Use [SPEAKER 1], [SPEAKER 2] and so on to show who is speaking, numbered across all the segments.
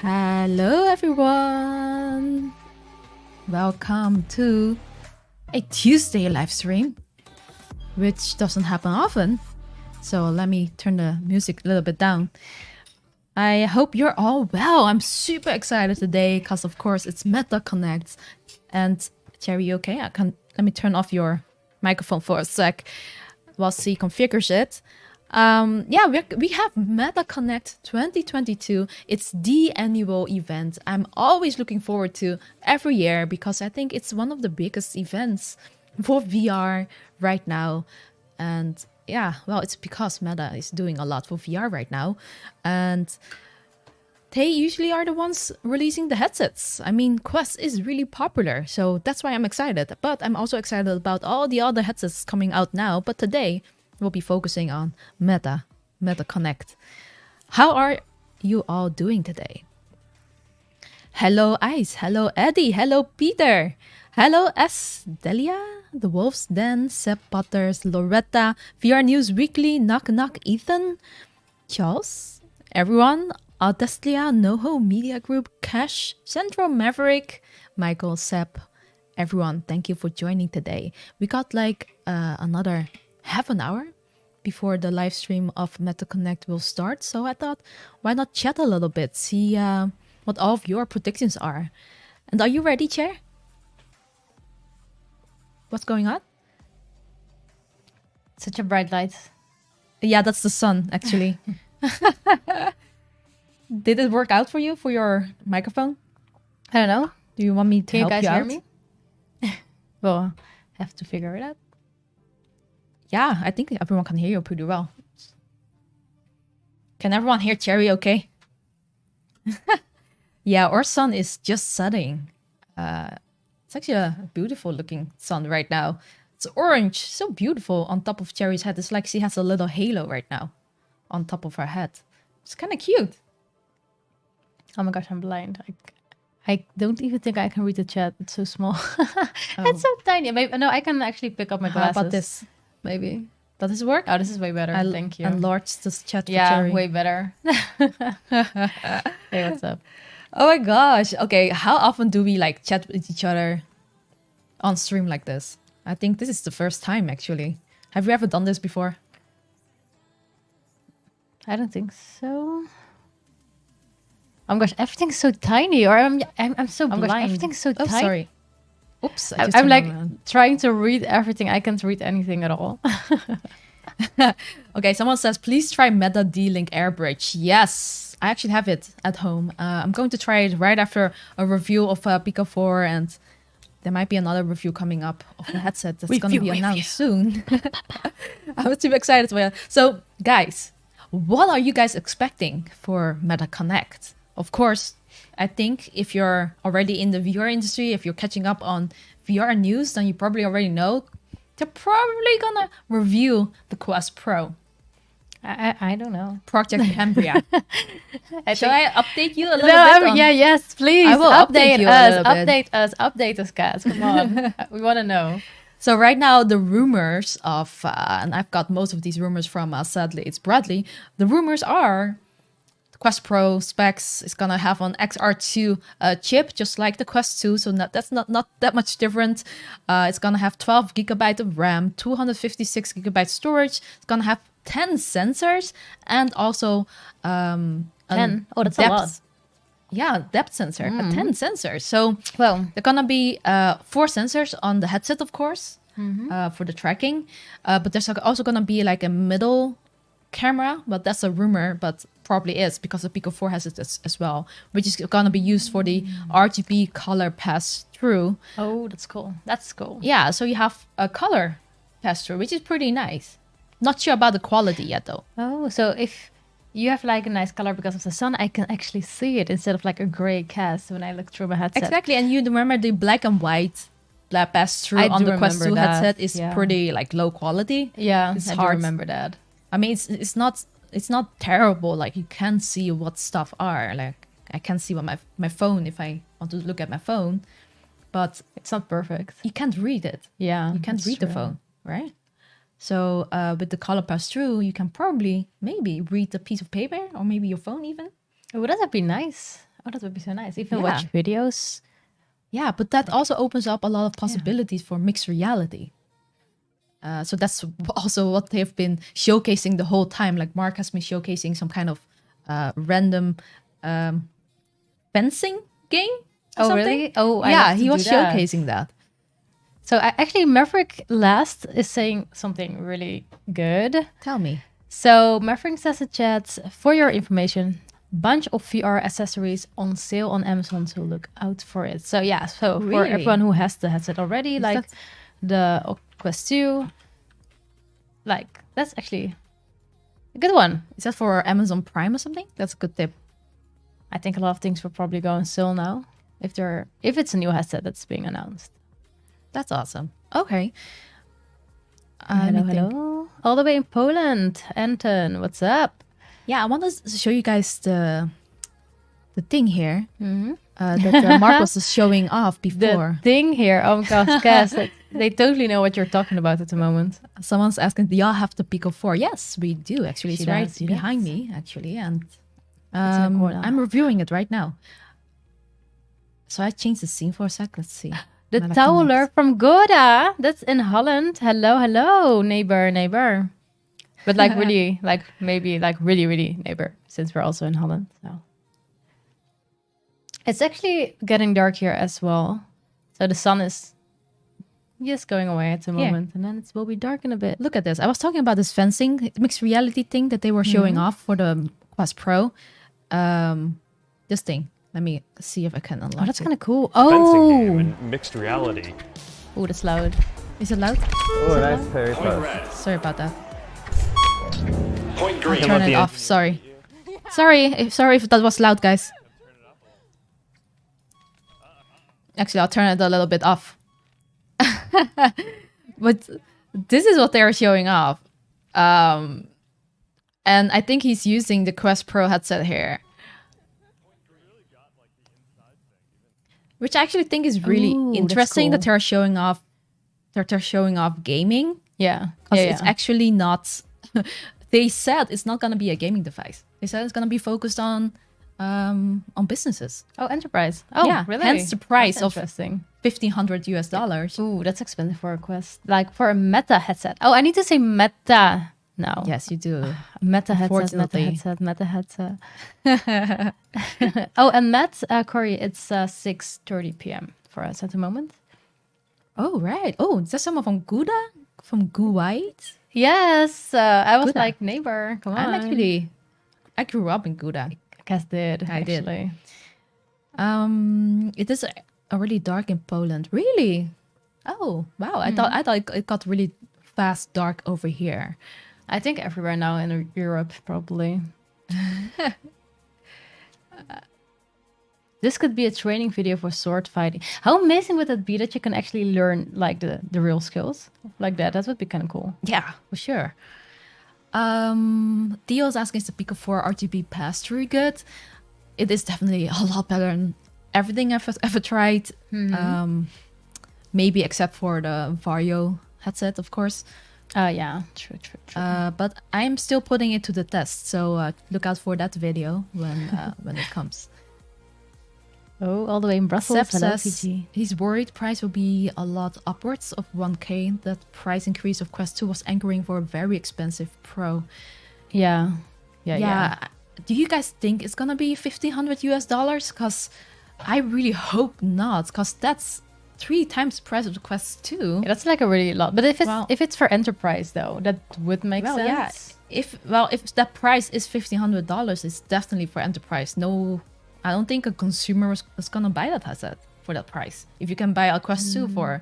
[SPEAKER 1] Hello everyone! Welcome to a Tuesday live stream, which doesn't happen often. So let me turn the music a little bit down. I hope you're all well. I'm super excited today because of course it's Meta Connect. And Chary, okay? Let me turn off your microphone for a sec while she configures it. We have Meta Connect 2022. It's the annual event I'm always looking forward to every year because I think it's one of the biggest events for VR right now. And yeah, well, it's because Meta is doing a lot for VR right now. And they usually are the ones releasing the headsets. I mean, Quest is really popular, so that's why I'm excited. But I'm also excited about all the other headsets coming out now. But today, we'll be focusing on Meta Connect. How are you all doing today? Hello Ice, hello Eddie, hello Peter, hello S. Delia, The Wolf's Den, Seb Potters, Loretta, VR News Weekly, Knock Knock Ethan, Charles, everyone, Audestia, NoHo Media Group, Cash, Central Maverick, Michael, Seb, everyone, thank you for joining today. We got like another half an hour before the live stream of Meta Connect will start. So I thought, why not chat a little bit, see what all of your predictions are. And are you ready, Chair? What's going on?
[SPEAKER 2] Such a bright light.
[SPEAKER 1] Yeah, that's the sun, actually. Did it work out for you, for your microphone?
[SPEAKER 2] I don't know.
[SPEAKER 1] Do you want me to help you out?
[SPEAKER 2] Can you guys hear me? Well, have to figure it out.
[SPEAKER 1] Yeah, I think everyone can hear you pretty well. Can everyone hear Chary okay? Yeah, our sun is just setting. It's actually a beautiful looking sun right now. It's orange, so beautiful on top of Chary's head. It's like she has a little halo right now on top of her head. It's kind of cute.
[SPEAKER 2] Oh my gosh, I'm blind. I don't even think I can read the chat. It's so small. It's so tiny. Maybe, no, I can actually pick up my glasses.
[SPEAKER 1] How about this?
[SPEAKER 2] Maybe.
[SPEAKER 1] Does this work?
[SPEAKER 2] Oh, this is way better. Thank you.
[SPEAKER 1] Enlarge this chat for
[SPEAKER 2] yeah,
[SPEAKER 1] Chary.
[SPEAKER 2] way better. Hey, what's up?
[SPEAKER 1] Oh my gosh. Okay, how often do we like chat with each other on stream like this? I think this is the first time actually. Have you ever done this before?
[SPEAKER 2] I don't think so. Oh my gosh, everything's so tiny, or I'm so blind.
[SPEAKER 1] Gosh,
[SPEAKER 2] everything's so
[SPEAKER 1] oh,
[SPEAKER 2] tiny.
[SPEAKER 1] sorry. Oops.
[SPEAKER 2] I'm like trying to read everything. I can't read anything at all.
[SPEAKER 1] Okay, someone says, please try Meta D-Link AirBridge. Yes, I actually have it at home. I'm going to try it right after a review of Pico 4, and there might be another review coming up of the headset that's going to be announced soon. I'm super excited for it. So, guys, what are you guys expecting for Meta Connect? Of course, I think if you're already in the VR industry, if you're catching up on VR news, then you probably already know they're probably gonna review the Quest Pro.
[SPEAKER 2] I don't know.
[SPEAKER 1] Project Cambria. Shall I update you a little bit?
[SPEAKER 2] Yes, please.
[SPEAKER 1] I will update you
[SPEAKER 2] us. Update us, Cas. Come on. We want to know.
[SPEAKER 1] So right now, the rumors of, and I've got most of these rumors from, sadly, it's Bradley. The rumors are Quest Pro specs is gonna have an XR2 chip, just like the Quest 2, so that's not that much different. It's gonna have 12 gigabyte of RAM, 256 gigabyte storage. It's gonna have 10 sensors and also
[SPEAKER 2] 10. Oh, that's a lot.
[SPEAKER 1] Yeah, depth sensor, but 10 sensors. So
[SPEAKER 2] well,
[SPEAKER 1] there are gonna be 4 sensors on the headset, of course, for the tracking. But there's also gonna be like a middle camera, but that's a rumor, but probably is because the Pico 4 has it as well, which is gonna be used for the RGB color pass-through.
[SPEAKER 2] Oh, that's cool. That's cool.
[SPEAKER 1] Yeah, so you have a color pass-through, which is pretty nice. Not sure about the quality yet, though.
[SPEAKER 2] Oh, so if you have like a nice color because of the sun, I can actually see it instead of like a gray cast when I look through my headset.
[SPEAKER 1] Exactly, and you remember the black and white pass-through on the Quest 2 headset is pretty like low quality.
[SPEAKER 2] Yeah,
[SPEAKER 1] it's
[SPEAKER 2] I
[SPEAKER 1] hard.
[SPEAKER 2] do remember that.
[SPEAKER 1] I mean, it's not terrible. Like you can see what stuff are. Like I can see what my phone if I want to look at my phone, but
[SPEAKER 2] it's not perfect.
[SPEAKER 1] You can't read it.
[SPEAKER 2] Yeah,
[SPEAKER 1] you can't read the phone, right? So with the color pass through, you can probably maybe read a piece of paper or maybe your phone even.
[SPEAKER 2] Would that be nice? Oh, that would be so nice. Even
[SPEAKER 1] Yeah.
[SPEAKER 2] watch videos.
[SPEAKER 1] Yeah, but that also opens up a lot of possibilities for mixed reality. So that's also what they've been showcasing the whole time. Like Mark has been showcasing some kind of random fencing game. Or
[SPEAKER 2] Oh,
[SPEAKER 1] something.
[SPEAKER 2] really? Oh, I
[SPEAKER 1] yeah,
[SPEAKER 2] love to
[SPEAKER 1] he was
[SPEAKER 2] do that.
[SPEAKER 1] showcasing that.
[SPEAKER 2] So actually, Maverick last is saying something really good.
[SPEAKER 1] Tell me.
[SPEAKER 2] So Maverick says in chat, for your information, bunch of VR accessories on sale on Amazon, so look out for it. So yeah, so for
[SPEAKER 1] Really?
[SPEAKER 2] everyone who has the headset already,
[SPEAKER 1] Is
[SPEAKER 2] like the Quest 2, like that's actually a good one.
[SPEAKER 1] Is that for Amazon Prime or something? That's a good tip.
[SPEAKER 2] I think a lot of things will probably go on sale now if it's a new headset that's being announced.
[SPEAKER 1] That's awesome. Okay.
[SPEAKER 2] Hello. All the way in Poland. Anton, what's up?
[SPEAKER 1] Yeah, I want to show you guys the thing here that Mark was showing off before.
[SPEAKER 2] The thing here. Oh my gosh, Cas, they totally know what you're talking about at the moment.
[SPEAKER 1] Someone's asking, do y'all have the Pico 4? Yes, we do, actually. It's right
[SPEAKER 2] She
[SPEAKER 1] behind me, actually. And I'm reviewing it right now. So I changed the scene for a sec. Let's see.
[SPEAKER 2] The Towler from Gouda. That's in Holland. Hello, neighbor. But like really, like maybe like really neighbor, since we're also in Holland. So it's actually getting dark here as well. So the sun is just going away at the moment, and then it will be dark in a bit.
[SPEAKER 1] Look at this. I was talking about this fencing mixed reality thing that they were showing off for the Quest Pro. This thing. Let me see if I can unlock it.
[SPEAKER 2] Oh, that's kind of cool.
[SPEAKER 3] Fencing game and mixed reality.
[SPEAKER 2] Oh, that's loud.
[SPEAKER 1] Is it loud?
[SPEAKER 4] Oh, nice, very close.
[SPEAKER 1] Sorry about that.
[SPEAKER 3] Point green.
[SPEAKER 1] Turn it off. Sorry. Sorry if that was loud, guys. Actually, I'll turn it a little bit off. But this is what they're showing off. And I think he's using the Quest Pro headset here. Which I actually think is really interesting that they're showing off gaming.
[SPEAKER 2] Yeah.
[SPEAKER 1] It's actually not they said it's not gonna be a gaming device. They said it's gonna be focused on businesses.
[SPEAKER 2] Oh, enterprise. Oh,
[SPEAKER 1] yeah,
[SPEAKER 2] really?
[SPEAKER 1] Hence the price of
[SPEAKER 2] interesting.
[SPEAKER 1] $1,500.
[SPEAKER 2] Ooh, that's expensive for a Quest. Like for a Meta headset. Oh, I need to say Meta now.
[SPEAKER 1] Yes, you do.
[SPEAKER 2] Meta headset. Oh, and Matt, Corey, it's 6:30 p.m. for us at the moment.
[SPEAKER 1] Oh, right. Oh, is that someone from Gouda? From Kuwait?
[SPEAKER 2] Yes, I was
[SPEAKER 1] Gouda.
[SPEAKER 2] like, neighbor, come on.
[SPEAKER 1] I grew up in Gouda.
[SPEAKER 2] Cas did.
[SPEAKER 1] I did.
[SPEAKER 2] Actually.
[SPEAKER 1] It is already dark in Poland. Really? Oh, wow. I thought it got really fast dark over here.
[SPEAKER 2] I think everywhere now in Europe, probably. This could be a training video for sword fighting. How amazing would that be that you can actually learn like the real skills like that? That would be kind of cool.
[SPEAKER 1] Yeah, for sure. Theo's asking, is the Pico 4 RGB pass-through good? It is definitely a lot better than everything I've ever tried. Maybe except for the Vario headset, of course.
[SPEAKER 2] Yeah, true.
[SPEAKER 1] But I'm still putting it to the test, so look out for that video when it comes.
[SPEAKER 2] Oh, all the way in Brussels.
[SPEAKER 1] Seb
[SPEAKER 2] Hello,
[SPEAKER 1] says
[SPEAKER 2] PG.
[SPEAKER 1] he's worried price will be a lot upwards of 1K. That price increase of Quest 2 was anchoring for a very expensive Pro.
[SPEAKER 2] Yeah.
[SPEAKER 1] Do you guys think it's gonna be $1,500? Because I really hope not, because that's 3 times the price of the Quest 2.
[SPEAKER 2] Yeah, that's like a really lot. But if it's for enterprise though, that would make sense.
[SPEAKER 1] Yeah. If that price is $1,500, it's definitely for enterprise. No, I don't think a consumer is gonna buy that headset for that price. If you can buy a Quest 2 for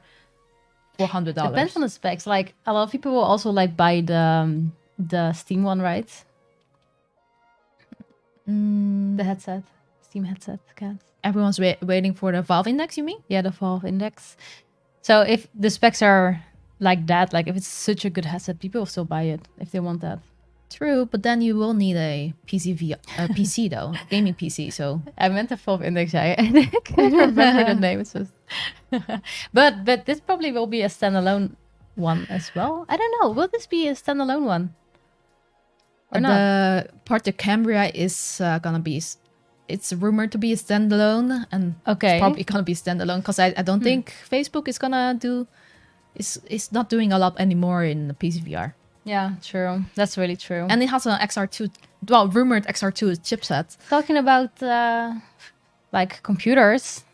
[SPEAKER 1] $400.
[SPEAKER 2] Depends on the specs. Like a lot of people will also like buy the Steam one, right? The headset, Steam headset.
[SPEAKER 1] Everyone's waiting for the Valve Index, you mean?
[SPEAKER 2] Yeah, the Valve Index. So if the specs are like that, like if it's such a good headset, people will still buy it if they want that.
[SPEAKER 1] True, but then you will need a PC though, gaming PC. So
[SPEAKER 2] I meant the Valve Index. I can't remember the name. It's just but this probably will be a standalone one as well. I don't know. Will this be a standalone one? Or not?
[SPEAKER 1] The part the camera is gonna be it's rumored to be a standalone, and
[SPEAKER 2] Okay.
[SPEAKER 1] it's probably gonna be standalone because I don't think Facebook is gonna do. It's not doing a lot anymore in the PC VR.
[SPEAKER 2] Yeah, true. That's really true.
[SPEAKER 1] And it has an XR2, well, rumored XR2 chipset.
[SPEAKER 2] Talking about like computers,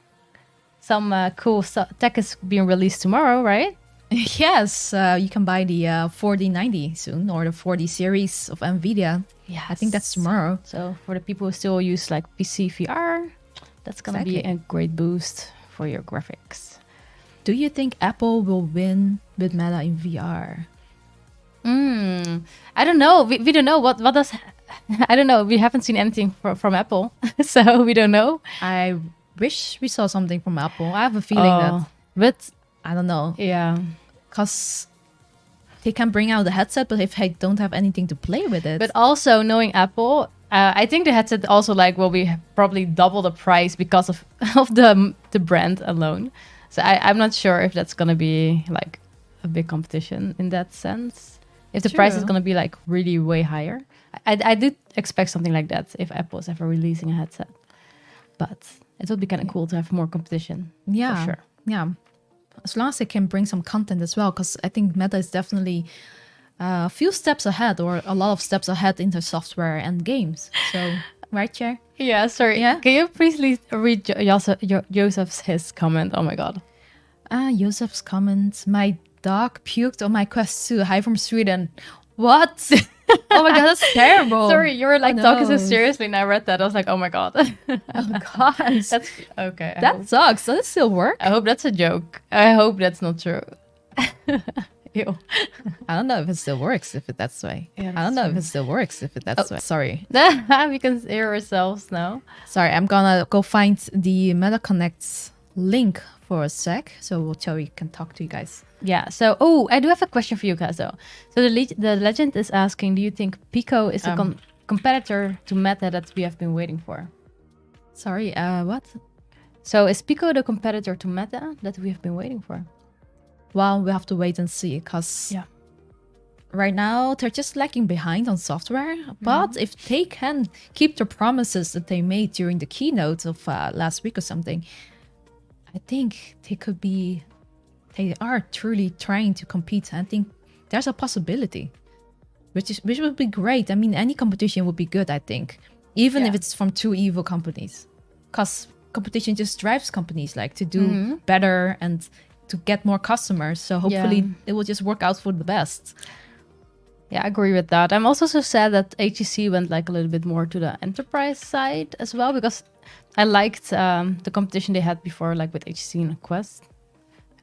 [SPEAKER 2] some cool tech is being released tomorrow, right?
[SPEAKER 1] Yes, you can buy the 4090 soon, or the 40 series of NVIDIA.
[SPEAKER 2] Yeah,
[SPEAKER 1] I think that's tomorrow.
[SPEAKER 2] So for the people who still use like PC VR, that's gonna be a great boost for your graphics.
[SPEAKER 1] Do you think Apple will win with Meta in VR?
[SPEAKER 2] I don't know. We don't know what does. I don't know. We haven't seen anything from Apple, so we don't know.
[SPEAKER 1] I wish we saw something from Apple. I have a feeling that,
[SPEAKER 2] but
[SPEAKER 1] I don't know,
[SPEAKER 2] yeah,
[SPEAKER 1] because they can bring out the headset, but if I don't have anything to play with it.
[SPEAKER 2] but also knowing Apple, I think the headset also like will be probably double the price because of the brand alone. So I'm not sure if that's gonna be like a big competition in that sense. If the price is gonna be like really way higher, I did expect something like that if Apple is ever releasing a headset. But it would be kind of cool to have more competition.
[SPEAKER 1] Yeah,
[SPEAKER 2] for sure.
[SPEAKER 1] Yeah. As long as they can bring some content as well, because I think Meta is definitely a few steps ahead, or a lot of steps ahead into software and games. So, right, Chair?
[SPEAKER 2] Yeah, sorry.
[SPEAKER 1] Yeah?
[SPEAKER 2] Can you please read Joseph's his comment? Oh my god.
[SPEAKER 1] Joseph's comment. My dog puked on my Quest 2. Hi from Sweden. What? Oh my god, that's terrible.
[SPEAKER 2] Sorry, you were like
[SPEAKER 1] Oh,
[SPEAKER 2] talking so
[SPEAKER 1] no.
[SPEAKER 2] seriously, and I read that. I was like, oh my god.
[SPEAKER 1] Oh gosh.
[SPEAKER 2] That's okay.
[SPEAKER 1] That sucks. Does it still work?
[SPEAKER 2] I hope that's a joke. I hope that's not true. Ew.
[SPEAKER 1] I don't know if it still works if it that's way.
[SPEAKER 2] Yeah,
[SPEAKER 1] I
[SPEAKER 2] that's
[SPEAKER 1] don't know if
[SPEAKER 2] true.
[SPEAKER 1] it still works if it that's way. Sorry.
[SPEAKER 2] We can hear ourselves now.
[SPEAKER 1] Sorry, I'm gonna go find the MetaConnect link for a sec, so we can talk to you guys.
[SPEAKER 2] Yeah. So, I do have a question for you guys, though. So the legend is asking, do you think Pico is a competitor to Meta that we have been waiting for?
[SPEAKER 1] Sorry, what?
[SPEAKER 2] So is Pico the competitor to Meta that we have been waiting for?
[SPEAKER 1] Well, we have to wait and see, because right now they're just lagging behind on software. But if they can keep the promises that they made during the keynote of last week or something, I think they are truly trying to compete. I think there's a possibility, which would be great. I mean, any competition would be good, I think, even if it's from two evil companies, because competition just drives companies like to do better and to get more customers. So hopefully it will just work out for the best.
[SPEAKER 2] Yeah, I agree with that. I'm also so sad that HTC went like a little bit more to the enterprise side as well, because I liked the competition they had before, like with HTC and Quest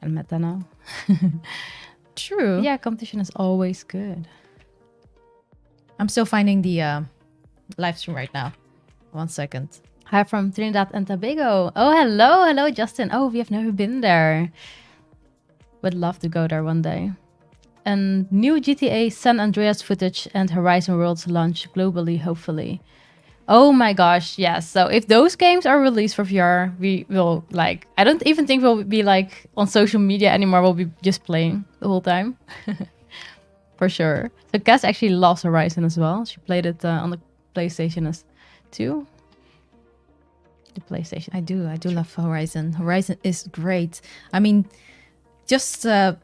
[SPEAKER 2] and Meta now.
[SPEAKER 1] True.
[SPEAKER 2] Yeah, competition is always good.
[SPEAKER 1] I'm still finding the live stream right now. 1 second.
[SPEAKER 2] Hi from Trinidad and Tobago. Oh, hello, Justin. Oh, we have never been there. Would love to go there one day. And new GTA San Andreas footage and Horizon Worlds launch globally, hopefully. Oh my gosh, yes. So if those games are released for VR, we will like... I don't even think we'll be like on social media anymore. We'll be just playing the whole time. For sure. So Cas actually loves Horizon as well. She played it on the PlayStation as 2. The PlayStation.
[SPEAKER 1] I do love Horizon. Horizon is great. I mean, just that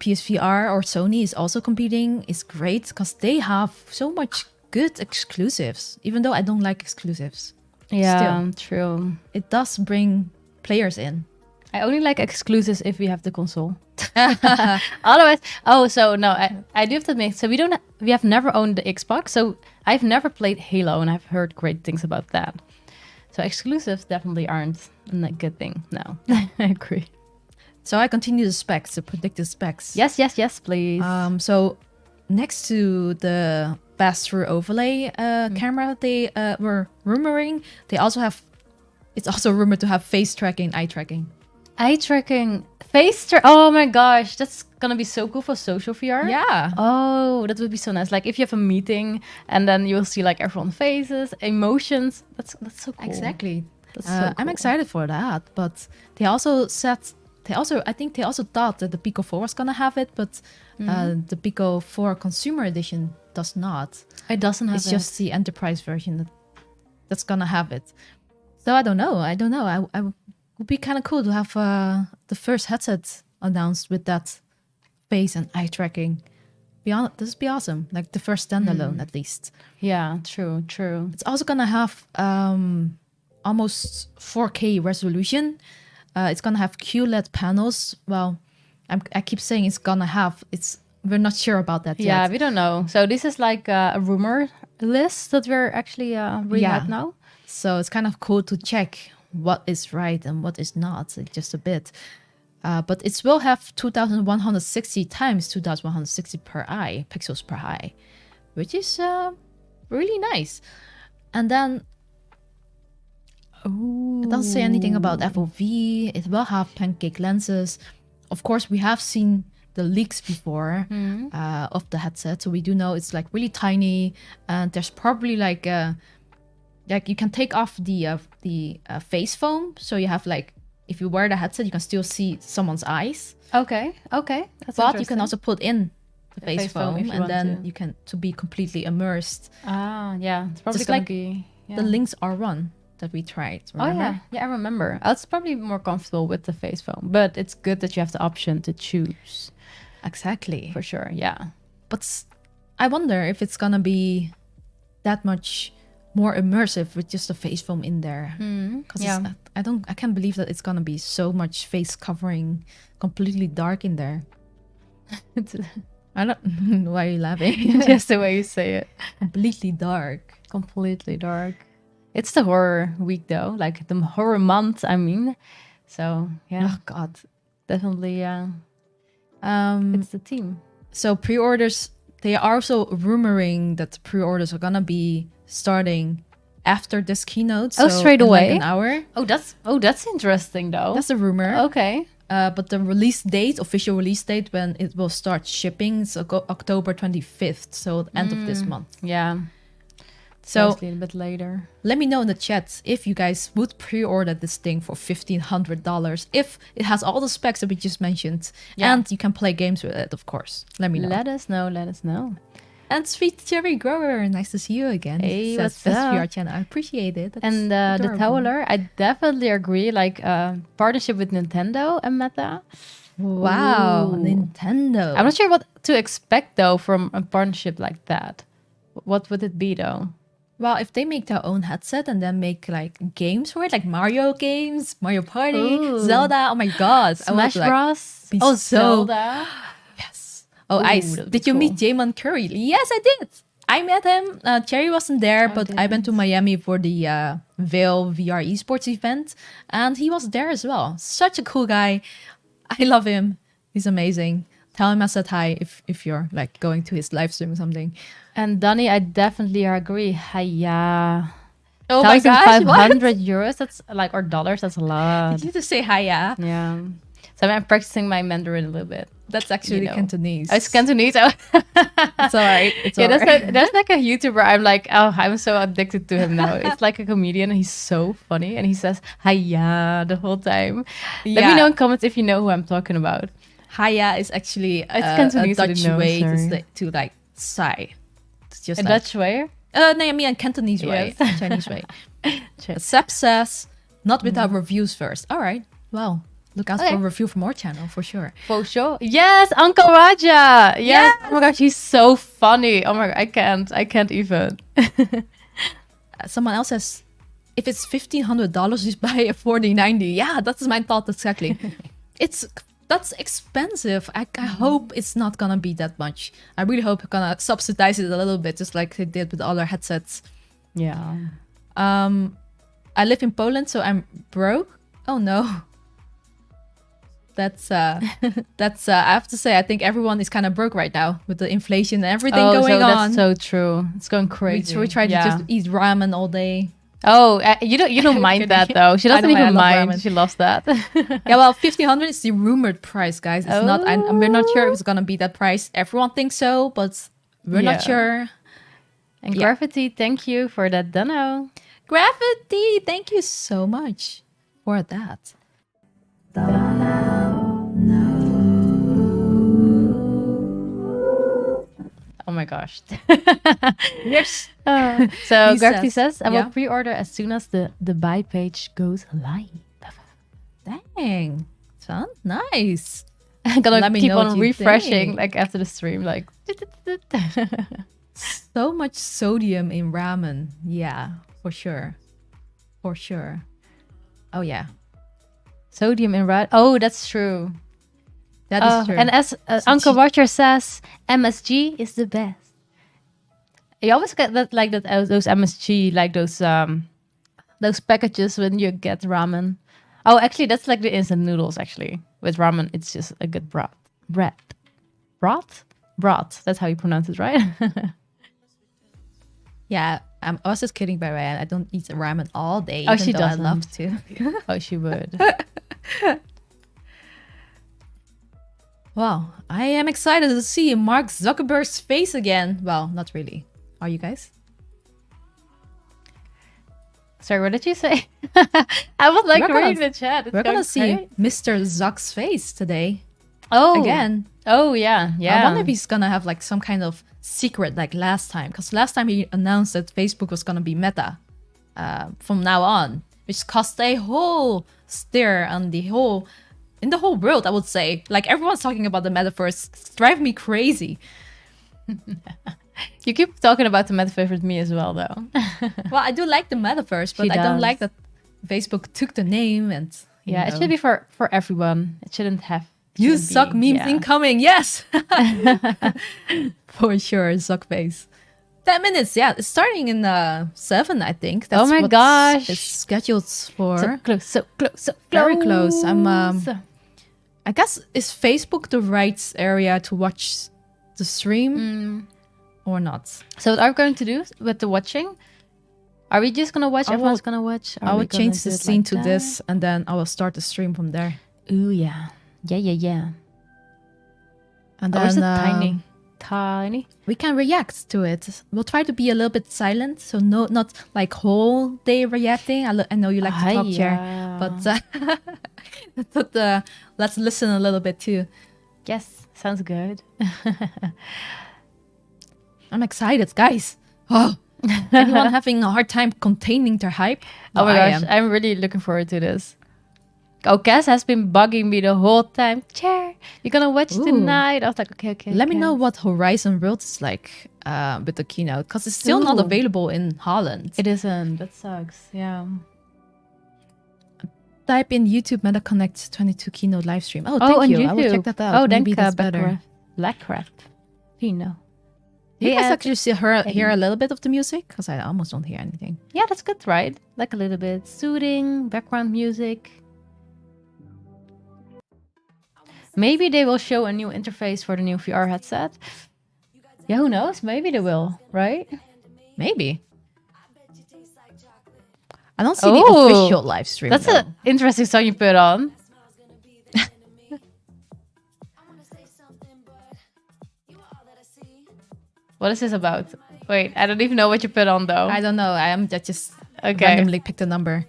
[SPEAKER 1] PSVR or Sony is also competing is great, because they have so much good exclusives, even though I don't like exclusives.
[SPEAKER 2] Yeah,
[SPEAKER 1] Still,
[SPEAKER 2] true.
[SPEAKER 1] it does bring players in.
[SPEAKER 2] I only like exclusives if we have the console. Otherwise, I do have to admit, so we have never owned the Xbox, so I've never played Halo, and I've heard great things about that. So exclusives definitely aren't a good thing. No, I agree.
[SPEAKER 1] So I continue the specs, the predicted specs.
[SPEAKER 2] Yes, please.
[SPEAKER 1] So next to the pass-through overlay camera they were rumoring, they also have, it's also rumored to have face tracking, eye tracking.
[SPEAKER 2] Eye tracking, oh my gosh, that's gonna be so cool for social VR.
[SPEAKER 1] Yeah.
[SPEAKER 2] Oh, that would be so nice. Like if you have a meeting and then you'll see like everyone's faces, emotions. That's so cool.
[SPEAKER 1] Exactly.
[SPEAKER 2] That's so cool.
[SPEAKER 1] I'm excited for that, but they also said I think they also thought that the Pico 4 was gonna have it, but the Pico 4 Consumer Edition does not.
[SPEAKER 2] It doesn't have
[SPEAKER 1] It's just the enterprise version. that's gonna have it. So I don't know. I would be kind of cool to have the first headset announced with that face and eye tracking. This would be awesome. Like the first standalone, at least.
[SPEAKER 2] Yeah, true.
[SPEAKER 1] It's also gonna have almost 4K resolution. It's gonna have QLED panels. Well, I keep saying it's gonna have. We're not sure about that yet.
[SPEAKER 2] Yeah, we don't know. So this is like a rumor list that we're actually reading out now.
[SPEAKER 1] So it's kind of cool to check what is right and what is not, just a bit. But it will have 2160 times 2160 per eye, pixels per eye, which is really nice. And then it doesn't say anything about FOV. It will have pancake lenses. Of course, we have seen the leaks before of the headset, so we do know it's like really tiny, and there's probably like you can take off the face foam, so you have like, if you wear the headset, you can still see someone's eyes.
[SPEAKER 2] Okay. That's
[SPEAKER 1] But you can also put in the face foam,
[SPEAKER 2] if you
[SPEAKER 1] and
[SPEAKER 2] want
[SPEAKER 1] then
[SPEAKER 2] to.
[SPEAKER 1] you can to be completely immersed.
[SPEAKER 2] Yeah, it's probably
[SPEAKER 1] Just
[SPEAKER 2] gonna
[SPEAKER 1] like
[SPEAKER 2] be
[SPEAKER 1] The Lynx R1 that we tried.
[SPEAKER 2] Oh
[SPEAKER 1] Remember?
[SPEAKER 2] yeah, I remember. It's probably more comfortable with the face foam, but it's good that you have the option to choose.
[SPEAKER 1] Exactly.
[SPEAKER 2] For sure, yeah.
[SPEAKER 1] But I wonder if it's gonna be that much more immersive with just the face foam in there. Because I can't believe that it's gonna be so much face covering, completely dark in there. I don't. Why are you laughing?
[SPEAKER 2] Just the way you say it.
[SPEAKER 1] Completely dark.
[SPEAKER 2] Completely dark. It's the horror week though, like the horror month. I mean, so yeah.
[SPEAKER 1] Oh God.
[SPEAKER 2] Definitely. It's the theme.
[SPEAKER 1] So pre-orders, they are also rumoring that the pre-orders are gonna be starting after this keynote. So
[SPEAKER 2] straight
[SPEAKER 1] in
[SPEAKER 2] away?
[SPEAKER 1] like an hour.
[SPEAKER 2] That's interesting though.
[SPEAKER 1] That's a rumor.
[SPEAKER 2] Okay.
[SPEAKER 1] But the release date, official release date, when it will start shipping, is October 25th, so the end of this month.
[SPEAKER 2] Yeah.
[SPEAKER 1] So
[SPEAKER 2] a little bit later.
[SPEAKER 1] Let me know in the chat if you guys would pre-order this thing for $1,500, if it has all the specs that we just mentioned, and you can play games with it, of course. Let me know.
[SPEAKER 2] Let us know.
[SPEAKER 1] And Sweet Cherry Grower, nice to see you again.
[SPEAKER 2] Hey,
[SPEAKER 1] Says
[SPEAKER 2] what's
[SPEAKER 1] best
[SPEAKER 2] up?
[SPEAKER 1] VR channel. I appreciate it. That's
[SPEAKER 2] And the
[SPEAKER 1] adorable.
[SPEAKER 2] Toweler, I definitely agree. Like partnership with Nintendo and Meta.
[SPEAKER 1] Wow,
[SPEAKER 2] Ooh.
[SPEAKER 1] Nintendo.
[SPEAKER 2] I'm not sure what to expect though from a partnership like that. What would it be though?
[SPEAKER 1] Well, if they make their own headset and then make like games for it, like Mario games, Mario Party,
[SPEAKER 2] Ooh.
[SPEAKER 1] Zelda, oh my god.
[SPEAKER 2] Smash
[SPEAKER 1] I would,
[SPEAKER 2] Bros.
[SPEAKER 1] be
[SPEAKER 2] Oh,
[SPEAKER 1] so-
[SPEAKER 2] Zelda.
[SPEAKER 1] Yes. Oh,
[SPEAKER 2] Ooh,
[SPEAKER 1] Ice.
[SPEAKER 2] that'd be
[SPEAKER 1] Did you
[SPEAKER 2] cool.
[SPEAKER 1] meet Jaymon Curry? Yes, I did. I met him. Cherry wasn't there, but I went to Miami for the Veil VR esports event, and he was there as well. Such a cool guy. I love him. He's amazing. Tell him I said hi if you're like going to his live stream or something.
[SPEAKER 2] And Donnie, I definitely agree. Hiya.
[SPEAKER 1] Oh my gosh, what?
[SPEAKER 2] 1,500 euros. That's like, or dollars. That's a lot.
[SPEAKER 1] You need to say hi, yeah.
[SPEAKER 2] Yeah. So I'm practicing my Mandarin a little bit.
[SPEAKER 1] That's actually
[SPEAKER 2] You know.
[SPEAKER 1] Cantonese.
[SPEAKER 2] Oh, it's Cantonese. Oh.
[SPEAKER 1] It's all right. It's all right.
[SPEAKER 2] There's like a YouTuber. I'm like, oh, I'm so addicted to him now. It's like a comedian. And he's so funny, and he says "hiya" the whole time. Let me know in comments if you know who I'm talking about.
[SPEAKER 1] Hiya is actually a
[SPEAKER 2] Cantonese, I
[SPEAKER 1] Dutch
[SPEAKER 2] didn't know,
[SPEAKER 1] way
[SPEAKER 2] sorry.
[SPEAKER 1] to like sigh. It's just
[SPEAKER 2] A
[SPEAKER 1] like,
[SPEAKER 2] Dutch way.
[SPEAKER 1] No, I mean a Cantonese way,
[SPEAKER 2] Yes.
[SPEAKER 1] Chinese way.
[SPEAKER 2] Check.
[SPEAKER 1] Seb says, not without reviews first. All right. Well, look out for a review from our channel for sure.
[SPEAKER 2] For sure. Yes, Uncle Raja. Yes. Oh my gosh, he's so funny. Oh my god, I can't even.
[SPEAKER 1] Someone else says, if it's $1,500, just buy a 4090. Yeah, that's my thought exactly. That's expensive. I hope it's not gonna be that much. I really hope they're gonna subsidize it a little bit, just like they did with other headsets.
[SPEAKER 2] Yeah.
[SPEAKER 1] I live in Poland, so I'm broke. Oh no. That's I have to say, I think everyone is kind of broke right now with the inflation and everything going on.
[SPEAKER 2] That's so true. It's going crazy.
[SPEAKER 1] We try to just eat ramen all day.
[SPEAKER 2] Oh, you don't mind that though. She doesn't
[SPEAKER 1] I
[SPEAKER 2] even
[SPEAKER 1] love
[SPEAKER 2] mind.
[SPEAKER 1] ramen.
[SPEAKER 2] She loves that.
[SPEAKER 1] Yeah, well, 1,500 is the rumored price, guys. It's not. We're not sure if it's gonna be that price. Everyone thinks so, but we're not sure.
[SPEAKER 2] And Graffiti, thank you for that dono.
[SPEAKER 1] Graffiti, thank you so much for that.
[SPEAKER 2] Oh my gosh.
[SPEAKER 1] Yes.
[SPEAKER 2] So
[SPEAKER 1] He
[SPEAKER 2] Gravity says, I
[SPEAKER 1] yeah.
[SPEAKER 2] will pre-order as soon as the buy page goes live.
[SPEAKER 1] Dang. Sounds nice.
[SPEAKER 2] I'm gonna
[SPEAKER 1] Let me
[SPEAKER 2] keep
[SPEAKER 1] know what
[SPEAKER 2] on
[SPEAKER 1] you
[SPEAKER 2] refreshing
[SPEAKER 1] think.
[SPEAKER 2] like after the stream, like
[SPEAKER 1] So much sodium in ramen. Yeah, for sure. For sure. Oh yeah.
[SPEAKER 2] sodium in red. Oh, that's true.
[SPEAKER 1] That is true.
[SPEAKER 2] And as Uncle Roger says, MSG is the best. You always get that, like that, those MSG, like those packages when you get ramen. Oh, actually, that's like the instant noodles. Actually, with ramen, it's just a good broth. Broth. That's how you pronounce it, right?
[SPEAKER 1] Yeah, I was just kidding, by the way. I don't eat ramen all day.
[SPEAKER 2] Oh,
[SPEAKER 1] Even
[SPEAKER 2] she
[SPEAKER 1] though
[SPEAKER 2] doesn't.
[SPEAKER 1] I love to.
[SPEAKER 2] Oh, she would.
[SPEAKER 1] Wow, I am excited to see Mark Zuckerberg's face again. Well, not really. Are you guys?
[SPEAKER 2] Sorry, what did you say? I was like
[SPEAKER 1] We're gonna-
[SPEAKER 2] reading the chat. It's
[SPEAKER 1] We're gonna
[SPEAKER 2] going
[SPEAKER 1] see
[SPEAKER 2] great.
[SPEAKER 1] Mr. Zuck's face today.
[SPEAKER 2] Oh
[SPEAKER 1] Again.
[SPEAKER 2] Oh yeah.
[SPEAKER 1] I wonder if he's gonna have like some kind of secret like last time. Because last time he announced that Facebook was gonna be Meta from now on, which caused a whole stir on in the whole world, I would say. Like everyone's talking about the metaverse. It's driving me crazy.
[SPEAKER 2] You keep talking about the metaverse with me as well, though.
[SPEAKER 1] Well, I do like the metaverse, but
[SPEAKER 2] She
[SPEAKER 1] I don't
[SPEAKER 2] does.
[SPEAKER 1] like that Facebook took the name and
[SPEAKER 2] Yeah, it should be for everyone. It shouldn't have.
[SPEAKER 1] You
[SPEAKER 2] shouldn't
[SPEAKER 1] suck
[SPEAKER 2] be-
[SPEAKER 1] memes
[SPEAKER 2] yeah.
[SPEAKER 1] incoming, yes. For sure, suck face. 10 minutes, yeah. It's starting in 7, I think.
[SPEAKER 2] Oh my
[SPEAKER 1] what
[SPEAKER 2] gosh.
[SPEAKER 1] It's scheduled for.
[SPEAKER 2] So close, so close, so close.
[SPEAKER 1] Very close. I guess, is Facebook the right area to watch the stream or not?
[SPEAKER 2] So what are we going to do with the watching? Are we just gonna watch?
[SPEAKER 1] I will-
[SPEAKER 2] Everyone's gonna watch. Are
[SPEAKER 1] I
[SPEAKER 2] we
[SPEAKER 1] will
[SPEAKER 2] gonna
[SPEAKER 1] change
[SPEAKER 2] do
[SPEAKER 1] the
[SPEAKER 2] it
[SPEAKER 1] scene
[SPEAKER 2] like
[SPEAKER 1] to
[SPEAKER 2] that?
[SPEAKER 1] this and then I will start the stream from there.
[SPEAKER 2] Ooh yeah, yeah.
[SPEAKER 1] And
[SPEAKER 2] Or
[SPEAKER 1] then
[SPEAKER 2] is it tiny?
[SPEAKER 1] we can react to it. We'll try to be a little bit silent, so not like whole day reacting. I know you like to talk, Cher,
[SPEAKER 2] yeah.
[SPEAKER 1] but let's listen a little bit too.
[SPEAKER 2] Yes, sounds good.
[SPEAKER 1] I'm excited, guys. Oh, anyone having a hard time containing their hype?
[SPEAKER 2] Oh my
[SPEAKER 1] I
[SPEAKER 2] gosh,
[SPEAKER 1] am.
[SPEAKER 2] I'm really looking forward to this. Oh, Cas has been bugging me the whole time. Chair, you're gonna watch
[SPEAKER 1] Ooh.
[SPEAKER 2] tonight. I was like, okay.
[SPEAKER 1] Let me know
[SPEAKER 2] Cas.
[SPEAKER 1] what Horizon World is like with the keynote, because it's still not
[SPEAKER 2] Ooh.
[SPEAKER 1] available in Holland.
[SPEAKER 2] It isn't. That sucks. Yeah.
[SPEAKER 1] Type in YouTube Meta Connect 22 keynote live stream. Oh,
[SPEAKER 2] Oh,
[SPEAKER 1] thank
[SPEAKER 2] on
[SPEAKER 1] you.
[SPEAKER 2] YouTube.
[SPEAKER 1] I will check that out.
[SPEAKER 2] Oh,
[SPEAKER 1] Maybe
[SPEAKER 2] dank
[SPEAKER 1] that's better.
[SPEAKER 2] Blackcraft. You know.
[SPEAKER 1] Do you guys
[SPEAKER 2] Yeah,
[SPEAKER 1] actually hear a little bit of the music? Because I almost don't hear anything.
[SPEAKER 2] Yeah, that's good, right? Like a little bit soothing background music. Maybe they will show a new interface for the new VR headset. Yeah, who knows? Maybe they will, right?
[SPEAKER 1] Maybe. I don't see the
[SPEAKER 2] Oh,
[SPEAKER 1] official live stream.
[SPEAKER 2] That's
[SPEAKER 1] though.
[SPEAKER 2] an interesting song you put on. What is this about? Wait, I don't even know what you put on though.
[SPEAKER 1] I don't know. I just
[SPEAKER 2] Okay.
[SPEAKER 1] randomly picked a number.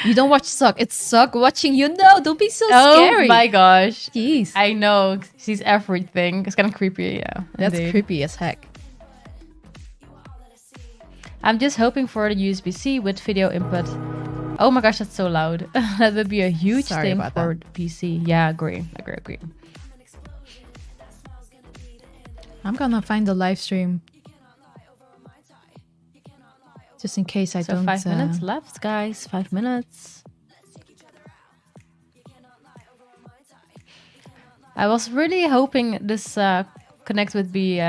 [SPEAKER 1] You don't watch Suck. It's Suck watching you. No, don't be so
[SPEAKER 2] Oh
[SPEAKER 1] scary.
[SPEAKER 2] my gosh.
[SPEAKER 1] Jeez.
[SPEAKER 2] I know. She's everything. It's kind of creepy, yeah.
[SPEAKER 1] That's
[SPEAKER 2] indeed.
[SPEAKER 1] creepy as heck.
[SPEAKER 2] I'm just hoping for the USB-C with video input. Oh my gosh, that's so loud. That would be a huge
[SPEAKER 1] Sorry
[SPEAKER 2] thing
[SPEAKER 1] about
[SPEAKER 2] for the PC. Yeah, agree.
[SPEAKER 1] I'm gonna find the live stream. Just in case I
[SPEAKER 2] So
[SPEAKER 1] don't...
[SPEAKER 2] 5 minutes left, guys. 5 minutes. I was really hoping this Connect would be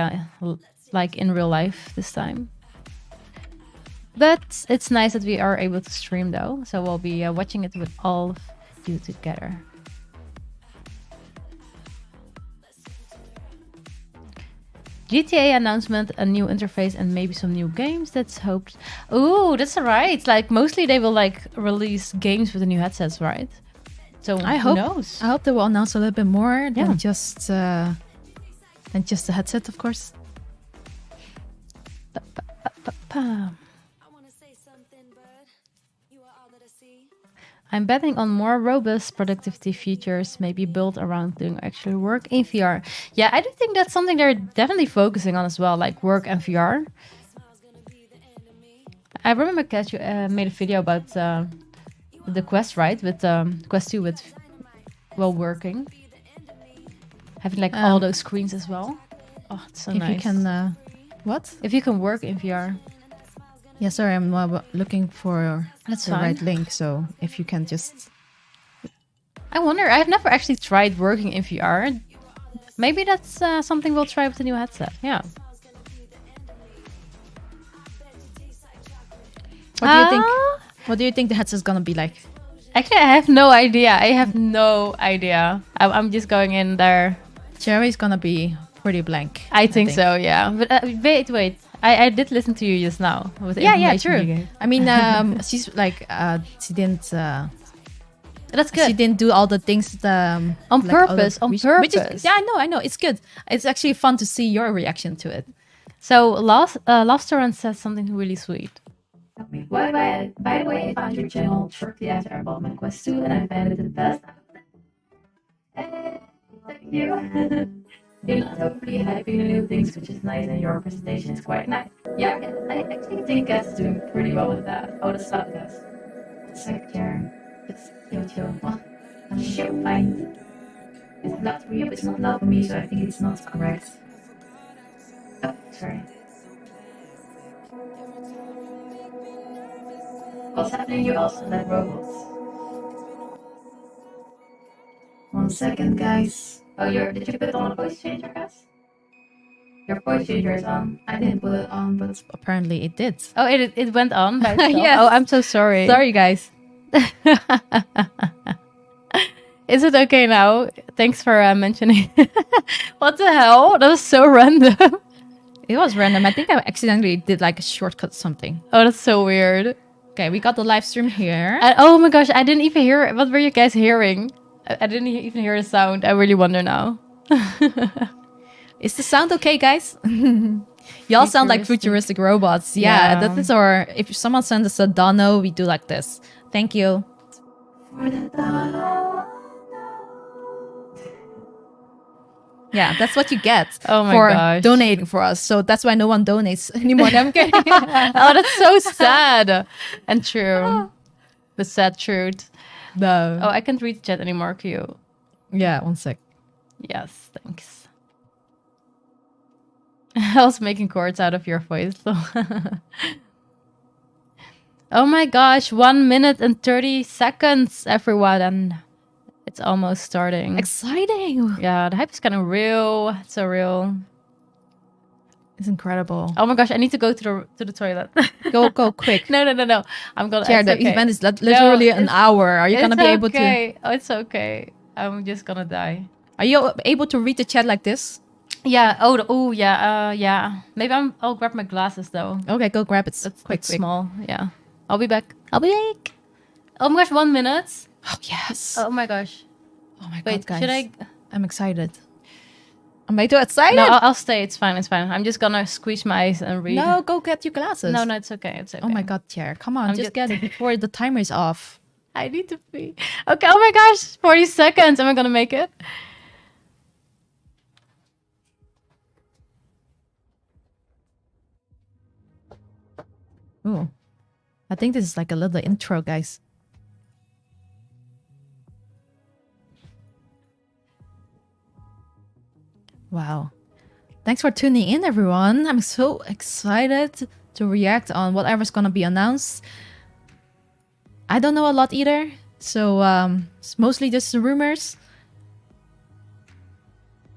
[SPEAKER 2] like in real life this time. But it's nice that we are able to stream though. So we'll be watching it with all of you together. GTA announcement, a new interface, and maybe some new games. That's hoped. Oh, that's right. Like mostly they will like release games with the new headsets, right? So
[SPEAKER 1] I
[SPEAKER 2] who
[SPEAKER 1] hope
[SPEAKER 2] knows?
[SPEAKER 1] I hope they will announce a little bit more
[SPEAKER 2] Yeah.
[SPEAKER 1] than just the headset, of course.
[SPEAKER 2] Pa. I'm betting on more robust productivity features, maybe built around doing actual work in VR. Yeah, I do think that's something they're definitely focusing on as well, like work and VR. I remember Kat, you made a video about the Quest, right? With Quest 2 with while working. Having like all those screens as well. Oh, it's so
[SPEAKER 1] if
[SPEAKER 2] nice.
[SPEAKER 1] you can, what?
[SPEAKER 2] If you can work in VR.
[SPEAKER 1] Yeah, sorry, I'm looking for
[SPEAKER 2] That's
[SPEAKER 1] the
[SPEAKER 2] fine.
[SPEAKER 1] right link. So if you can just...
[SPEAKER 2] I wonder, I've never actually tried working in VR. Maybe that's something we'll try with the new headset. Yeah.
[SPEAKER 1] What do you think? What do you think the headset's gonna be like?
[SPEAKER 2] Actually, I have no idea. I'm just going in there.
[SPEAKER 1] Cherry's gonna be pretty blank.
[SPEAKER 2] I think so, yeah. But wait. I did listen to you just now. With the information you gave.
[SPEAKER 1] I mean, she's like, she didn't.
[SPEAKER 2] That's good.
[SPEAKER 1] She didn't do all the things
[SPEAKER 2] on
[SPEAKER 1] like,
[SPEAKER 2] purpose.
[SPEAKER 1] which is, yeah, I know. It's good. It's actually fun to see your reaction to it.
[SPEAKER 2] So Lobsteron says something really sweet.
[SPEAKER 5] By the way, I found your channel shortly after I bought my Quest 2 and I found it the best. Hey, thank you. You're not overly hyping the new things, which is nice, and your presentation is quite nice. Yeah, I actually think Cas is doing pretty well with that. Oh, that's not Cas. Secretary. It's chill. Well, she'll find. It's not for you, but it's not for me, so I think it's not correct. Oh, sorry. What's happening? You also like robots. 1 second, guys. Oh, did you put on a voice changer, guys? Your voice changer is on. I didn't put it on, but
[SPEAKER 1] Apparently, it did.
[SPEAKER 2] Oh, it went on by itself.
[SPEAKER 1] Yes.
[SPEAKER 2] Oh, I'm so sorry.
[SPEAKER 1] Sorry, guys.
[SPEAKER 2] Is it okay now? Thanks for mentioning. What the hell? That was so random.
[SPEAKER 1] It was random. I think I accidentally did like a shortcut something.
[SPEAKER 2] Oh, that's so weird.
[SPEAKER 1] Okay, we got the live stream here.
[SPEAKER 2] Oh my gosh, I didn't even hear. What were you guys hearing? I didn't even hear the sound. I really wonder now.
[SPEAKER 1] Is the sound okay, guys? Y'all sound like futuristic robots. Yeah, that is our... If someone sends us a dono, we do like this. Thank you. Yeah, that's what you get
[SPEAKER 2] Oh my
[SPEAKER 1] for
[SPEAKER 2] gosh.
[SPEAKER 1] donating for us. So that's why no one donates anymore. I'm kidding.
[SPEAKER 2] Oh, that's so sad. And true. The sad truth.
[SPEAKER 1] No.
[SPEAKER 2] Oh, I can't read the chat anymore, Q.
[SPEAKER 1] Yeah, 1 sec.
[SPEAKER 2] Yes, thanks. I was making chords out of your voice, though. Oh my gosh, 1 minute and 30 seconds, everyone. And it's almost starting.
[SPEAKER 1] Exciting.
[SPEAKER 2] Yeah, the hype is kind of real. It's so real.
[SPEAKER 1] It's incredible.
[SPEAKER 2] Oh my gosh, I need to go to the toilet.
[SPEAKER 1] Go quick.
[SPEAKER 2] No. I'm gonna.
[SPEAKER 1] Chair,
[SPEAKER 2] it's
[SPEAKER 1] the
[SPEAKER 2] okay.
[SPEAKER 1] event is literally an
[SPEAKER 2] it's-
[SPEAKER 1] hour. Are you gonna be able to?
[SPEAKER 2] Okay. Oh, it's okay. I'm just gonna die.
[SPEAKER 1] Are you able to read the chat like this?
[SPEAKER 2] Yeah. Oh. Yeah. Yeah. Maybe I'll grab my glasses though.
[SPEAKER 1] Okay, go grab it.
[SPEAKER 2] That's
[SPEAKER 1] quick.
[SPEAKER 2] small. Yeah. I'll be back. Oh my gosh, 1 minute.
[SPEAKER 1] Oh yes.
[SPEAKER 2] Oh my gosh.
[SPEAKER 1] Oh my
[SPEAKER 2] Wait,
[SPEAKER 1] god, guys.
[SPEAKER 2] should I?
[SPEAKER 1] I'm excited. Am I too excited?
[SPEAKER 2] No, I'll stay. It's fine. I'm just gonna squeeze my eyes and read.
[SPEAKER 1] No, go get your glasses.
[SPEAKER 2] No, it's okay. It's okay.
[SPEAKER 1] Oh my god, Chair. Come on,
[SPEAKER 2] I'm
[SPEAKER 1] just get it before the timer is off.
[SPEAKER 2] I need to pee. Okay. Oh my gosh, 40 seconds. Am I gonna make it?
[SPEAKER 1] Ooh. I think this is like a little intro, guys. Wow. Thanks for tuning in, everyone. I'm so excited to react on whatever's gonna be announced. I don't know a lot either, so it's mostly just rumors.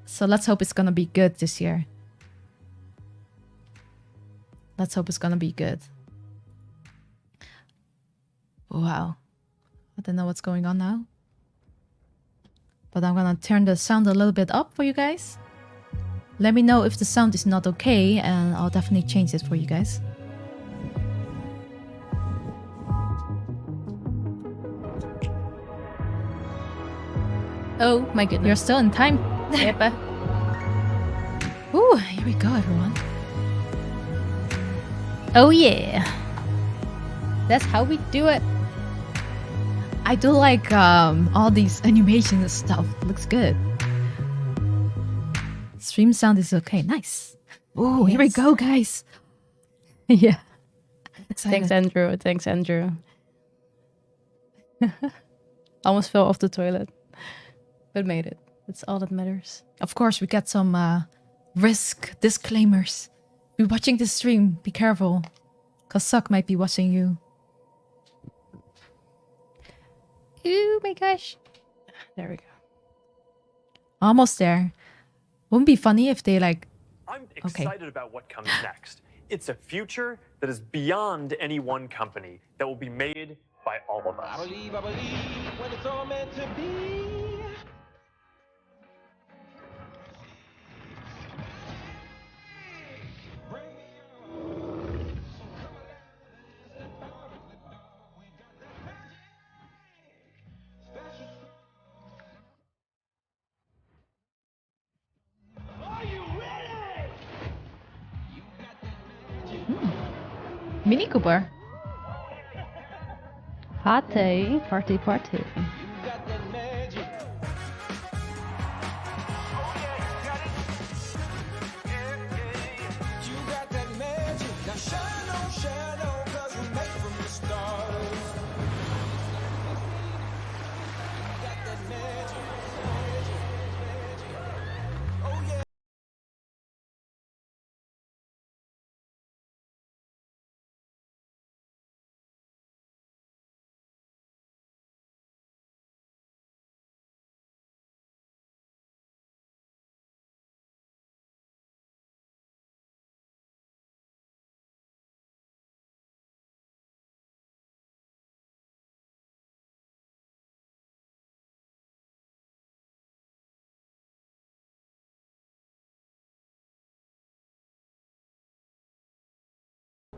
[SPEAKER 1] So let's hope it's gonna be good this year. Let's hope it's gonna be good. Wow. I don't know what's going on now. But I'm gonna turn the sound a little bit up for you guys. Let me know if the sound is not okay, and I'll definitely change it for you guys.
[SPEAKER 2] Oh my goodness.
[SPEAKER 1] You're still in time.
[SPEAKER 2] Yep.
[SPEAKER 1] Ooh, here we go, everyone.
[SPEAKER 2] Oh yeah. That's how we do it.
[SPEAKER 1] I do like all these animation and stuff. Looks good. Stream sound is okay. Nice. Oh, here we go, guys.
[SPEAKER 2] Yeah.
[SPEAKER 1] Excited.
[SPEAKER 2] Thanks, Andrew. Thanks, Andrew. Almost fell off the toilet, but made it. That's all that matters.
[SPEAKER 1] Of course, we got some risk disclaimers. If you're watching this stream, be careful, because Suck might be watching you.
[SPEAKER 2] Oh my gosh. There we go.
[SPEAKER 1] Almost there. Wouldn't it be funny if they like...
[SPEAKER 3] I'm excited about what comes next. It's a future that is beyond any one company that will be made by all of us.
[SPEAKER 6] I believe when it's all meant to be. Are you ready?
[SPEAKER 2] Mini Cooper. Party, party, party.
[SPEAKER 6] You got that magic. You got that magic. Now shine on, 'cause we're made from the stars. You got that magic. Oh yeah.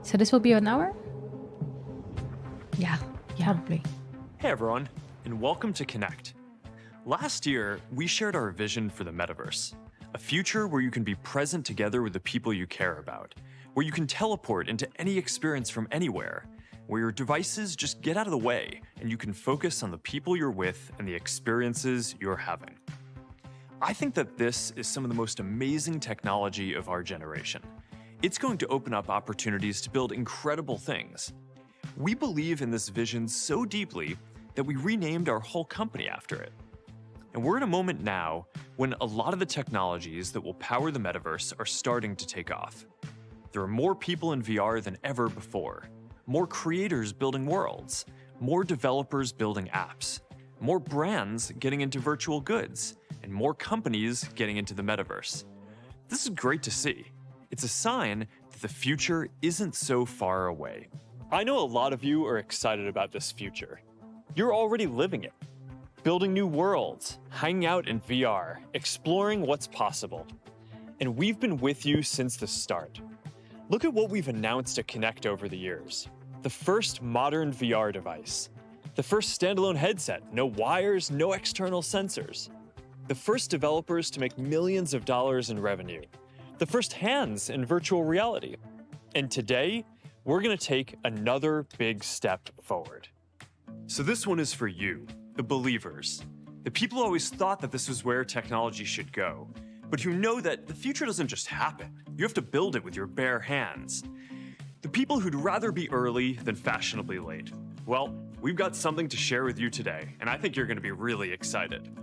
[SPEAKER 2] So this will be an hour?
[SPEAKER 1] Yeah, probably.
[SPEAKER 3] Hey everyone, and welcome to Connect. Last year, we shared our vision for the metaverse, a future where you can be present together with the people you care about, where you can teleport into any experience from anywhere, where your devices just get out of the way and you can focus on the people you're with and the experiences you're having. I think that this is some of the most amazing technology of our generation. It's going to open up opportunities to build incredible things. We believe in this vision so deeply that we renamed our whole company after it. And we're in a moment now when a lot of the technologies that will power the metaverse are starting to take off. There are more people in VR than ever before, more creators building worlds, more developers building apps, more brands getting into virtual goods, and more companies getting into the metaverse. This is great to see. It's a sign that the future isn't so far away. I know a lot of you are excited about this future. You're already living it. Building new worlds, hanging out in VR, exploring what's possible. And we've been with you since the start. Look at what we've announced at Connect over the years. The first modern VR device. The first standalone headset, no wires, no external sensors. The first developers to make millions of dollars in revenue. The first hands in virtual reality. And today, we're gonna take another big step forward. So this one is for you, the believers. The people who always thought that this was where technology should go, but who know that the future doesn't just happen. You have to build it with your bare hands. The people who'd rather be early than fashionably late. Well, we've got something to share with you today, and I think you're gonna be really excited.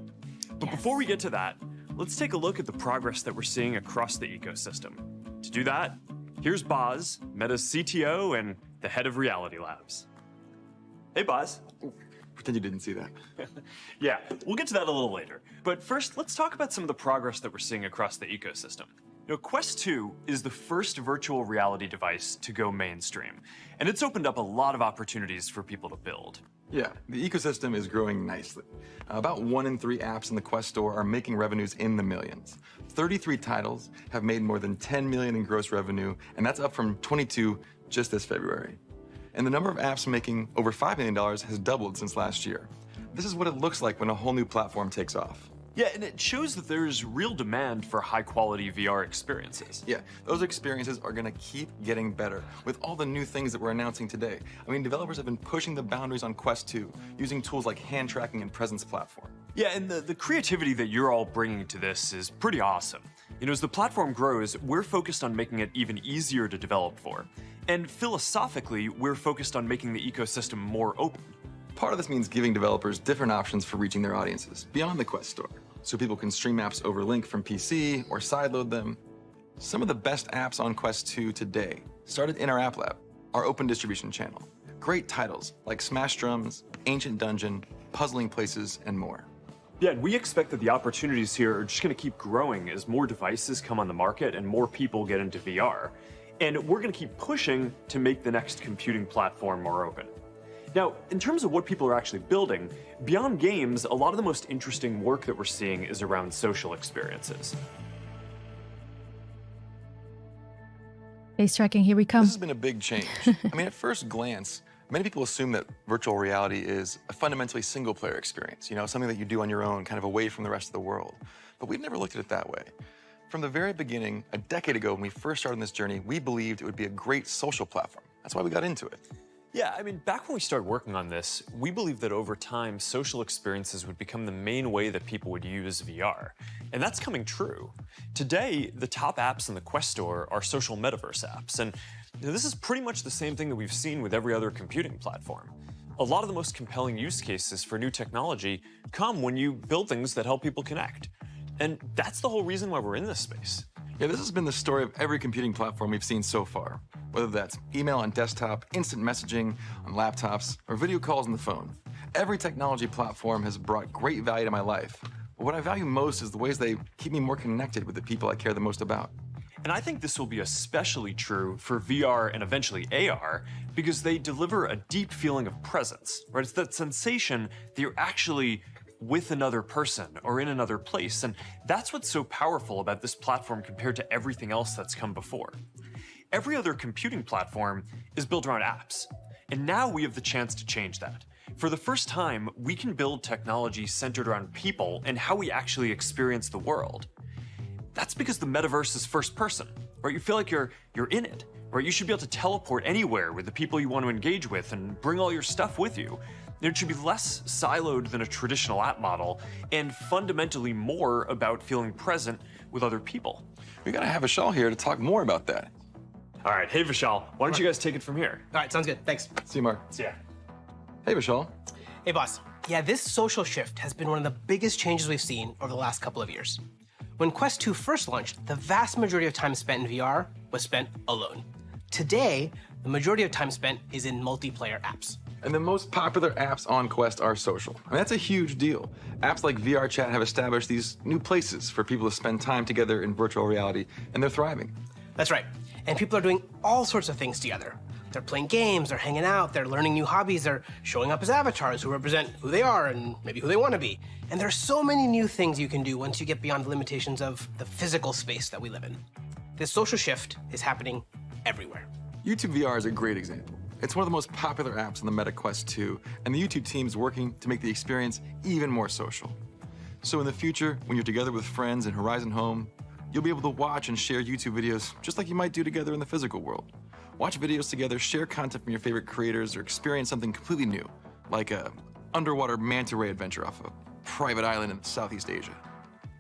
[SPEAKER 3] But before we get to that, let's take a look at the progress that we're seeing across the ecosystem. To do that, here's Boz, Meta's CTO and the head of Reality Labs. Hey, Boz.
[SPEAKER 7] Pretend you didn't see that.
[SPEAKER 3] Yeah, we'll get to that a little later. But first, let's talk about some of the progress that we're seeing across the ecosystem. You know, Quest 2 is the first virtual reality device to go mainstream, and it's opened up a lot of opportunities for people to build.
[SPEAKER 7] Yeah, the ecosystem is growing nicely. About 1 in 3 apps in the Quest store are making revenues in the millions. 33 titles have made more than 10 million in gross revenue, and that's up from 22 just this February. And the number of apps making over $5 million has doubled since last year. This is what it looks like when a whole new platform takes off.
[SPEAKER 3] Yeah, and it shows that there's real demand for high-quality VR experiences.
[SPEAKER 7] Yeah, those experiences are going to keep getting better with all the new things that we're announcing today. I mean, developers have been pushing the boundaries on Quest 2 using tools like hand tracking and presence platform.
[SPEAKER 3] Yeah, and the creativity that you're all bringing to this is pretty awesome. You know, as the platform grows, we're focused on making it even easier to develop for. And philosophically, we're focused on making the ecosystem more open.
[SPEAKER 7] Part of this means giving developers different options for reaching their audiences beyond the Quest Store, so people can stream apps over link from PC or sideload them. Some of the best apps on Quest 2 today started in our App Lab, our open distribution channel. Great titles like Smash Drums, Ancient Dungeon, Puzzling Places, and more.
[SPEAKER 3] Yeah, and we expect that the opportunities here are just going to keep growing as more devices come on the market and more people get into VR. And we're going to keep pushing to make the next computing platform more open. Now, in terms of what people are actually building, beyond games, a lot of the most interesting work that we're seeing is around social experiences.
[SPEAKER 1] Face tracking, here we come.
[SPEAKER 7] This has been a big change. I mean, at first glance, many people assume that virtual reality is a fundamentally single-player experience, you know, something that you do on your own, kind of away from the rest of the world. But we've never looked at it that way. From the very beginning, a decade ago when we first started on this journey, we believed it would be a great social platform. That's why we got into it.
[SPEAKER 3] Yeah, I mean, back when we started working on this, we believed that over time, social experiences would become the main way that people would use VR. And that's coming true. Today, the top apps in the Quest Store are social metaverse apps. And you know, this is pretty much the same thing that we've seen with every other computing platform. A lot of the most compelling use cases for new technology come when you build things that help people connect. And that's the whole reason why we're in this space.
[SPEAKER 7] Yeah, this has been the story of every computing platform we've seen so far. Whether that's email on desktop, instant messaging on laptops, or video calls on the phone. Every technology platform has brought great value to my life. But what I value most is the ways they keep me more connected with the people I care the most about.
[SPEAKER 3] And I think this will be especially true for VR and eventually AR because they deliver a deep feeling of presence, right? It's that sensation that you're actually with another person or in another place. And that's what's so powerful about this platform compared to everything else that's come before. Every other computing platform is built around apps. And now we have the chance to change that. For the first time, we can build technology centered around people and how we actually experience the world. That's because the metaverse is first person, right? You feel like you're in it, right? You should be able to teleport anywhere with the people you want to engage with and bring all your stuff with you. It should be less siloed than a traditional app model and fundamentally more about feeling present with other people.
[SPEAKER 7] We gotta have Vishal here to talk more about that.
[SPEAKER 3] All right, hey Vishal, why don't you guys take it from here?
[SPEAKER 8] All right, sounds good. Thanks.
[SPEAKER 7] See you, Mark.
[SPEAKER 3] See ya.
[SPEAKER 7] Hey, Vishal.
[SPEAKER 8] Hey, boss. Yeah, this social shift has been one of the biggest changes we've seen over the last couple of years. When Quest 2 first launched, the vast majority of time spent in VR was spent alone. Today, the majority of time spent is in multiplayer apps.
[SPEAKER 7] And the most popular apps on Quest are social. And that's a huge deal. Apps like VR Chat have established these new places for people to spend time together in virtual reality, and they're thriving.
[SPEAKER 8] That's right. And people are doing all sorts of things together. They're playing games, they're hanging out, they're learning new hobbies, they're showing up as avatars who represent who they are and maybe who they want to be. And there's so many new things you can do once you get beyond the limitations of the physical space that we live in. This social shift is happening everywhere.
[SPEAKER 7] YouTube VR is a great example. It's one of the most popular apps on the Meta Quest 2, and the YouTube team's working to make the experience even more social. So in the future, when you're together with friends in Horizon Home, you'll be able to watch and share YouTube videos just like you might do together in the physical world. Watch videos together, share content from your favorite creators, or experience something completely new, like a underwater manta ray adventure off a private island in Southeast Asia.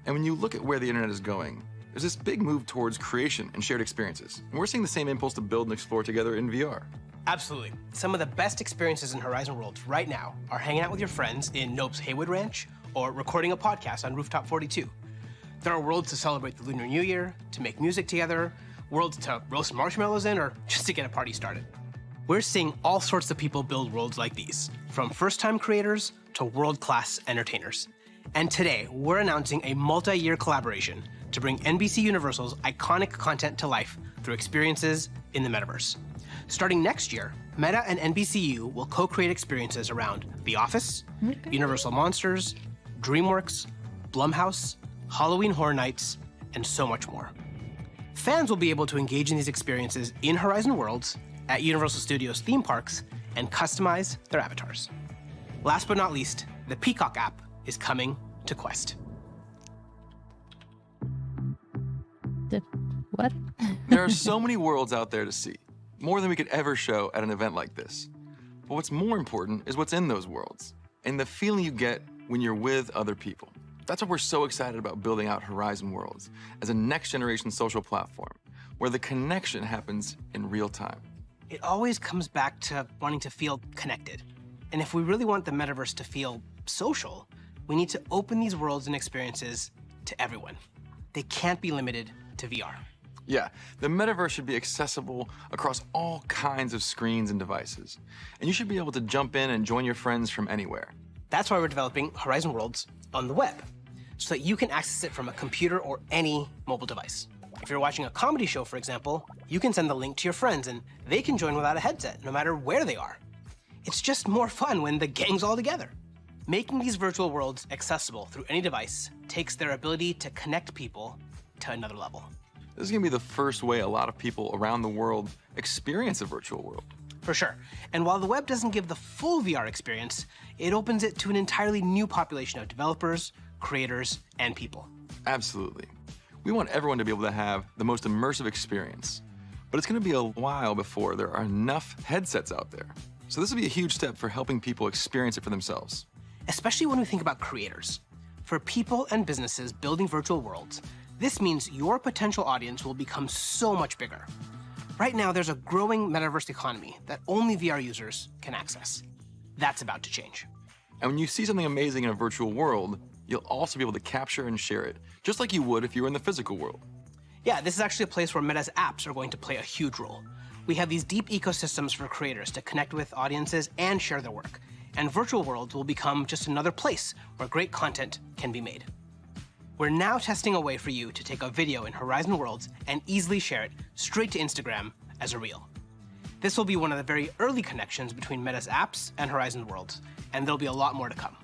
[SPEAKER 7] And when you look at where the internet is going, there's this big move towards creation and shared experiences. And we're seeing the same impulse to build and explore together in VR.
[SPEAKER 8] Absolutely. Some of the best experiences in Horizon Worlds right now are hanging out with your friends in Nope's Haywood Ranch or recording a podcast on Rooftop 42. There are worlds to celebrate the Lunar New Year, to make music together, worlds to roast marshmallows in, or just to get a party started. We're seeing all sorts of people build worlds like these, from first-time creators to world-class entertainers. And today, we're announcing a multi-year collaboration to bring NBC Universal's iconic content to life through experiences in the metaverse. Starting next year, Meta and NBCU will co-create experiences around The Office, Universal Monsters, DreamWorks, Blumhouse, Halloween Horror Nights, and so much more. Fans will be able to engage in these experiences in Horizon Worlds, at Universal Studios theme parks, and customize their avatars. Last but not least, the Peacock app is coming to Quest.
[SPEAKER 2] What?
[SPEAKER 7] There are so many worlds out there to see, more than we could ever show at an event like this. But what's more important is what's in those worlds, and the feeling you get when you're with other people. That's why we're so excited about building out Horizon Worlds as a next-generation social platform, where the connection happens in real time.
[SPEAKER 8] It always comes back to wanting to feel connected. And if we really want the metaverse to feel social, we need to open these worlds and experiences to everyone. They can't be limited to VR.
[SPEAKER 7] Yeah, the metaverse should be accessible across all kinds of screens and devices. And you should be able to jump in and join your friends from anywhere.
[SPEAKER 8] That's why we're developing Horizon Worlds on the web, so that you can access it from a computer or any mobile device. If you're watching a comedy show, for example, you can send the link to your friends and they can join without a headset, no matter where they are. It's just more fun when the gang's all together. Making these virtual worlds accessible through any device takes their ability to connect people to another level.
[SPEAKER 7] This is gonna be the first way a lot of people around the world experience a virtual world.
[SPEAKER 8] For sure. And while the web doesn't give the full VR experience, it opens it to an entirely new population of developers, creators, and people.
[SPEAKER 7] Absolutely. We want everyone to be able to have the most immersive experience. But it's gonna be a while before there are enough headsets out there. So this will be a huge step for helping people experience it for themselves.
[SPEAKER 8] Especially when we think about creators. For people and businesses building virtual worlds, this means your potential audience will become so much bigger. Right now, there's a growing metaverse economy that only VR users can access. That's about to change.
[SPEAKER 7] And when you see something amazing in a virtual world, you'll also be able to capture and share it, just like you would if you were in the physical world.
[SPEAKER 8] Yeah, this is actually a place where Meta's apps are going to play a huge role. We have these deep ecosystems for creators to connect with audiences and share their work. And virtual worlds will become just another place where great content can be made. We're now testing a way for you to take a video in Horizon Worlds and easily share it straight to Instagram as a reel. This will be one of the very early connections between Meta's apps and Horizon Worlds, and there'll be a lot more to come.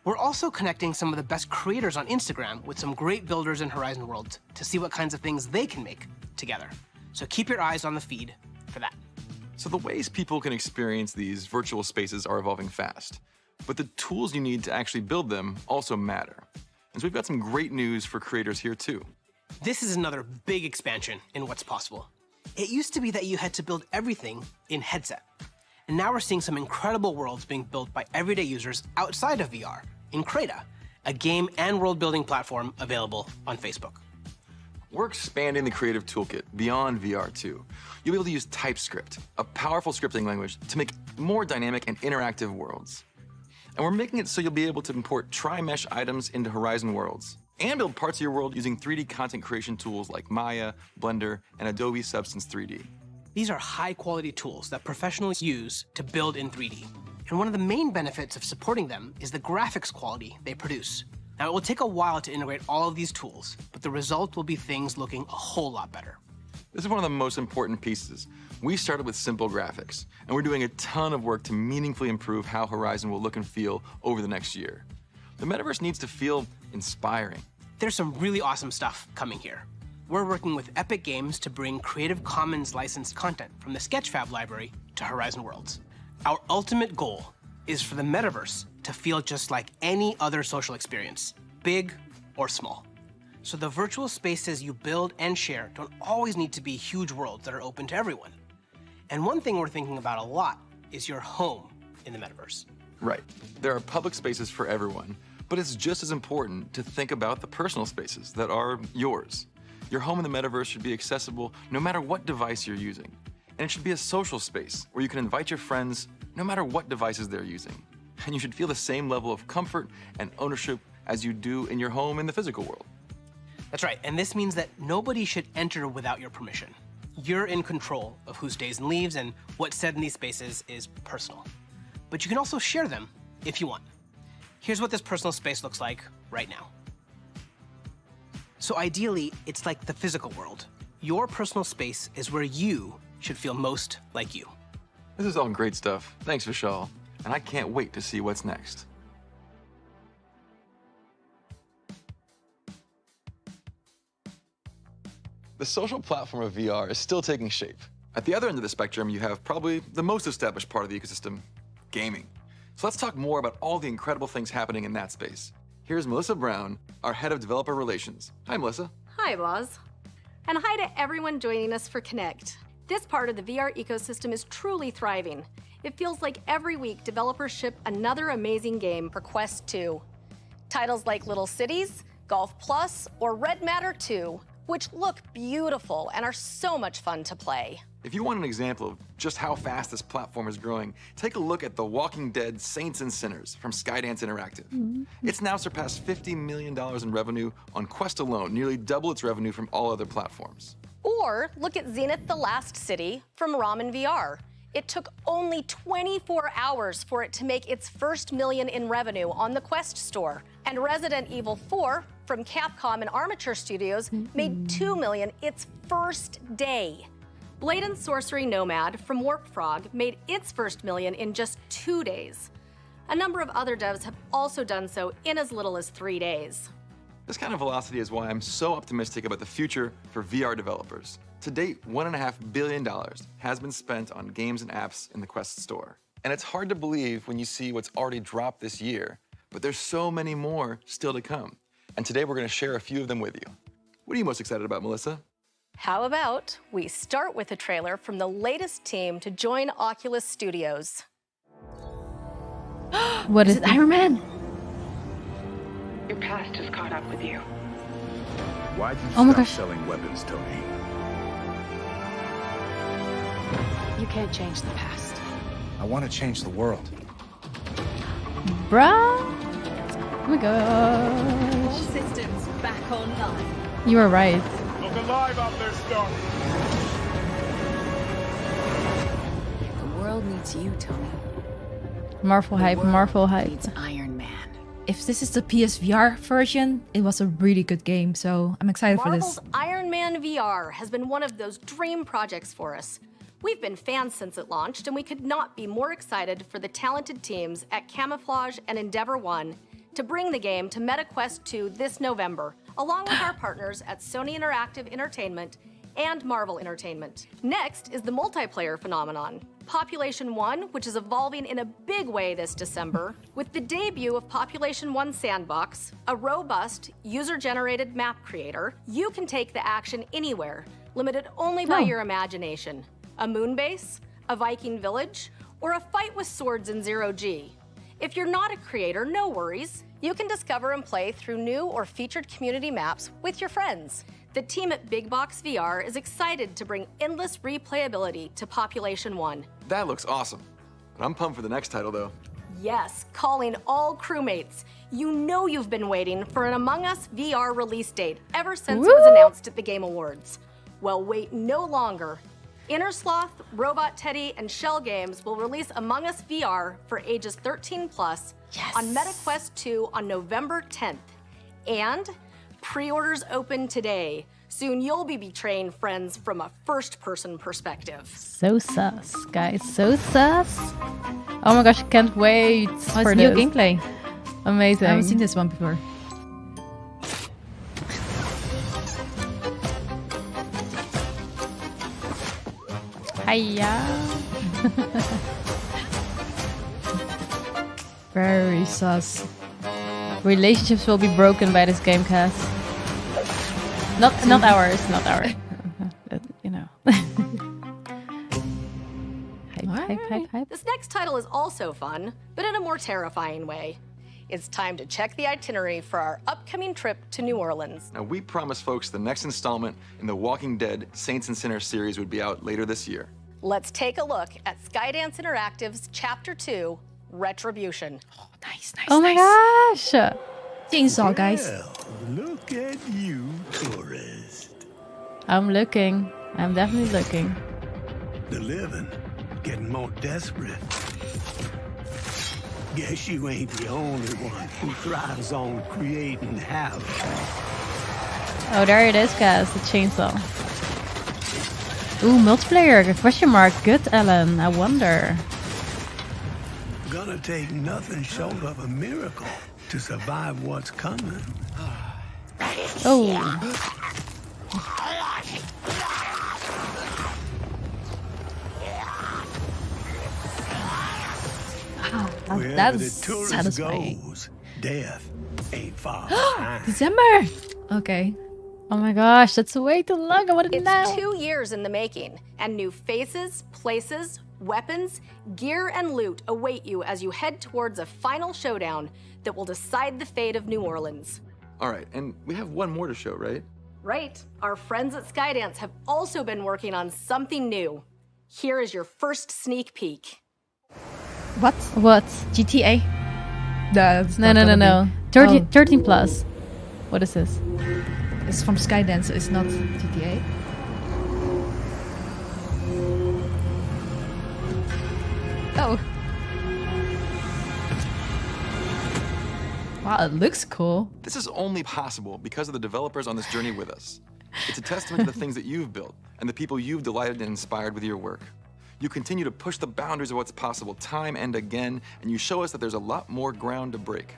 [SPEAKER 8] We're also connecting some of the best creators on Instagram with some great builders in Horizon Worlds to see what kinds of things they can make together. So keep your eyes on the feed for that.
[SPEAKER 7] So the ways people can experience these virtual spaces are evolving fast, but the tools you need to actually build them also matter. And so we've got some great news for creators here too.
[SPEAKER 8] This is another big expansion in what's possible. It used to be that you had to build everything in headset. And now we're seeing some incredible worlds being built by everyday users outside of VR in Creta, a game and world building platform available on Facebook.
[SPEAKER 7] We're expanding the creative toolkit beyond VR too. You'll be able to use TypeScript, a powerful scripting language, to make more dynamic and interactive worlds. And we're making it so you'll be able to import tri-mesh items into Horizon Worlds and build parts of your world using 3D content creation tools like Maya, Blender, and Adobe Substance 3D.
[SPEAKER 8] These are high-quality tools that professionals use to build in 3D. And one of the main benefits of supporting them is the graphics quality they produce. Now, it will take a while to integrate all of these tools, but the result will be things looking a whole lot better.
[SPEAKER 7] This is one of the most important pieces. We started with simple graphics, and we're doing a ton of work to meaningfully improve how Horizon will look and feel over the next year. The metaverse needs to feel inspiring.
[SPEAKER 8] There's some really awesome stuff coming here. We're working with Epic Games to bring Creative Commons licensed content from the Sketchfab library to Horizon Worlds. Our ultimate goal is for the metaverse to feel just like any other social experience, big or small. So the virtual spaces you build and share don't always need to be huge worlds that are open to everyone. And one thing we're thinking about a lot is your home in the metaverse.
[SPEAKER 7] Right. There are public spaces for everyone, but it's just as important to think about the personal spaces that are yours. Your home in the metaverse should be accessible no matter what device you're using. And it should be a social space where you can invite your friends no matter what devices they're using. And you should feel the same level of comfort and ownership as you do in your home in the physical world.
[SPEAKER 8] That's right, and this means that nobody should enter without your permission. You're in control of who stays and leaves, and what's said in these spaces is personal. But you can also share them if you want. Here's what this personal space looks like right now. So ideally, it's like the physical world. Your personal space is where you should feel most like you.
[SPEAKER 7] This is all great stuff. Thanks, Vishal. And I can't wait to see what's next. The social platform of VR is still taking shape. At the other end of the spectrum, you have probably the most established part of the ecosystem, gaming. So let's talk more about all the incredible things happening in that space. Here's Melissa Brown, our head of developer relations. Hi, Melissa.
[SPEAKER 9] Hi, Boz. And hi to everyone joining us for Connect. This part of the VR ecosystem is truly thriving. It feels like every week developers ship another amazing game for Quest 2. Titles like Little Cities, Golf Plus, or Red Matter 2, which look beautiful and are so much fun to play.
[SPEAKER 7] If you want an example of just how fast this platform is growing, take a look at The Walking Dead Saints and Sinners from Skydance Interactive. It's now surpassed $50 million in revenue on Quest alone, nearly double its revenue from all other platforms.
[SPEAKER 9] Or look at Zenith The Last City from Ramen VR. It took only 24 hours for it to make its first million in revenue on the Quest store. And Resident Evil 4 from Capcom and Armature Studios made $2 million its first day. Blade and Sorcery Nomad from Warp Frog made its first million in just 2 days. A number of other devs have also done so in as little as 3 days.
[SPEAKER 7] This kind of velocity is why I'm so optimistic about the future for VR developers. To date, $1.5 billion has been spent on games and apps in the Quest store. And it's hard to believe when you see what's already dropped this year, but there's so many more still to come. And today we're going to share a few of them with you. What are you most excited about, Melissa?
[SPEAKER 9] How about we start with a trailer from the latest team to join Oculus Studios.
[SPEAKER 2] What is it?
[SPEAKER 1] Iron Man?
[SPEAKER 10] Your past has caught up with you.
[SPEAKER 11] Why'd you
[SPEAKER 2] Oh my
[SPEAKER 11] stop
[SPEAKER 2] gosh.
[SPEAKER 11] selling weapons, Tony?
[SPEAKER 10] You can't change the past.
[SPEAKER 11] I want to change the world.
[SPEAKER 2] Bruh. Oh my gosh.
[SPEAKER 12] Systems back online.
[SPEAKER 2] You were right.
[SPEAKER 11] Look alive out there, Stark!
[SPEAKER 12] The world needs you, Tony.
[SPEAKER 2] Marvel hype, Marvel hype.
[SPEAKER 12] Needs Iron Man.
[SPEAKER 1] If this is the PSVR version, it was a really good game, so I'm excited for
[SPEAKER 9] Marvel's
[SPEAKER 1] this.
[SPEAKER 9] Iron Man VR has been one of those dream projects for us. We've been fans since it launched, and we could not be more excited for the talented teams at Camouflage and Endeavor One to bring the game to MetaQuest 2 this November, along with our partners at Sony Interactive Entertainment and Marvel Entertainment. Next is the multiplayer phenomenon, Population 1, which is evolving in a big way this December, with the debut of Population 1 Sandbox, a robust, user-generated map creator. You can take the action anywhere, limited only by your imagination. A moon base, a Viking village, or a fight with swords in zero-G. If you're not a creator, no worries. You can discover and play through new or featured community maps with your friends. The team at Big Box VR is excited to bring endless replayability to Population 1.
[SPEAKER 7] That looks awesome. But I'm pumped for the next title, though.
[SPEAKER 9] Yes, calling all crewmates. You know you've been waiting for an Among Us VR release date ever since it was announced at the Game Awards. Well, wait no longer. Inner Sloth, Robot Teddy, and Shell Games will release Among Us VR for ages 13 plus on MetaQuest 2 on November 10th. And pre-orders open today. Soon you'll be betraying friends from a first-person perspective.
[SPEAKER 2] So sus, guys. So sus. Oh my gosh, I can't wait for
[SPEAKER 1] new
[SPEAKER 2] this.
[SPEAKER 1] gameplay.
[SPEAKER 2] Amazing.
[SPEAKER 1] I haven't seen this one before.
[SPEAKER 2] Hiya.
[SPEAKER 1] Very sus.
[SPEAKER 2] Relationships will be broken by this game, Cas. Not ours, not ours. But, you know. Hype.
[SPEAKER 9] This next title is also fun, but in a more terrifying way. It's time to check the itinerary for our upcoming trip to New Orleans.
[SPEAKER 7] Now, we promised folks the next installment in the Walking Dead Saints and Sinners series would be out later this year.
[SPEAKER 9] Let's take a look at Skydance Interactive's Chapter 2, Retribution.
[SPEAKER 1] Oh, nice.
[SPEAKER 2] Oh my gosh.
[SPEAKER 1] Chainsaw, guys.
[SPEAKER 6] Well, look at you, tourist.
[SPEAKER 2] I'm looking. I'm definitely looking.
[SPEAKER 6] The living getting more desperate. Guess you ain't the only one who thrives on creating havoc.
[SPEAKER 2] Oh, there it is, Cas. The chainsaw. Ooh, multiplayer. Question mark. Good, Ellen. I wonder.
[SPEAKER 6] Gonna take nothing short of a miracle to survive what's coming.
[SPEAKER 2] Oh.
[SPEAKER 6] Wherever
[SPEAKER 1] That's
[SPEAKER 6] the tourist
[SPEAKER 1] satisfying.
[SPEAKER 6] goes, death ain't far behind.
[SPEAKER 1] December! Okay.
[SPEAKER 2] Oh my gosh, that's way too long. I want it
[SPEAKER 9] It's
[SPEAKER 2] now.
[SPEAKER 9] 2 years in the making, and new faces, places, weapons, gear, and loot await you as you head towards a final showdown that will decide the fate of New Orleans.
[SPEAKER 7] All right, and we have one more to show, right?
[SPEAKER 9] Right. Our friends at Skydance have also been working on something new. Here is your first sneak peek.
[SPEAKER 1] What?
[SPEAKER 2] What?
[SPEAKER 1] GTA? That's
[SPEAKER 2] No,
[SPEAKER 1] not
[SPEAKER 2] no, no,
[SPEAKER 1] gonna
[SPEAKER 2] no.
[SPEAKER 1] be-
[SPEAKER 2] 13,
[SPEAKER 1] Oh,
[SPEAKER 2] 13 plus. What is this?
[SPEAKER 1] it's from Skydance, it's not GTA. Oh. Wow, it looks cool.
[SPEAKER 7] This is only possible because of the developers on this journey with us. It's a testament to the things that you've built and the people you've delighted and inspired with your work. You continue to push the boundaries of what's possible time and again, and you show us that there's a lot more ground to break.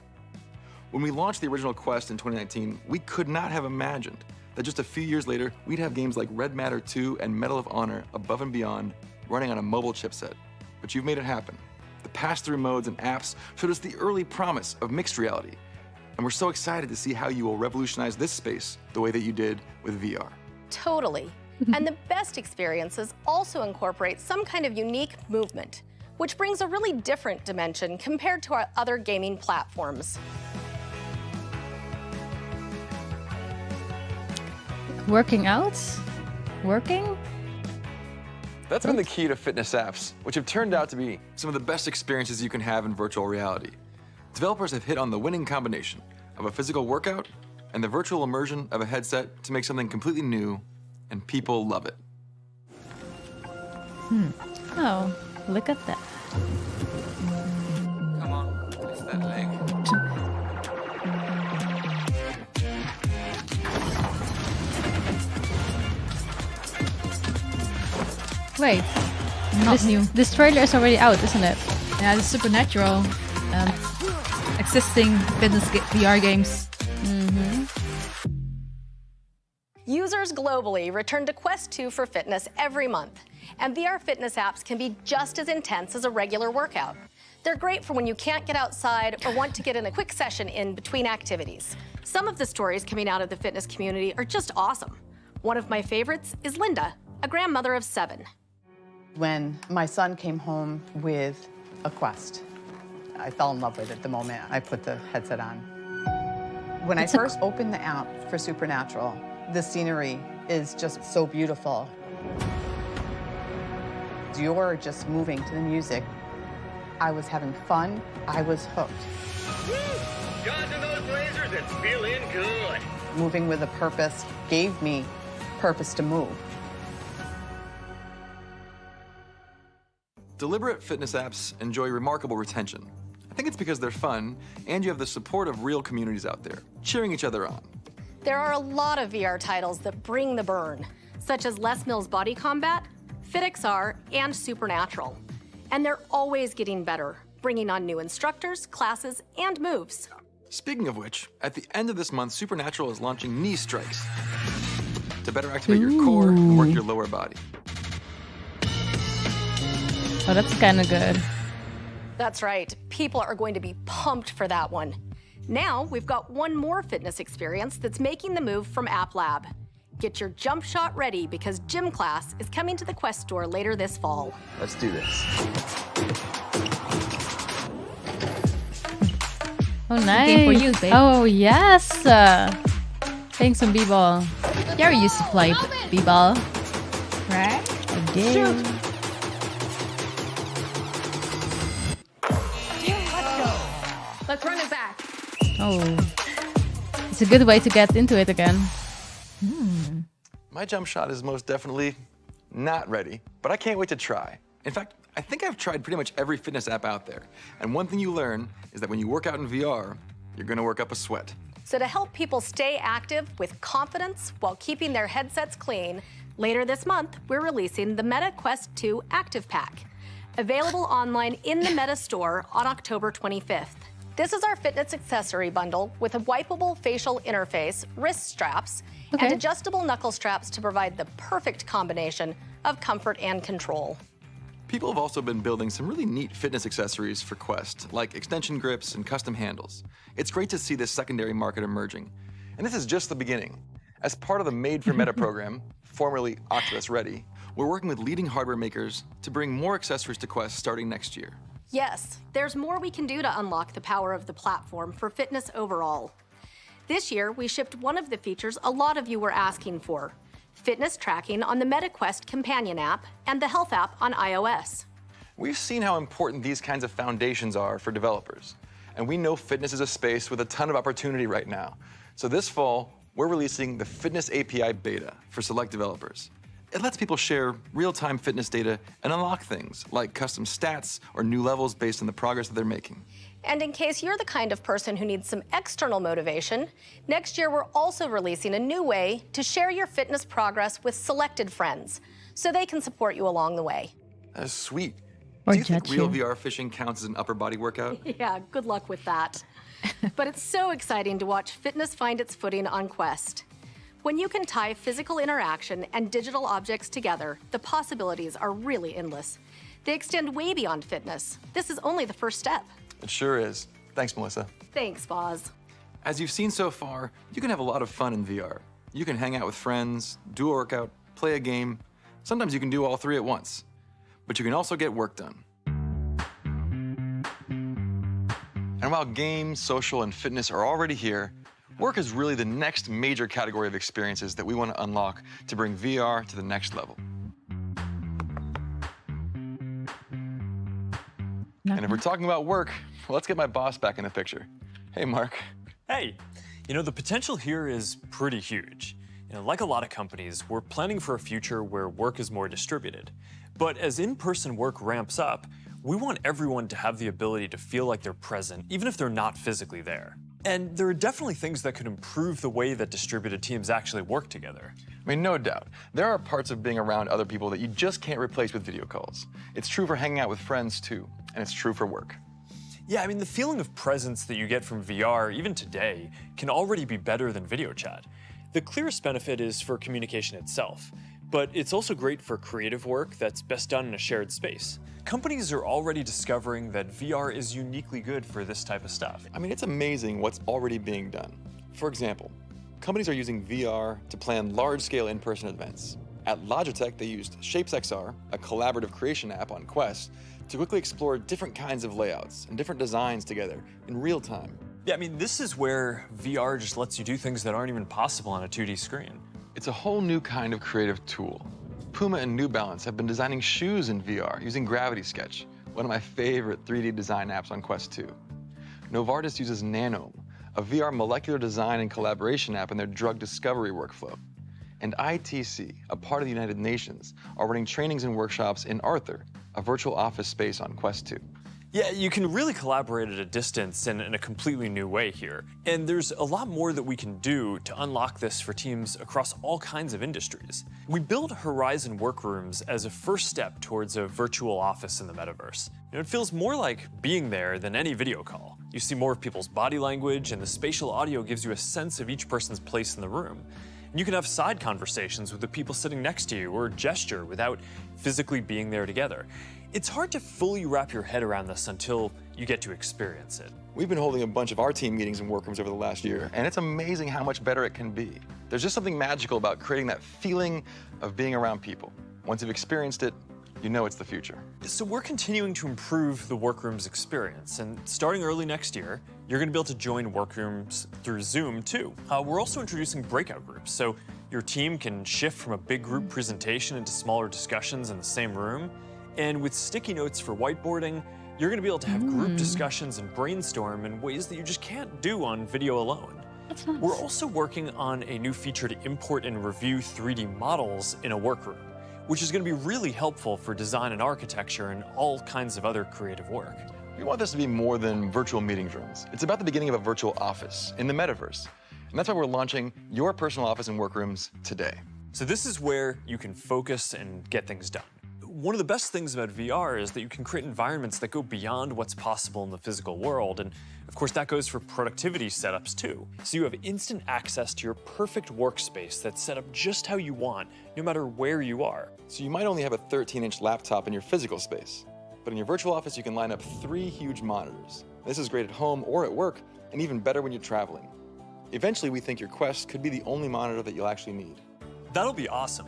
[SPEAKER 7] When we launched the original Quest in 2019, we could not have imagined that just a few years later, we'd have games like Red Matter 2 and Medal of Honor Above and Beyond running on a mobile chipset. But you've made it happen. The pass-through modes and apps showed us the early promise of mixed reality. And we're so excited to see how you will revolutionize this space the way that you did with VR.
[SPEAKER 9] Totally. And the best experiences also incorporate some kind of unique movement, which brings a really different dimension compared to our other gaming platforms.
[SPEAKER 2] Working out? Working?
[SPEAKER 7] That's been the key to fitness apps, which have turned out to be some of the best experiences you can have in virtual reality. Developers have hit on the winning combination of a physical workout and the virtual immersion of a headset to make something completely new, and people love it.
[SPEAKER 2] Oh, look at that.
[SPEAKER 11] Come on, it's that leg.
[SPEAKER 1] Wait, not new.
[SPEAKER 2] This trailer is already out, isn't it?
[SPEAKER 1] Yeah, the Supernatural and existing fitness VR games.
[SPEAKER 9] Users globally return to Quest 2 for fitness every month, and VR fitness apps can be just as intense as a regular workout. They're great for when you can't get outside or want to get in a quick session in between activities. Some of the stories coming out of the fitness community are just awesome. One of my favorites is Linda, a grandmother of 7.
[SPEAKER 13] When my son came home with a Quest, I fell in love with it the moment I put the headset on. When I first opened the app for Supernatural, the scenery is just so beautiful. You're just moving to the music. I was having fun. I was hooked.
[SPEAKER 11] Dodging those lasers and feeling good.
[SPEAKER 13] Moving with a purpose gave me purpose to move.
[SPEAKER 7] Deliberate fitness apps enjoy remarkable retention. I think it's because they're fun, and you have the support of real communities out there, cheering each other on.
[SPEAKER 9] There are a lot of VR titles that bring the burn, such as Les Mills Body Combat, FitXR, and Supernatural. And they're always getting better, bringing on new instructors, classes, and moves.
[SPEAKER 7] Speaking of which, at the end of this month, Supernatural is launching knee strikes to better activate your core and work your lower body.
[SPEAKER 2] Oh, that's kind of good.
[SPEAKER 9] That's right. People are going to be pumped for that one. Now, we've got one more fitness experience that's making the move from App Lab. Get your jump shot ready because Gym Class is coming to the Quest store later this fall.
[SPEAKER 11] Let's do this.
[SPEAKER 2] Oh, nice.
[SPEAKER 1] Game for you, babe.
[SPEAKER 2] Oh, yes. Playing some b-ball.
[SPEAKER 1] Gary used to play b-ball, right?
[SPEAKER 2] I did.
[SPEAKER 5] Let's run it back.
[SPEAKER 2] Oh. It's a good way to get into it again.
[SPEAKER 7] My jump shot is most definitely not ready, but I can't wait to try. In fact, I think I've tried pretty much every fitness app out there. And one thing you learn is that when you work out in VR, you're gonna work up a sweat.
[SPEAKER 9] So to help people stay active with confidence while keeping their headsets clean, later this month, we're releasing the Meta Quest 2 Active Pack, available online in the Meta store on October 25th. This is our fitness accessory bundle with a wipeable facial interface, wrist straps, and adjustable knuckle straps to provide the perfect combination of comfort and control.
[SPEAKER 7] People have also been building some really neat fitness accessories for Quest, like extension grips and custom handles. It's great to see this secondary market emerging. And this is just the beginning. As part of the Made for Meta program, formerly Oculus Ready, we're working with leading hardware makers to bring more accessories to Quest starting next year.
[SPEAKER 9] Yes, there's more we can do to unlock the power of the platform for fitness overall. This year, we shipped one of the features a lot of you were asking for: fitness tracking on the MetaQuest companion app and the health app on iOS.
[SPEAKER 7] We've seen how important these kinds of foundations are for developers, and we know fitness is a space with a ton of opportunity right now. So this fall, we're releasing the Fitness API Beta for select developers. It lets people share real-time fitness data and unlock things like custom stats or new levels based on the progress that they're making.
[SPEAKER 9] And in case you're the kind of person who needs some external motivation, next year we're also releasing a new way to share your fitness progress with selected friends, so they can support you along the way.
[SPEAKER 7] That's sweet.
[SPEAKER 2] Or
[SPEAKER 7] Do you think
[SPEAKER 2] judge
[SPEAKER 7] real
[SPEAKER 2] you.
[SPEAKER 7] VR fishing counts as an upper body workout?
[SPEAKER 9] Yeah, good luck with that. But it's so exciting to watch fitness find its footing on Quest. When you can tie physical interaction and digital objects together, the possibilities are really endless. They extend way beyond fitness. This is only the first step.
[SPEAKER 7] It sure is. Thanks, Melissa.
[SPEAKER 9] Thanks, Boz.
[SPEAKER 7] As you've seen so far, you can have a lot of fun in VR. You can hang out with friends, do a workout, play a game. Sometimes you can do all three at once. But you can also get work done. And while games, social, and fitness are already here, work is really the next major category of experiences that we want to unlock to bring VR to the next level. And if we're talking about work, well, let's get my boss back in the picture. Hey, Mark.
[SPEAKER 3] Hey, the potential here is pretty huge. Like a lot of companies, we're planning for a future where work is more distributed. But as in-person work ramps up, we want everyone to have the ability to feel like they're present, even if they're not physically there. And there are definitely things that could improve the way that distributed teams actually work together.
[SPEAKER 7] I mean, no doubt. There are parts of being around other people that you just can't replace with video calls. It's true for hanging out with friends, too, and it's true for work.
[SPEAKER 3] Yeah, the feeling of presence that you get from VR, even today, can already be better than video chat. The clearest benefit is for communication itself, but it's also great for creative work that's best done in a shared space. Companies are already discovering that VR is uniquely good for this type of stuff.
[SPEAKER 7] It's amazing what's already being done. For example, companies are using VR to plan large-scale in-person events. At Logitech, they used ShapesXR, a collaborative creation app on Quest, to quickly explore different kinds of layouts and different designs together in real time.
[SPEAKER 3] Yeah, this is where VR just lets you do things that aren't even possible on a 2D screen.
[SPEAKER 7] It's a whole new kind of creative tool. Puma and New Balance have been designing shoes in VR using Gravity Sketch, one of my favorite 3D design apps on Quest 2. Novartis uses Nanome, a VR molecular design and collaboration app in their drug discovery workflow. And ITC, a part of the United Nations, are running trainings and workshops in Arthur, a virtual office space on Quest 2.
[SPEAKER 3] Yeah, you can really collaborate at a distance in a completely new way here. And there's a lot more that we can do to unlock this for teams across all kinds of industries. We built Horizon Workrooms as a first step towards a virtual office in the metaverse. It feels more like being there than any video call. You see more of people's body language, and the spatial audio gives you a sense of each person's place in the room. And you can have side conversations with the people sitting next to you or gesture without physically being there together. It's hard to fully wrap your head around this until you get to experience it.
[SPEAKER 7] We've been holding a bunch of our team meetings in workrooms over the last year, and it's amazing how much better it can be. There's just something magical about creating that feeling of being around people. Once you've experienced it, you know it's the future.
[SPEAKER 3] So we're continuing to improve the Workrooms experience, and starting early next year, you're going to be able to join Workrooms through Zoom too. We're also introducing breakout groups, so your team can shift from a big group presentation into smaller discussions in the same room. And with sticky notes for whiteboarding, you're going to be able to have group discussions and brainstorm in ways that you just can't do on video alone.
[SPEAKER 2] That's nice.
[SPEAKER 3] We're also working on a new feature to import and review 3D models in a workroom, which is going to be really helpful for design and architecture and all kinds of other creative work.
[SPEAKER 7] We want this to be more than virtual meeting rooms. It's about the beginning of a virtual office in the metaverse. And that's why we're launching your personal office and workrooms today.
[SPEAKER 3] So this is where you can focus and get things done. One of the best things about VR is that you can create environments that go beyond what's possible in the physical world. And of course, that goes for productivity setups too. So you have instant access to your perfect workspace that's set up just how you want, no matter where you are.
[SPEAKER 7] So you might only have a 13-inch laptop in your physical space, but in your virtual office, you can line up 3 huge monitors. This is great at home or at work, and even better when you're traveling. Eventually, we think your Quest could be the only monitor that you'll actually need.
[SPEAKER 3] That'll be awesome.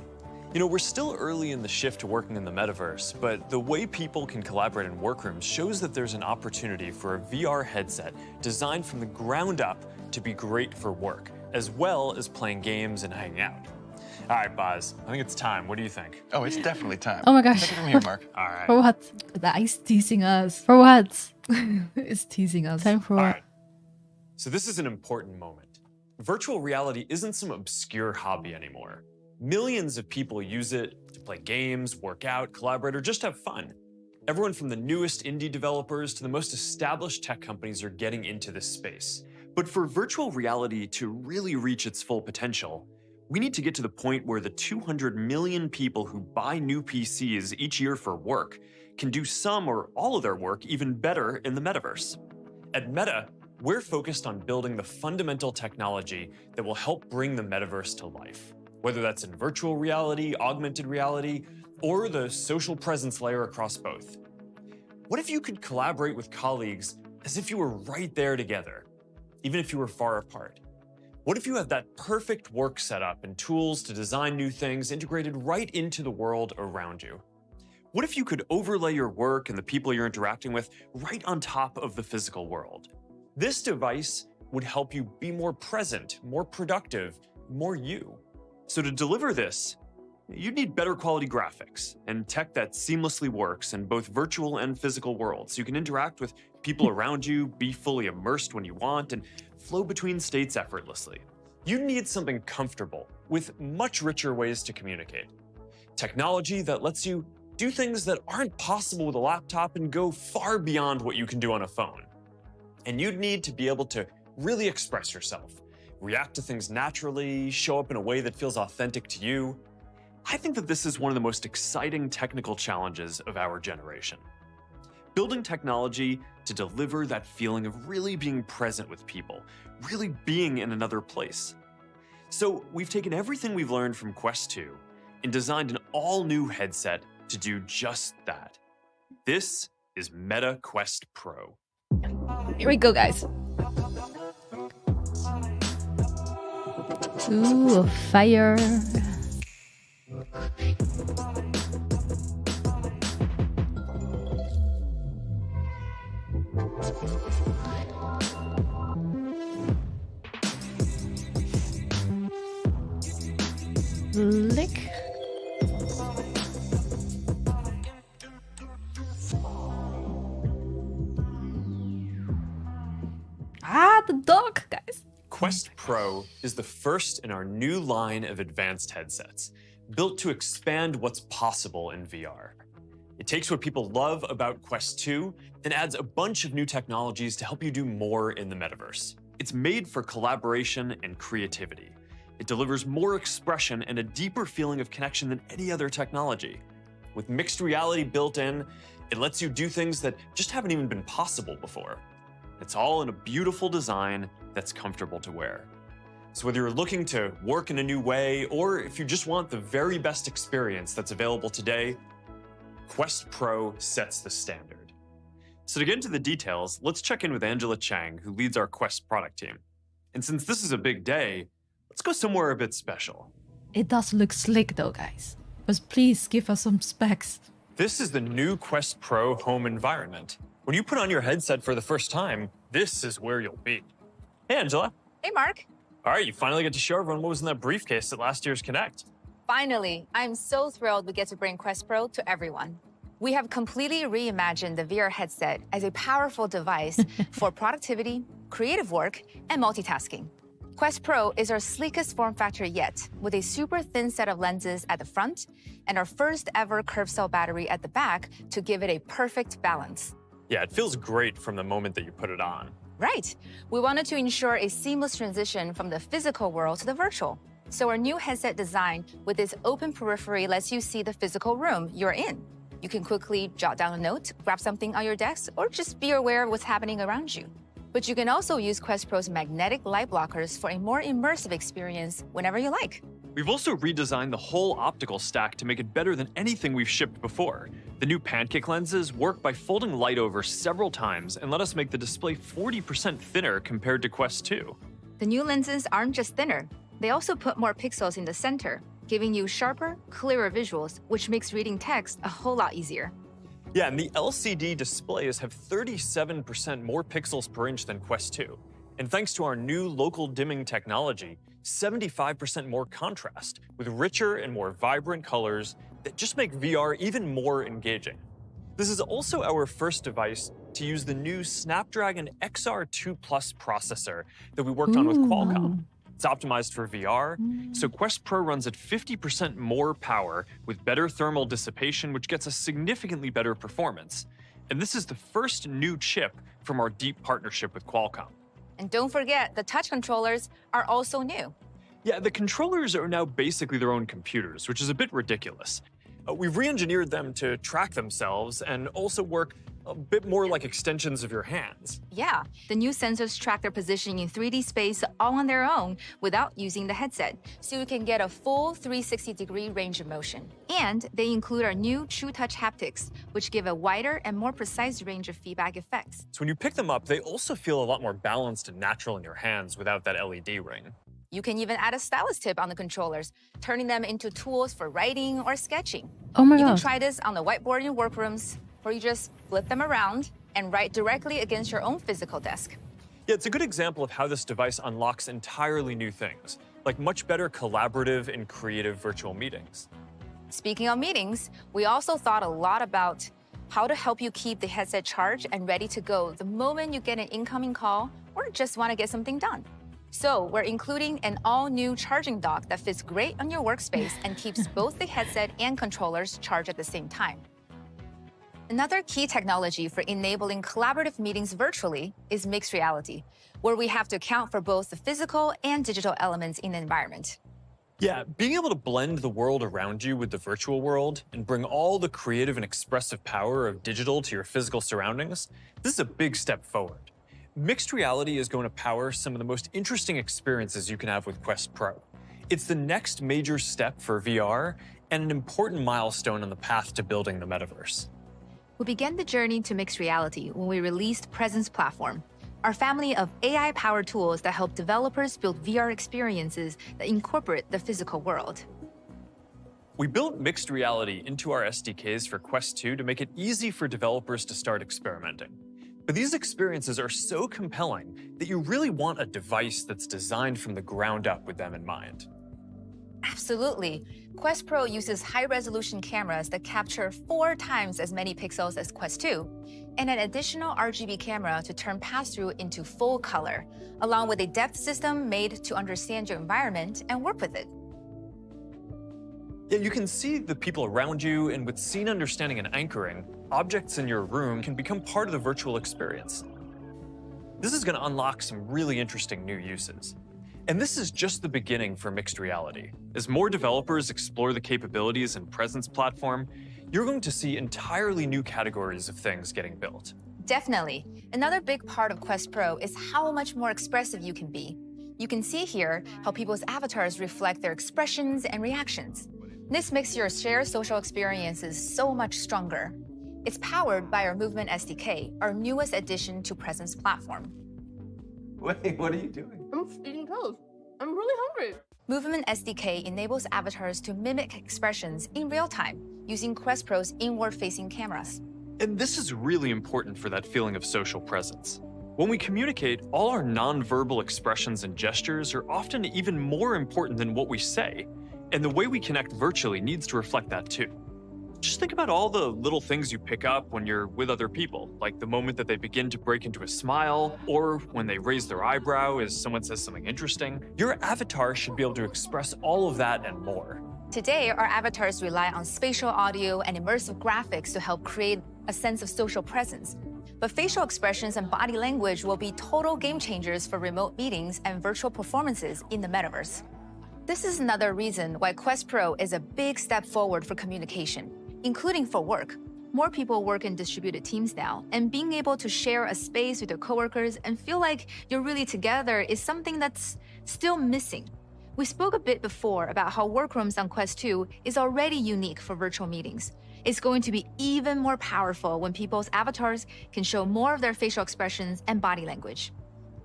[SPEAKER 3] You know, we're still early in the shift to working in the metaverse, but the way people can collaborate in workrooms shows that there's an opportunity for a VR headset designed from the ground up to be great for work, as well as playing games and hanging out. All right, Boz, I think it's time. What do you think?
[SPEAKER 7] Oh, it's definitely time.
[SPEAKER 2] Oh my gosh.
[SPEAKER 7] Take it from here, Mark.
[SPEAKER 3] All right.
[SPEAKER 2] For what?
[SPEAKER 1] That is teasing us.
[SPEAKER 2] For what?
[SPEAKER 1] It's teasing us.
[SPEAKER 2] Time for
[SPEAKER 3] All
[SPEAKER 2] what?
[SPEAKER 3] right. So this is an important moment. Virtual reality isn't some obscure hobby anymore. Millions of people use it to play games, work out, collaborate, or just have fun. Everyone from the newest indie developers to the most established tech companies are getting into this space. But for virtual reality to really reach its full potential, we need to get to the point where the 200 million people who buy new PCs each year for work can do some or all of their work even better in the metaverse. At Meta, we're focused on building the fundamental technology that will help bring the metaverse to life. Whether that's in virtual reality, augmented reality, or the social presence layer across both. What if you could collaborate with colleagues as if you were right there together, even if you were far apart? What if you had that perfect work setup and tools to design new things integrated right into the world around you? What if you could overlay your work and the people you're interacting with right on top of the physical world? This device would help you be more present, more productive, more you. So to deliver this, you'd need better quality graphics and tech that seamlessly works in both virtual and physical worlds. So you can interact with people around you, be fully immersed when you want, and flow between states effortlessly. You need something comfortable with much richer ways to communicate. Technology that lets you do things that aren't possible with a laptop and go far beyond what you can do on a phone. And you'd need to be able to really express yourself, react to things naturally, show up in a way that feels authentic to you. I think that this is one of the most exciting technical challenges of our generation. Building technology to deliver that feeling of really being present with people, really being in another place. So we've taken everything we've learned from Quest 2 and designed an all-new headset to do just that. This is Meta Quest Pro.
[SPEAKER 1] Here we go, guys.
[SPEAKER 2] Ooh, fire. Lick.
[SPEAKER 1] Ah, the dog, guys.
[SPEAKER 3] Quest Pro is the first in our new line of advanced headsets, built to expand what's possible in VR. It takes what people love about Quest 2 and adds a bunch of new technologies to help you do more in the metaverse. It's made for collaboration and creativity. It delivers more expression and a deeper feeling of connection than any other technology. With mixed reality built in, it lets you do things that just haven't even been possible before. It's all in a beautiful design that's comfortable to wear. So whether you're looking to work in a new way, or if you just want the very best experience that's available today, Quest Pro sets the standard. So to get into the details, let's check in with Angela Chang, who leads our Quest product team. And since this is a big day, let's go somewhere a bit special.
[SPEAKER 1] It does look slick though, guys. But please give us some specs.
[SPEAKER 3] This is the new Quest Pro home environment. When you put on your headset for the first time, this is where you'll be. Hey, Angela.
[SPEAKER 12] Hey, Mark.
[SPEAKER 3] All right, you finally get to show everyone what was in that briefcase at last year's Connect.
[SPEAKER 12] Finally, I'm so thrilled we get to bring Quest Pro to everyone. We have completely reimagined the VR headset as a powerful device for productivity, creative work, and multitasking. Quest Pro is our sleekest form factor yet, with a super thin set of lenses at the front and our first ever curved cell battery at the back to give it a perfect balance.
[SPEAKER 3] Yeah, it feels great from the moment that you put it on.
[SPEAKER 12] Right. We wanted to ensure a seamless transition from the physical world to the virtual. So our new headset design with its open periphery lets you see the physical room you're in. You can quickly jot down a note, grab something on your desk, or just be aware of what's happening around you. But you can also use Quest Pro's magnetic light blockers for a more immersive experience whenever you like.
[SPEAKER 3] We've also redesigned the whole optical stack to make it better than anything we've shipped before. The new pancake lenses work by folding light over several times and let us make the display 40% thinner compared to Quest 2.
[SPEAKER 12] The new lenses aren't just thinner, they also put more pixels in the center, giving you sharper, clearer visuals, which makes reading text a whole lot easier.
[SPEAKER 3] Yeah, and the LCD displays have 37% more pixels per inch than Quest 2. And thanks to our new local dimming technology, 75% more contrast, with richer and more vibrant colors that just make VR even more engaging. This is also our first device to use the new Snapdragon XR2 Plus processor that we worked on with Qualcomm. It's optimized for VR, so Quest Pro runs at 50% more power with better thermal dissipation, which gets a significantly better performance. And this is the first new chip from our deep partnership with Qualcomm.
[SPEAKER 12] And don't forget, the touch controllers are also new.
[SPEAKER 3] Yeah, the controllers are now basically their own computers, which is a bit ridiculous. We've re-engineered them to track themselves and also work a bit more like extensions of your hands.
[SPEAKER 12] Yeah, the new sensors track their position in 3D space all on their own without using the headset, so you can get a full 360-degree range of motion. And they include our new True Touch haptics, which give a wider and more precise range of feedback effects.
[SPEAKER 3] So when you pick them up, they also feel a lot more balanced and natural in your hands without that LED ring.
[SPEAKER 12] You can even add a stylus tip on the controllers, turning them into tools for writing or sketching.
[SPEAKER 2] Oh my
[SPEAKER 12] You
[SPEAKER 2] God.
[SPEAKER 12] can try this on the whiteboard in workrooms, where you just flip them around and write directly against your own physical desk.
[SPEAKER 3] Yeah, it's a good example of how this device unlocks entirely new things, like much better collaborative and creative virtual meetings.
[SPEAKER 12] Speaking of meetings, we also thought a lot about how to help you keep the headset charged and ready to go the moment you get an incoming call or just want to get something done. So we're including an all-new charging dock that fits great on your workspace and keeps both the headset and controllers charged at the same time. Another key technology for enabling collaborative meetings virtually is mixed reality, where we have to account for both the physical and digital elements in the environment.
[SPEAKER 3] Yeah, being able to blend the world around you with the virtual world and bring all the creative and expressive power of digital to your physical surroundings, this is a big step forward. Mixed reality is going to power some of the most interesting experiences you can have with Quest Pro. It's the next major step for VR and an important milestone on the path to building the metaverse.
[SPEAKER 12] We began the journey to mixed reality when we released Presence Platform, our family of AI-powered tools that help developers build VR experiences that incorporate the physical world.
[SPEAKER 3] We built mixed reality into our SDKs for Quest 2 to make it easy for developers to start experimenting. But these experiences are so compelling that you really want a device that's designed from the ground up with them in mind.
[SPEAKER 12] Absolutely. Quest Pro uses high-resolution cameras that capture 4 times as many pixels as Quest 2, and an additional RGB camera to turn pass-through into full color, along with a depth system made to understand your environment and work with it.
[SPEAKER 3] Yeah, you can see the people around you, and with scene understanding and anchoring, objects in your room can become part of the virtual experience. This is going to unlock some really interesting new uses. And this is just the beginning for mixed reality. As more developers explore the capabilities in Presence Platform, you're going to see entirely new categories of things getting built.
[SPEAKER 12] Definitely. Another big part of Quest Pro is how much more expressive you can be. You can see here how people's avatars reflect their expressions and reactions. This makes your shared social experiences so much stronger. It's powered by our Movement SDK, our newest addition to Presence Platform.
[SPEAKER 4] Wait, what are you doing?
[SPEAKER 14] I'm eating toast. I'm really hungry.
[SPEAKER 12] Movement SDK enables avatars to mimic expressions in real time using Quest Pro's inward-facing cameras.
[SPEAKER 3] And this is really important for that feeling of social presence. When we communicate, all our nonverbal expressions and gestures are often even more important than what we say, and the way we connect virtually needs to reflect that too. Just think about all the little things you pick up when you're with other people, like the moment that they begin to break into a smile, or when they raise their eyebrow as someone says something interesting. Your avatar should be able to express all of that and more.
[SPEAKER 12] Today, our avatars rely on spatial audio and immersive graphics to help create a sense of social presence. But facial expressions and body language will be total game changers for remote meetings and virtual performances in the metaverse. This is another reason why Quest Pro is a big step forward for communication, including for work. More people work in distributed teams now, and being able to share a space with your coworkers and feel like you're really together is something that's still missing. We spoke a bit before about how Workrooms on Quest 2 is already unique for virtual meetings. It's going to be even more powerful when people's avatars can show more of their facial expressions and body language.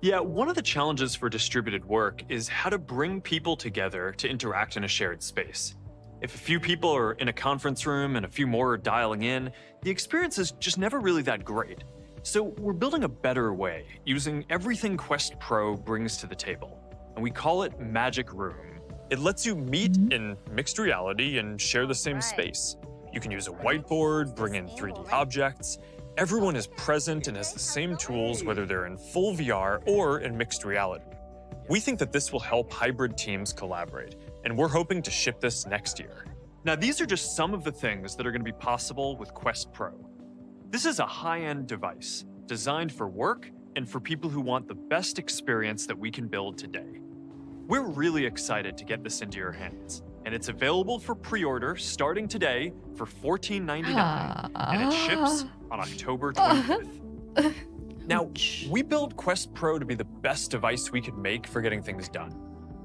[SPEAKER 3] Yeah, one of the challenges for distributed work is how to bring people together to interact in a shared space. If a few people are in a conference room and a few more are dialing in, the experience is just never really that great. So we're building a better way, using everything Quest Pro brings to the table. And we call it Magic Room. It lets you meet in mixed reality and share the same space. You can use a whiteboard, bring in 3D objects. Everyone is present and has the same tools, whether they're in full VR or in mixed reality. We think that this will help hybrid teams collaborate, and we're hoping to ship this next year. Now, these are just some of the things that are going to be possible with Quest Pro. This is a high-end device designed for work and for people who want the best experience that we can build today. We're really excited to get this into your hands, and it's available for pre-order starting today for $14.99, and it ships on October 25th. Now, we built Quest Pro to be the best device we could make for getting things done.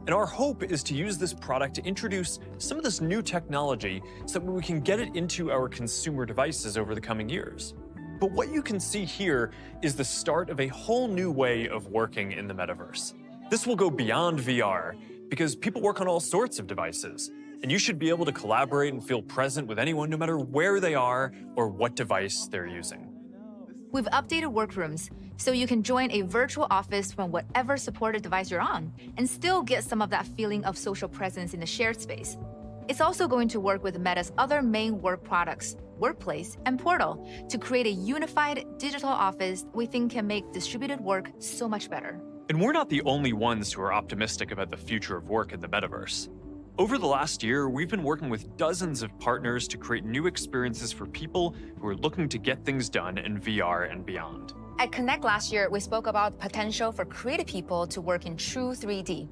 [SPEAKER 3] And our hope is to use this product to introduce some of this new technology so that we can get it into our consumer devices over the coming years. But what you can see here is the start of a whole new way of working in the metaverse. This will go beyond VR because people work on all sorts of devices, and you should be able to collaborate and feel present with anyone no matter where they are or what device they're using.
[SPEAKER 12] We've updated workrooms, so you can join a virtual office from whatever supported device you're on and still get some of that feeling of social presence in the shared space. It's also going to work with Meta's other main work products, Workplace and Portal, to create a unified digital office we think can make distributed work so much better.
[SPEAKER 3] And we're not the only ones who are optimistic about the future of work in the metaverse. Over the last year, we've been working with dozens of partners to create new experiences for people who are looking to get things done in VR and beyond.
[SPEAKER 12] At Connect last year, we spoke about the potential for creative people to work in true 3D.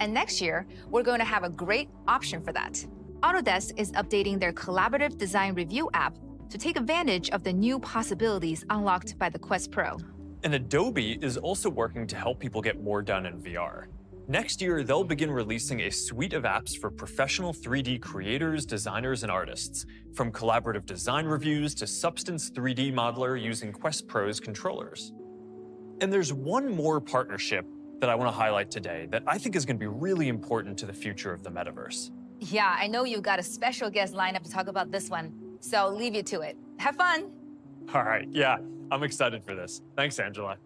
[SPEAKER 12] And next year, we're going to have a great option for that. Autodesk is updating their collaborative design review app to take advantage of the new possibilities unlocked by the Quest Pro.
[SPEAKER 3] And Adobe is also working to help people get more done in VR. Next year, they'll begin releasing a suite of apps for professional 3D creators, designers, and artists, from collaborative design reviews to Substance 3D Modeler using Quest Pro's controllers. And there's one more partnership that I want to highlight today that I think is going to be really important to the future of the metaverse.
[SPEAKER 12] Yeah, I know you've got a special guest lined up to talk about this one, so I'll leave you to it. Have fun!
[SPEAKER 3] All right, yeah, I'm excited for this. Thanks, Angela.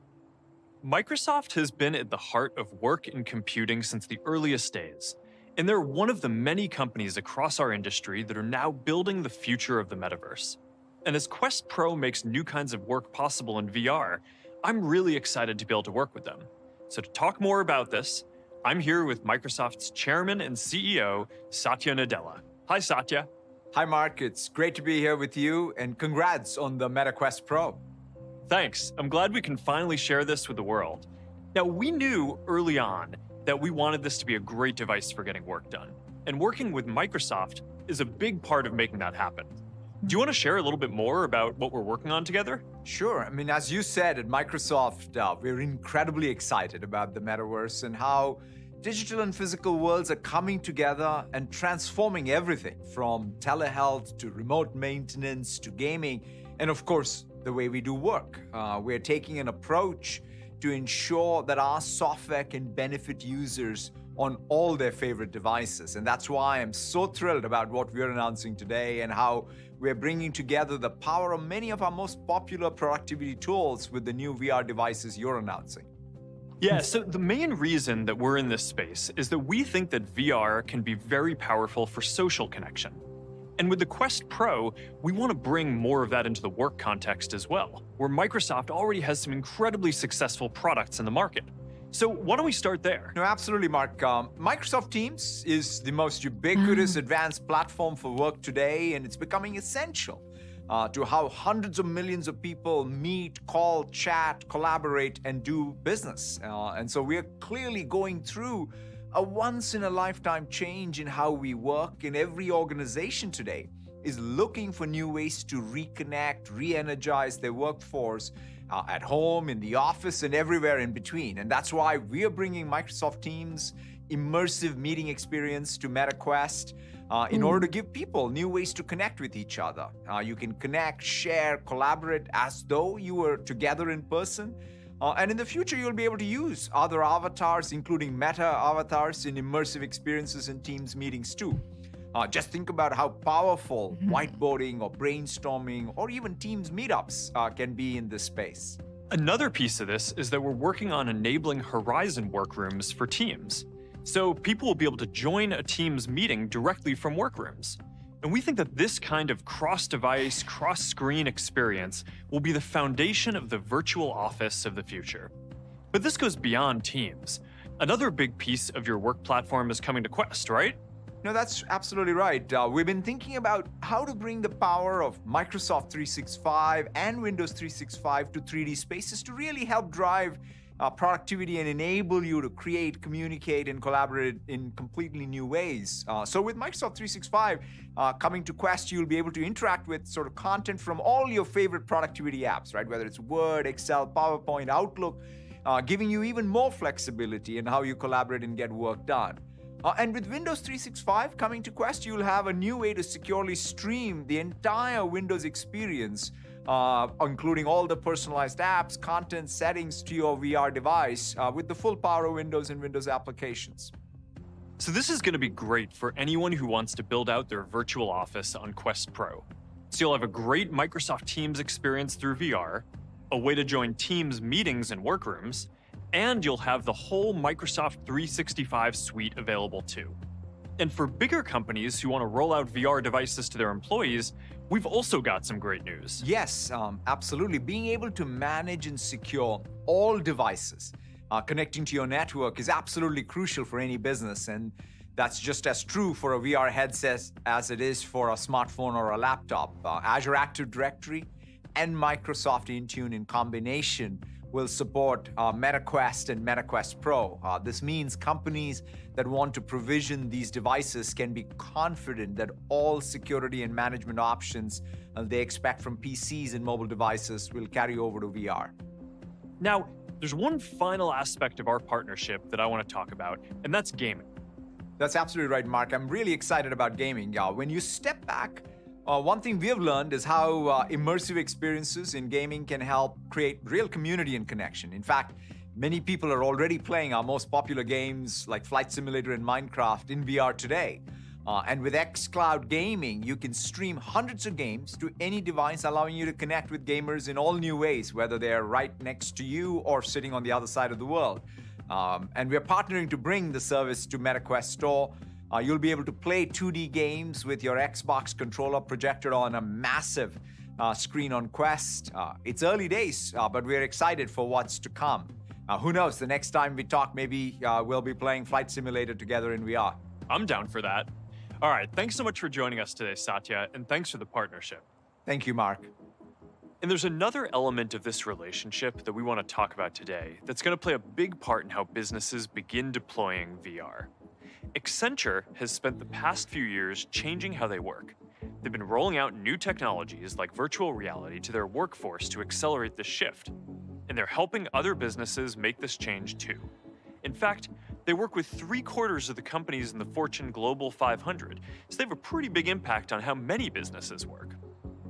[SPEAKER 3] Microsoft has been at the heart of work and computing since the earliest days, and they're one of the many companies across our industry that are now building the future of the metaverse. And as Quest Pro makes new kinds of work possible in VR, I'm really excited to be able to work with them. So to talk more about this, I'm here with Microsoft's chairman and CEO, Satya Nadella. Hi, Satya.
[SPEAKER 15] Hi, Mark. It's great to be here with you, and congrats on the Meta Quest Pro.
[SPEAKER 3] Thanks. I'm glad we can finally share this with the world. Now, we knew early on that we wanted this to be a great device for getting work done, and working with Microsoft is a big part of making that happen. Do you want to share a little bit more about what we're working on together?
[SPEAKER 15] Sure. I mean, as you said, at Microsoft, we're incredibly excited about the metaverse and how digital and physical worlds are coming together and transforming everything from telehealth to remote maintenance to gaming, and of course, the way we do work. We're taking an approach to ensure that our software can benefit users on all their favorite devices. And that's why I'm so thrilled about what we're announcing today and how we're bringing together the power of many of our most popular productivity tools with the new VR devices you're announcing.
[SPEAKER 3] Yeah, so the main reason that we're in this space is that we think that VR can be very powerful for social connection. And with the Quest Pro, we want to bring more of that into the work context as well, where Microsoft already has some incredibly successful products in the market. So why don't we start there?
[SPEAKER 15] No, absolutely, Mark. Microsoft Teams is the most ubiquitous advanced platform for work today, and it's becoming essential to how hundreds of millions of people meet, call, chat, collaborate, and do business. And so we're clearly going through a once-in-a-lifetime change in how we work, and every organization today is looking for new ways to reconnect, re-energize their workforce at home, in the office, and everywhere in between. And that's why we are bringing Microsoft Teams immersive meeting experience to Meta Quest in order to give people new ways to connect with each other. You can connect, share, collaborate as though you were together in person. And in the future, you'll be able to use other avatars, including meta avatars, in immersive experiences in Teams meetings too. Just think about how powerful whiteboarding or brainstorming or even Teams meetups can be in this space.
[SPEAKER 3] Another piece of this is that we're working on enabling Horizon workrooms for Teams. So people will be able to join a Teams meeting directly from workrooms. And we think that this kind of cross-device, cross-screen experience will be the foundation of the virtual office of the future. But this goes beyond Teams. Another big piece of your work platform is coming to Quest, right?
[SPEAKER 15] No, that's absolutely right. We've been thinking about how to bring the power of Microsoft 365 and Windows 365 to 3D spaces to really help drive productivity and enable you to create, communicate, and collaborate in completely new ways. So with Microsoft 365 coming to Quest, you'll be able to interact with sort of content from all your favorite productivity apps, right? Whether it's Word, Excel, PowerPoint, Outlook, giving you even more flexibility in how you collaborate and get work done. And with Windows 365 coming to Quest, you'll have a new way to securely stream the entire Windows experience, including all the personalized apps, content, settings to your VR device with the full power of Windows and Windows applications.
[SPEAKER 3] So this is going to be great for anyone who wants to build out their virtual office on Quest Pro. So you'll have a great Microsoft Teams experience through VR, a way to join Teams meetings and workrooms, and you'll have the whole Microsoft 365 suite available too. And for bigger companies who want to roll out VR devices to their employees, we've also got some great news.
[SPEAKER 15] Yes, absolutely. Being able to manage and secure all devices connecting to your network is absolutely crucial for any business. And that's just as true for a VR headset as it is for a smartphone or a laptop. Azure Active Directory and Microsoft Intune in combination will support MetaQuest and MetaQuest Pro. This means companies that want to provision these devices can be confident that all security and management options they expect from PCs and mobile devices will carry over to VR.
[SPEAKER 3] Now, there's one final aspect of our partnership that I want to talk about, and that's gaming.
[SPEAKER 15] That's absolutely right, Mark. I'm really excited about gaming. When you step back, one thing we have learned is how immersive experiences in gaming can help create real community and connection. In fact, many people are already playing our most popular games like Flight Simulator and Minecraft in VR today. And with xCloud Gaming, you can stream hundreds of games to any device, allowing you to connect with gamers in all new ways, whether they're right next to you or sitting on the other side of the world. And we're partnering to bring the service to MetaQuest Store. You'll be able to play 2D games with your Xbox controller projected on a massive screen on Quest. It's early days, but we're excited for what's to come. Who knows, the next time we talk, maybe we'll be playing Flight Simulator together in VR.
[SPEAKER 3] I'm down for that. All right, thanks so much for joining us today, Satya, and thanks for the partnership.
[SPEAKER 15] Thank you, Mark.
[SPEAKER 3] And there's another element of this relationship that we want to talk about today that's going to play a big part in how businesses begin deploying VR. Accenture has spent the past few years changing how they work. They've been rolling out new technologies like virtual reality to their workforce to accelerate this shift. And they're helping other businesses make this change too. In fact, they work with 3/4 of the companies in the Fortune Global 500, so they have a pretty big impact on how many businesses work.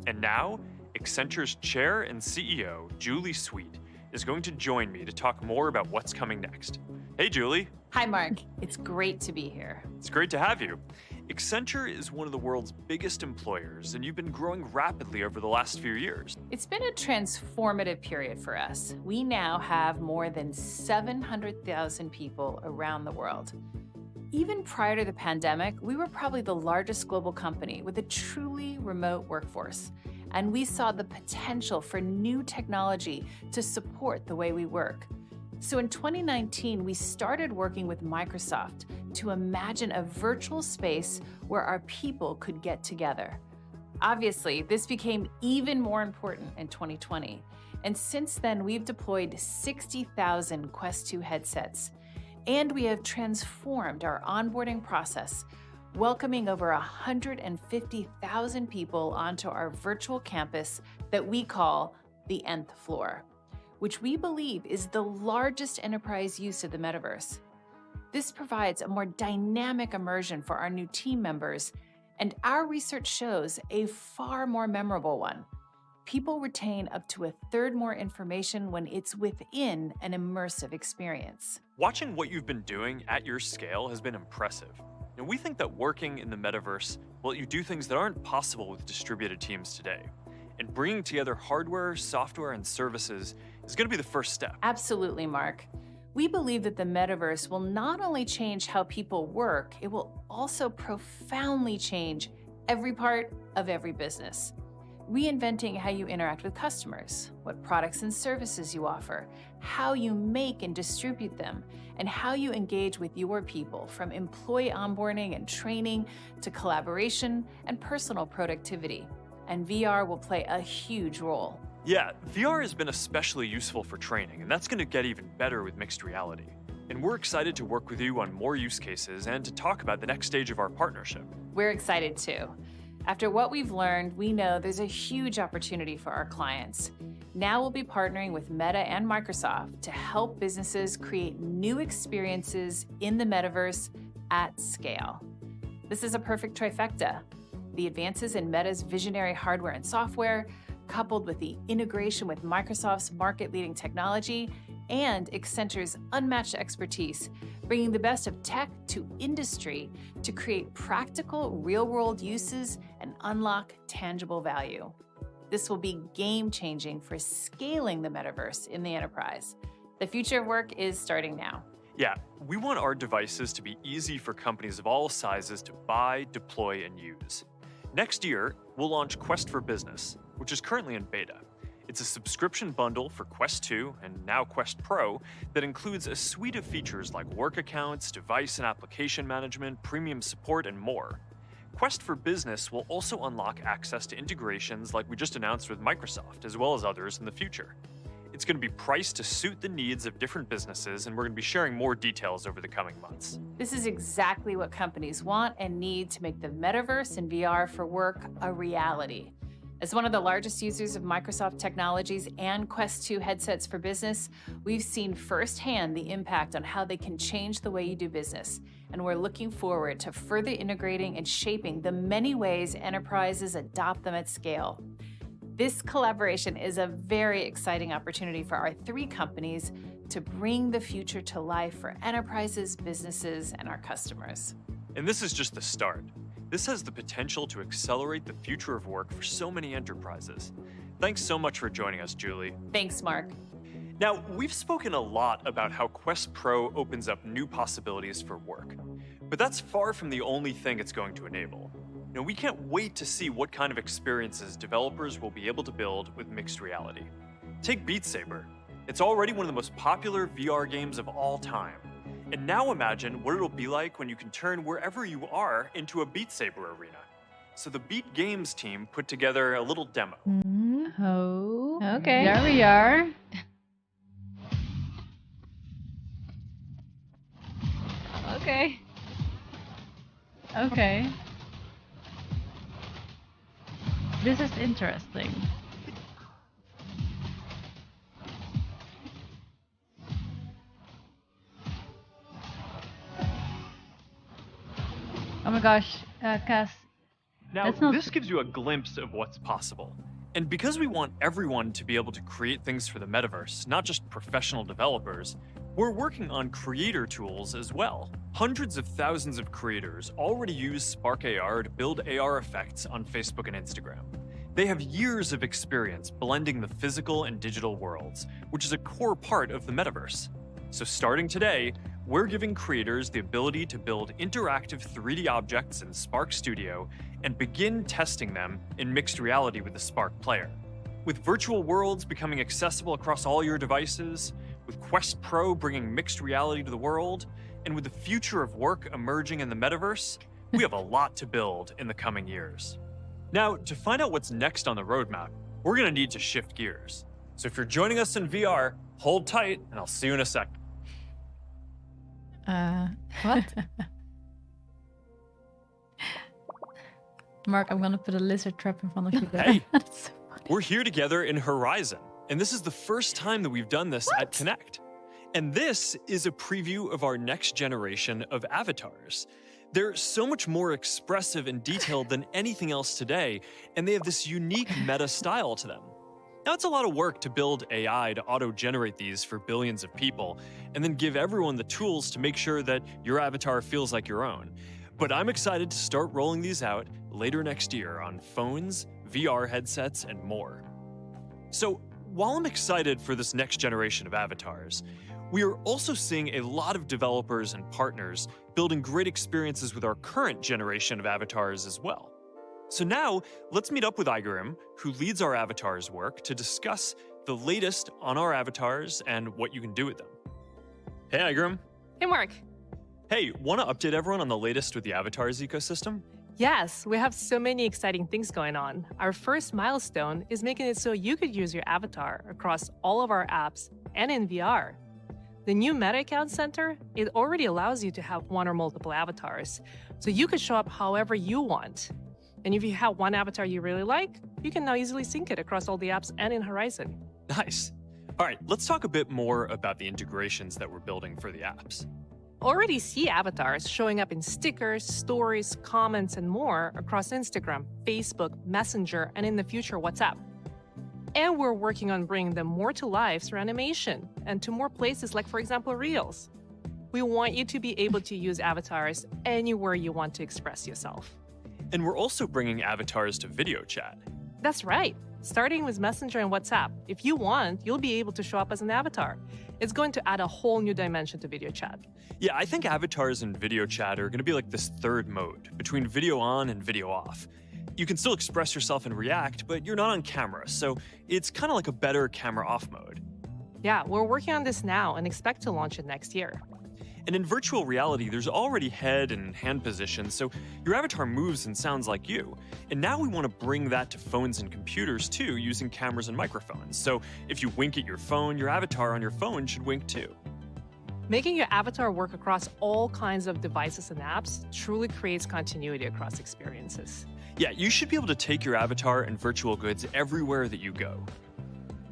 [SPEAKER 3] And now, Accenture's chair and CEO, Julie Sweet, is going to join me to talk more about what's coming next. Hey, Julie.
[SPEAKER 16] Hi, Mark. It's great to be here.
[SPEAKER 3] It's great to have you. Accenture is one of the world's biggest employers, and you've been growing rapidly over the last few years.
[SPEAKER 16] It's been a transformative period for us. We now have more than 700,000 people around the world. Even prior to the pandemic, we were probably the largest global company with a truly remote workforce. And we saw the potential for new technology to support the way we work. So in 2019, we started working with Microsoft to imagine a virtual space where our people could get together. Obviously, this became even more important in 2020. And since then, we've deployed 60,000 Quest 2 headsets. And we have transformed our onboarding process, welcoming over 150,000 people onto our virtual campus that we call the Nth Floor, which we believe is the largest enterprise use of the metaverse. This provides a more dynamic immersion for our new team members, and our research shows a far more memorable one. people retain up to 1/3 more information when it's within an immersive experience.
[SPEAKER 3] Watching what you've been doing at your scale has been impressive. And we think that working in the metaverse will let you do things that aren't possible with distributed teams today. And bringing together hardware, software, and services is going to be the first step.
[SPEAKER 16] Absolutely, Mark. We believe that the metaverse will not only change how people work, it will also profoundly change every part of every business. Reinventing how you interact with customers, what products and services you offer, how you make and distribute them, and how you engage with your people, from employee onboarding and training to collaboration and personal productivity. And VR will play a huge role.
[SPEAKER 3] Yeah, VR has been especially useful for training, and that's going to get even better with mixed reality. And we're excited to work with you on more use cases and to talk about the next stage of our partnership.
[SPEAKER 16] We're excited too. After what we've learned, we know there's a huge opportunity for our clients. Now we'll be partnering with Meta and Microsoft to help businesses create new experiences in the metaverse at scale. This is a perfect trifecta. The advances in Meta's visionary hardware and software, coupled with the integration with Microsoft's market-leading technology and Accenture's unmatched expertise, bringing the best of tech to industry to create practical, real-world uses and unlock tangible value. This will be game-changing for scaling the metaverse in the enterprise. The future of work is starting now.
[SPEAKER 3] Yeah, we want our devices to be easy for companies of all sizes to buy, deploy, and use. Next year, we'll launch Quest for Business, which is currently in beta. It's a subscription bundle for Quest 2 and now Quest Pro that includes a suite of features like work accounts, device and application management, premium support, and more. Quest for Business will also unlock access to integrations like we just announced with Microsoft, as well as others in the future. It's going to be priced to suit the needs of different businesses, and we're going to be sharing more details over the coming months.
[SPEAKER 16] This is exactly what companies want and need to make the metaverse and VR for work a reality. As one of the largest users of Microsoft technologies and Quest 2 headsets for business, we've seen firsthand the impact on how they can change the way you do business. And we're looking forward to further integrating and shaping the many ways enterprises adopt them at scale. This collaboration is a very exciting opportunity for our 3 companies to bring the future to life for enterprises, businesses, and our customers.
[SPEAKER 3] And this is just the start. This has the potential to accelerate the future of work for so many enterprises. Thanks so much for joining us, Julie.
[SPEAKER 16] Thanks, Mark.
[SPEAKER 3] Now, we've spoken a lot about how Quest Pro opens up new possibilities for work, but that's far from the only thing it's going to enable. Now, we can't wait to see what kind of experiences developers will be able to build with mixed reality. Take Beat Saber. It's already one of the most popular VR games of all time. And now imagine what it'll be like when you can turn wherever you are into a Beat Saber arena. So the Beat Games team put together a little demo.
[SPEAKER 2] Oh,
[SPEAKER 1] okay.
[SPEAKER 2] There we are.
[SPEAKER 1] Okay. Okay.
[SPEAKER 2] This is interesting. Oh my gosh, Cas.
[SPEAKER 3] Now, this gives you a glimpse of what's possible. And because we want everyone to be able to create things for the metaverse, not just professional developers, we're working on creator tools as well. Hundreds of thousands of creators already use Spark AR to build AR effects on Facebook and Instagram. They have years of experience blending the physical and digital worlds, which is a core part of the metaverse. So starting today, we're giving creators the ability to build interactive 3D objects in Spark Studio and begin testing them in mixed reality with the Spark player. With virtual worlds becoming accessible across all your devices, with Quest Pro bringing mixed reality to the world, and with the future of work emerging in the metaverse, we have a lot to build in the coming years. Now, to find out what's next on the roadmap, we're going to need to shift gears. So if you're joining us in VR, hold tight, and I'll see you in a sec.
[SPEAKER 1] What? Mark, I'm gonna put a lizard trap in front of you there.
[SPEAKER 3] Hey,
[SPEAKER 1] That's so funny.
[SPEAKER 3] we're here together in Horizon, and this is the first time that we've done this at Connect. And this is a preview of our next generation of avatars. They're so much more expressive and detailed than anything else today, and they have this unique meta style to them. Now, it's a lot of work to build AI to auto-generate these for billions of people, and then give everyone the tools to make sure that your avatar feels like your own. But I'm excited to start rolling these out later next year on phones, VR headsets, and more. So, while I'm excited for this next generation of avatars, we are also seeing a lot of developers and partners building great experiences with our current generation of avatars as well. So now, let's meet up with Igarim, who leads our avatars work, to discuss the latest on our avatars and what you can do with them. Hey, Igarim.
[SPEAKER 17] Hey, Mark.
[SPEAKER 3] Hey, want to update everyone on the latest with the avatars ecosystem?
[SPEAKER 17] Yes, we have so many exciting things going on. Our first milestone is making it so you could use your avatar across all of our apps and in VR. The new Meta Account Center, it already allows you to have one or multiple avatars, so you could show up however you want. And if you have one avatar you really like, you can now easily sync it across all the apps and in Horizon.
[SPEAKER 3] Nice. All right, let's talk a bit more about the integrations that we're building for the apps.
[SPEAKER 17] Already see avatars showing up in stickers, stories, comments, and more across Instagram, Facebook, Messenger, and in the future, WhatsApp. And we're working on bringing them more to life through animation and to more places like, for example, Reels. We want you to be able to use avatars anywhere you want to express yourself.
[SPEAKER 3] And we're also bringing avatars to video chat.
[SPEAKER 17] That's right. Starting with Messenger and WhatsApp, if you want, you'll be able to show up as an avatar. It's going to add a whole new dimension to video chat.
[SPEAKER 3] Yeah, I think avatars in video chat are going to be like this third mode between video on and video off. You can still express yourself and react, but you're not on camera, so it's kind of like a better camera off mode.
[SPEAKER 17] Yeah, we're working on this now and expect to launch it next year.
[SPEAKER 3] And in virtual reality, there's already head and hand positions, so your avatar moves and sounds like you. And now we want to bring that to phones and computers too, using cameras and microphones. So if you wink at your phone, your avatar on your phone should wink too.
[SPEAKER 17] Making your avatar work across all kinds of devices and apps truly creates continuity across experiences.
[SPEAKER 3] Yeah, you should be able to take your avatar and virtual goods everywhere that you go.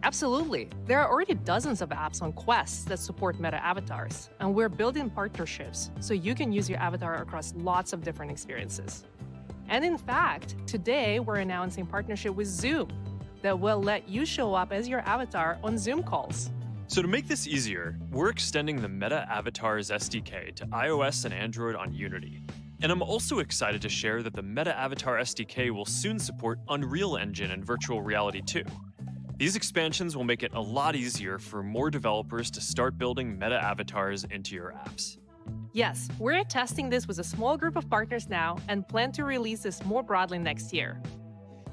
[SPEAKER 17] Absolutely. There are already dozens of apps on Quest that support Meta avatars, and we're building partnerships so you can use your avatar across lots of different experiences. And in fact, today we're announcing partnership with Zoom that will let you show up as your avatar on Zoom calls.
[SPEAKER 3] So to make this easier, we're extending the Meta Avatars SDK to iOS and Android on Unity. And I'm also excited to share that the Meta Avatar SDK will soon support Unreal Engine and virtual reality too. These expansions will make it a lot easier for more developers to start building meta avatars into your apps.
[SPEAKER 17] Yes, we're testing this with a small group of partners now and plan to release this more broadly next year.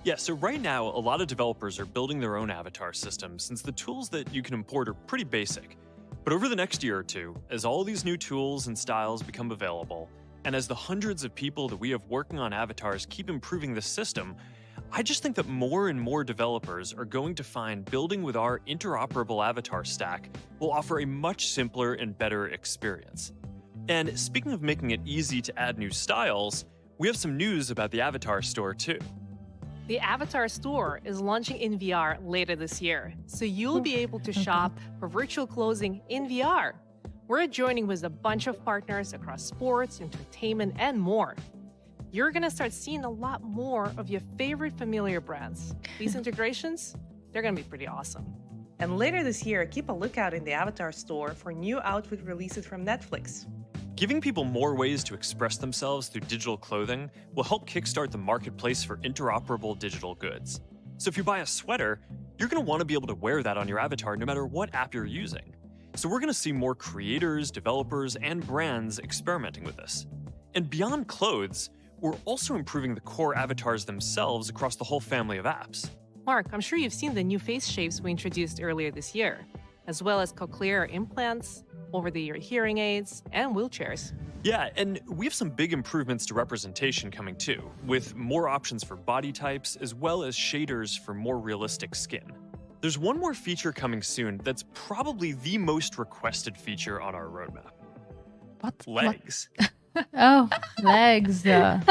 [SPEAKER 3] Yeah, so right now, a lot of developers are building their own avatar systems since the tools that you can import are pretty basic. But over the next year or two, as all these new tools and styles become available, and as the hundreds of people that we have working on avatars keep improving the system, I just think that more and more developers are going to find building with our interoperable avatar stack will offer a much simpler and better experience. And speaking of making it easy to add new styles, we have some news about the Avatar Store too.
[SPEAKER 17] The Avatar Store is launching in VR later this year, so you'll be able to shop for virtual clothing in VR. We're joining with a bunch of partners across sports, entertainment, and more. You're going to start seeing a lot more of your favorite familiar brands. These integrations, they're going to be pretty awesome. And later this year, keep a lookout in the Avatar Store for new outfit releases from Netflix.
[SPEAKER 3] Giving people more ways to express themselves through digital clothing will help kickstart the marketplace for interoperable digital goods. So if you buy a sweater, you're going to want to be able to wear that on your avatar no matter what app you're using. So we're going to see more creators, developers, and brands experimenting with this. And beyond clothes, we're also improving the core avatars themselves across the whole family of apps.
[SPEAKER 17] Mark, I'm sure you've seen the new face shapes we introduced earlier this year, as well as cochlear implants, over-the-ear hearing aids, and wheelchairs.
[SPEAKER 3] Yeah, and we have some big improvements to representation coming too, with more options for body types as well as shaders for more realistic skin. There's one more feature coming soon that's probably the most requested feature on our roadmap.
[SPEAKER 1] What?
[SPEAKER 3] Legs.
[SPEAKER 2] Oh, legs. Jumping.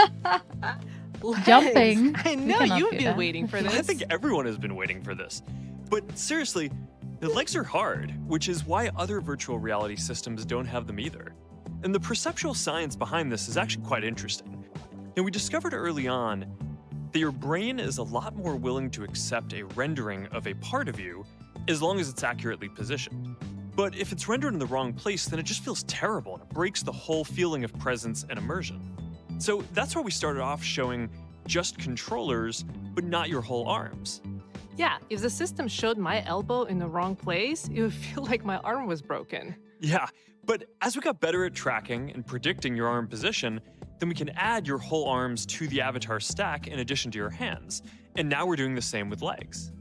[SPEAKER 17] I know you've been waiting for this.
[SPEAKER 3] I think everyone has been waiting for this. But seriously, the legs are hard, which is why other virtual reality systems don't have them either. And the perceptual science behind this is actually quite interesting. And we discovered early on that your brain is a lot more willing to accept a rendering of a part of you as long as it's accurately positioned. But if it's rendered in the wrong place, then it just feels terrible and it breaks the whole feeling of presence and immersion. So that's why we started off showing just controllers, but not your whole arms.
[SPEAKER 17] Yeah, if the system showed my elbow in the wrong place, it would feel like my arm was broken.
[SPEAKER 3] Yeah, but as we got better at tracking and predicting your arm position, then we can add your whole arms to the avatar stack in addition to your hands. And now we're doing the same with legs.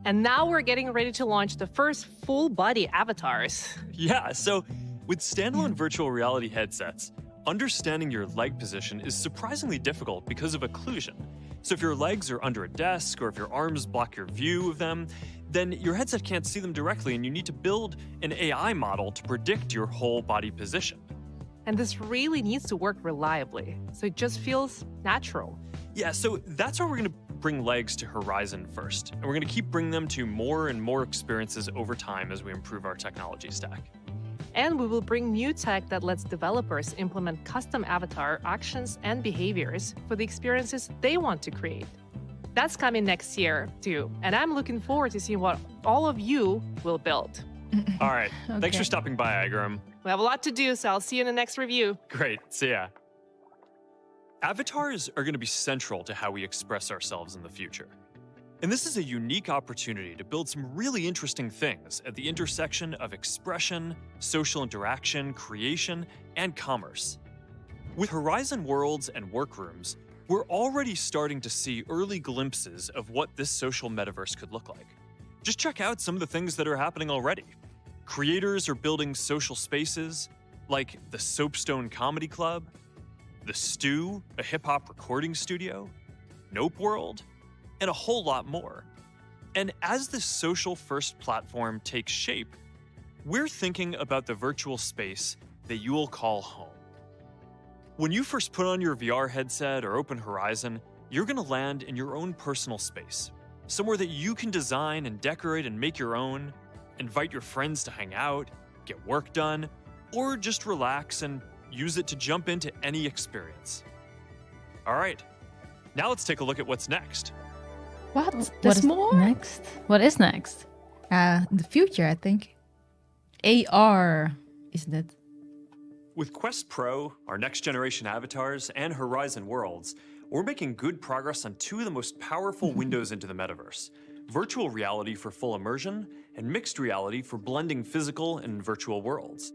[SPEAKER 17] And now we're getting ready to launch the first full-body avatars.
[SPEAKER 3] Yeah, so with standalone virtual reality headsets, understanding your leg position is surprisingly difficult because of occlusion. So if your legs are under a desk or if your arms block your view of them, then your headset can't see them directly and you need to build an AI model to predict your whole body position.
[SPEAKER 17] And this really needs to work reliably, so it just feels natural.
[SPEAKER 3] Yeah, so that's why we're going to bring legs to Horizon first. And we're going to keep bringing them to more and more experiences over time as we improve our technology stack.
[SPEAKER 17] And we will bring new tech that lets developers implement custom avatar actions and behaviors for the experiences they want to create. That's coming next year, too. And I'm looking forward to seeing what all of you will build.
[SPEAKER 3] All right. Thanks for stopping by, Igram.
[SPEAKER 17] We have a lot to do, so I'll see you in the next review.
[SPEAKER 3] Great. See ya. Avatars are going to be central to how we express ourselves in the future. And this is a unique opportunity to build some really interesting things at the intersection of expression, social interaction, creation, and commerce. With Horizon Worlds and Workrooms, we're already starting to see early glimpses of what this social metaverse could look like. Just check out some of the things that are happening already. Creators are building social spaces like the Soapstone Comedy Club, the Stew, a hip-hop recording studio, Nope World, and a whole lot more. And as this social-first platform takes shape, we're thinking about the virtual space that you will call home. When you first put on your VR headset or open Horizon, you're going to land in your own personal space, somewhere that you can design and decorate and make your own, invite your friends to hang out, get work done, or just relax and use it to jump into any experience. All right, now let's take a look at what's next.
[SPEAKER 1] What? There's more?
[SPEAKER 2] Next? What is next?
[SPEAKER 1] The future, I think. AR, isn't it?
[SPEAKER 3] With Quest Pro, our next generation avatars, and Horizon Worlds, we're making good progress on two of the most powerful windows into the metaverse: virtual reality for full immersion and mixed reality for blending physical and virtual worlds.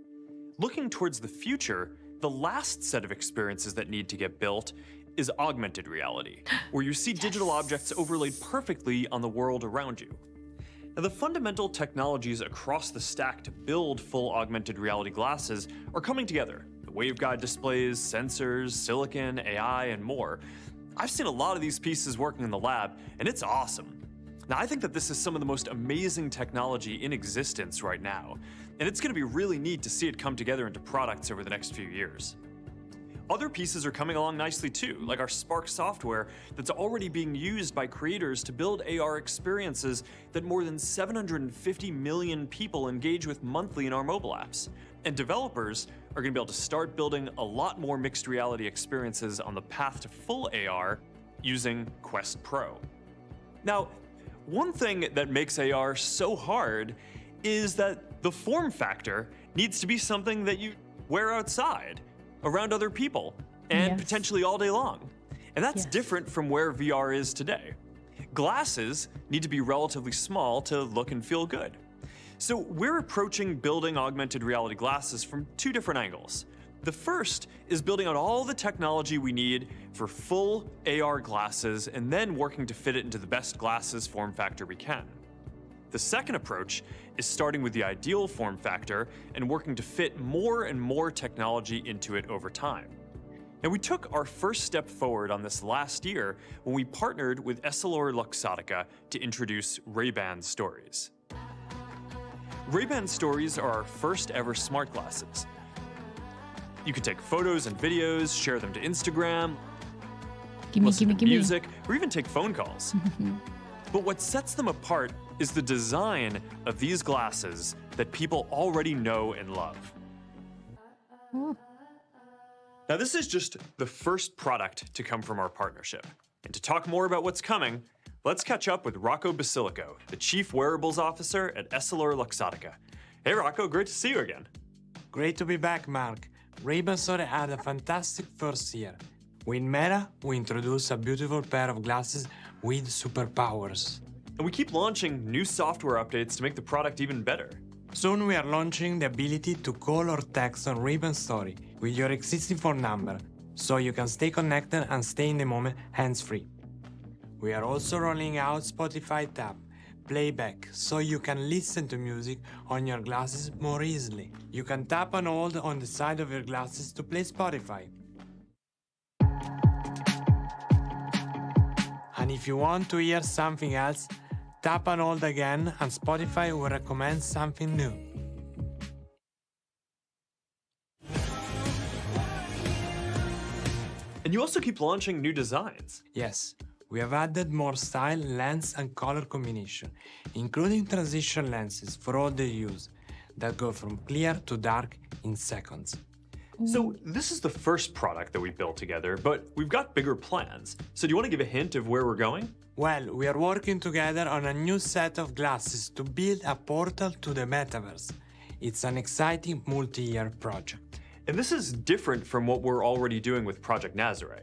[SPEAKER 3] Looking towards the future, the last set of experiences that need to get built is augmented reality, where you see digital objects overlaid perfectly on the world around you. Now, the fundamental technologies across the stack to build full augmented reality glasses are coming together. The waveguide displays, sensors, silicon, AI, and more. I've seen a lot of these pieces working in the lab, and it's awesome. Now, I think that this is some of the most amazing technology in existence right now, and it's going to be really neat to see it come together into products over the next few years. Other pieces are coming along nicely too, like our Spark software that's already being used by creators to build AR experiences that more than 750 million people engage with monthly in our mobile apps. And developers are going to be able to start building a lot more mixed reality experiences on the path to full AR using Quest Pro. Now, one thing that makes AR so hard is that the form factor needs to be something that you wear outside, around other people, and potentially all day long. And that's different from where VR is today. Glasses need to be relatively small to look and feel good. So we're approaching building augmented reality glasses from two different angles. The first is building out all the technology we need for full AR glasses and then working to fit it into the best glasses form factor we can. The second approach is starting with the ideal form factor and working to fit more and more technology into it over time. And we took our first step forward on this last year when we partnered with EssilorLuxottica to introduce Ray-Ban Stories. Ray-Ban Stories are our first ever smart glasses. You can take photos and videos, share them to Instagram, listen to music, or even take phone calls. But what sets them apart is the design of these glasses that people already know and love. Now, this is just the first product to come from our partnership. And to talk more about what's coming, let's catch up with Rocco Basilico, the Chief Wearables Officer at EssilorLuxottica. Hey Rocco, great to see you again.
[SPEAKER 18] Great to be back, Mark. Ray-Ban Story had a fantastic first year. With Meta, we introduced a beautiful pair of glasses with superpowers.
[SPEAKER 3] And we keep launching new software updates to make the product even better.
[SPEAKER 18] Soon we are launching the ability to call or text on Ray-Ban Story with your existing phone number, so you can stay connected and stay in the moment hands-free. We are also rolling out Spotify Tap Playback, so you can listen to music on your glasses more easily. You can tap and hold on the side of your glasses to play Spotify. And if you want to hear something else, tap and hold again and Spotify will recommend something new.
[SPEAKER 3] And you also keep launching new designs.
[SPEAKER 18] Yes, we have added more style, lens and color combination, including transition lenses for all the use that go from clear to dark in seconds.
[SPEAKER 3] So this is the first product that we built together, but we've got bigger plans. So do you want to give a hint of where we're going?
[SPEAKER 18] Well, we are working together on a new set of glasses to build a portal to the metaverse. It's an exciting multi-year project.
[SPEAKER 3] And this is different from what we're already doing with Project Nazare.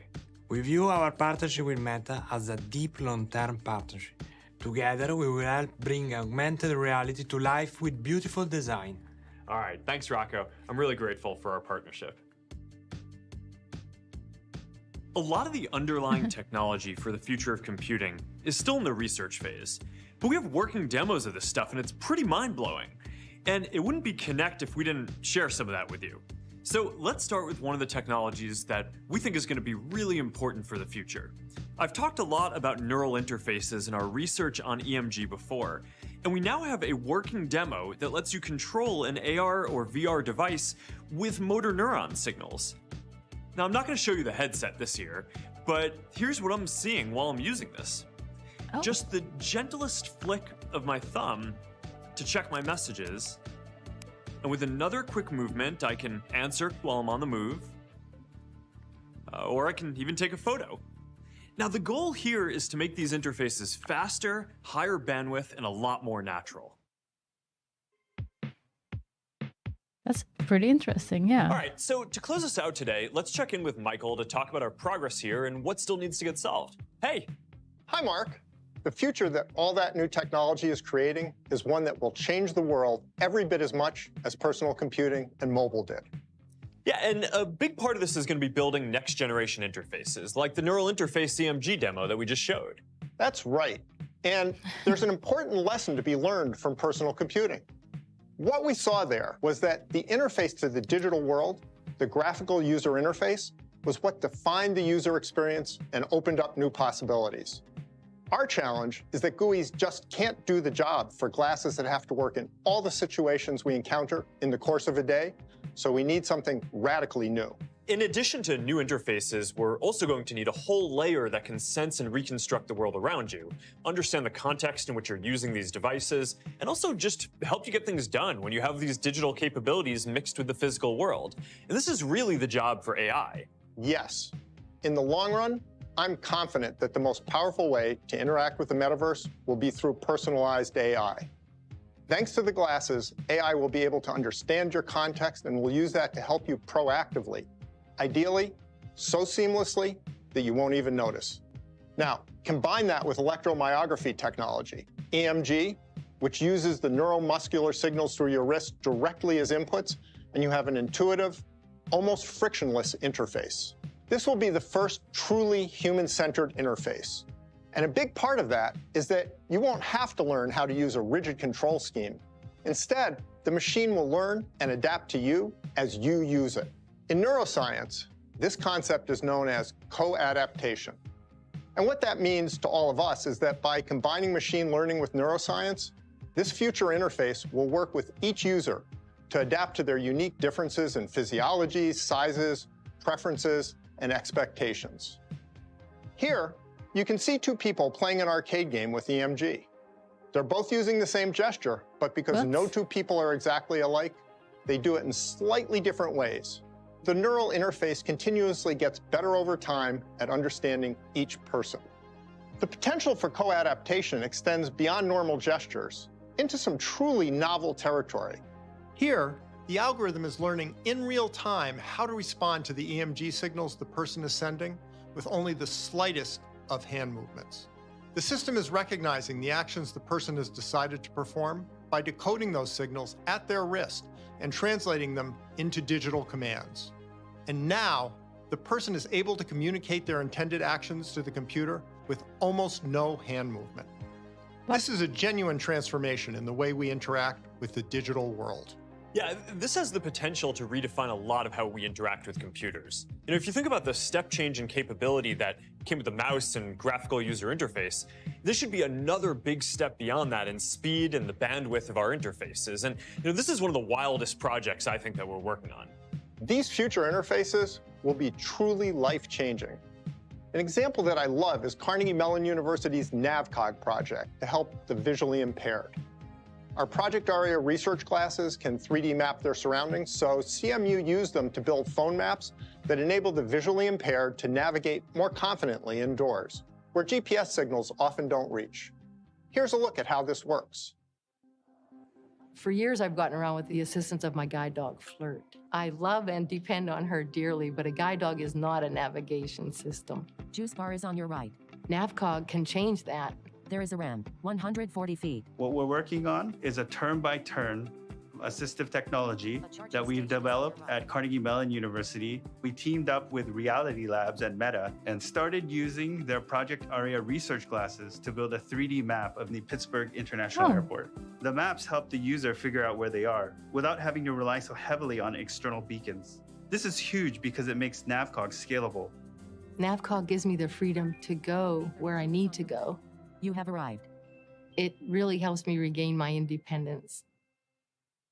[SPEAKER 18] We view our partnership with Meta as a deep long-term partnership. Together, we will help bring augmented reality to life with beautiful design.
[SPEAKER 3] All right, thanks, Rocco. I'm really grateful for our partnership. A lot of the underlying technology for the future of computing is still in the research phase, but we have working demos of this stuff and it's pretty mind-blowing. And it wouldn't be Connect if we didn't share some of that with you. So let's start with one of the technologies that we think is going to be really important for the future. I've talked a lot about neural interfaces in our research on EMG before, and we now have a working demo that lets you control an AR or VR device with motor neuron signals. Now, I'm not going to show you the headset this year, but here's what I'm seeing while I'm using this. Just the gentlest flick of my thumb to check my messages, and with another quick movement, I can answer while I'm on the move, or I can even take a photo. Now, the goal here is to make these interfaces faster, higher bandwidth, and a lot more natural.
[SPEAKER 2] That's pretty interesting, yeah.
[SPEAKER 3] All right, so to close us out today, let's check in with Michael to talk about our progress here and what still needs to get solved. Hey.
[SPEAKER 19] Hi, Mark. The future that all that new technology is creating is one that will change the world every bit as much as personal computing and mobile did.
[SPEAKER 3] Yeah, and a big part of this is going to be building next-generation interfaces, like the neural interface CMG demo that we just showed.
[SPEAKER 19] That's right. And there's an important lesson to be learned from personal computing. What we saw there was that the interface to the digital world, the graphical user interface, was what defined the user experience and opened up new possibilities. Our challenge is that GUIs just can't do the job for glasses that have to work in all the situations we encounter in the course of a day, so we need something radically new.
[SPEAKER 3] In addition to new interfaces, we're also going to need a whole layer that can sense and reconstruct the world around you, understand the context in which you're using these devices, and also just help you get things done when you have these digital capabilities mixed with the physical world. And this is really the job for AI.
[SPEAKER 19] Yes. In the long run, I'm confident that the most powerful way to interact with the metaverse will be through personalized AI. Thanks to the glasses, AI will be able to understand your context and will use that to help you proactively. Ideally, so seamlessly that you won't even notice. Now, combine that with electromyography technology, EMG, which uses the neuromuscular signals through your wrist directly as inputs, and you have an intuitive, almost frictionless interface. This will be the first truly human-centered interface. And a big part of that is that you won't have to learn how to use a rigid control scheme. Instead, the machine will learn and adapt to you as you use it. In neuroscience, this concept is known as co-adaptation. And what that means to all of us is that by combining machine learning with neuroscience, this future interface will work with each user to adapt to their unique differences in physiology, sizes, preferences, and expectations. Here, you can see two people playing an arcade game with EMG. They're both using the same gesture, but because no two people are exactly alike, they do it in slightly different ways. The neural interface continuously gets better over time at understanding each person. The potential for co-adaptation extends beyond normal gestures into some truly novel territory. Here, the algorithm is learning in real time how to respond to the EMG signals the person is sending with only the slightest of hand movements. The system is recognizing the actions the person has decided to perform by decoding those signals at their wrist and translating them into digital commands. And now, the person is able to communicate their intended actions to the computer with almost no hand movement. This is a genuine transformation in the way we interact with the digital world.
[SPEAKER 3] Yeah, this has the potential to redefine a lot of how we interact with computers. If you think about the step change in capability that came with the mouse and graphical user interface, this should be another big step beyond that in speed and the bandwidth of our interfaces. And this is one of the wildest projects I think that we're working on.
[SPEAKER 19] These future interfaces will be truly life-changing. An example that I love is Carnegie Mellon University's NavCog project to help the visually impaired. Our Project ARIA research classes can 3D map their surroundings, so CMU used them to build phone maps that enable the visually impaired to navigate more confidently indoors, where GPS signals often don't reach. Here's a look at how this works.
[SPEAKER 20] For years, I've gotten around with the assistance of my guide dog, Flirt. I love and depend on her dearly, but a guide dog is not a navigation system.
[SPEAKER 21] Juice bar is on your right.
[SPEAKER 20] NavCog can change that.
[SPEAKER 21] There is a ramp, 140 feet.
[SPEAKER 22] What we're working on is a turn-by-turn assistive technology that we've developed at Carnegie Mellon University. We teamed up with Reality Labs and Meta and started using their Project ARIA research classes to build a 3D map of the Pittsburgh International Airport. The maps help the user figure out where they are without having to rely so heavily on external beacons. This is huge because it makes NavCog scalable.
[SPEAKER 20] NavCog gives me the freedom to go where I need to go.
[SPEAKER 21] You have arrived.
[SPEAKER 20] It really helps me regain my independence.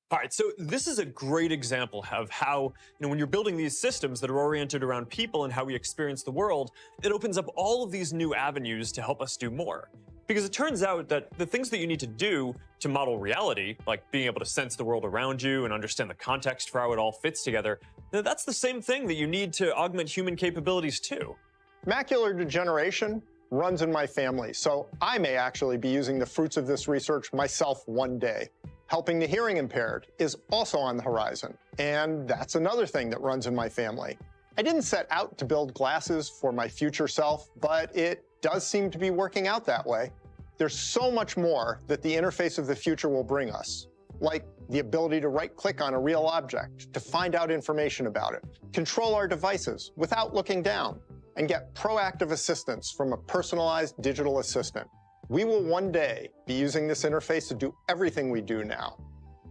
[SPEAKER 3] All right, so this is a great example of how, when you're building these systems that are oriented around people and how we experience the world, it opens up all of these new avenues to help us do more. Because it turns out that the things that you need to do to model reality, like being able to sense the world around you and understand the context for how it all fits together, that's the same thing that you need to augment human capabilities too.
[SPEAKER 19] Macular degeneration runs in my family, so I may actually be using the fruits of this research myself one day. Helping the hearing impaired is also on the horizon, and that's another thing that runs in my family. I didn't set out to build glasses for my future self, but it does seem to be working out that way. There's so much more that the interface of the future will bring us, like the ability to right-click on a real object to find out information about it, control our devices without looking down, and get proactive assistance from a personalized digital assistant. We will one day be using this interface to do everything we do now,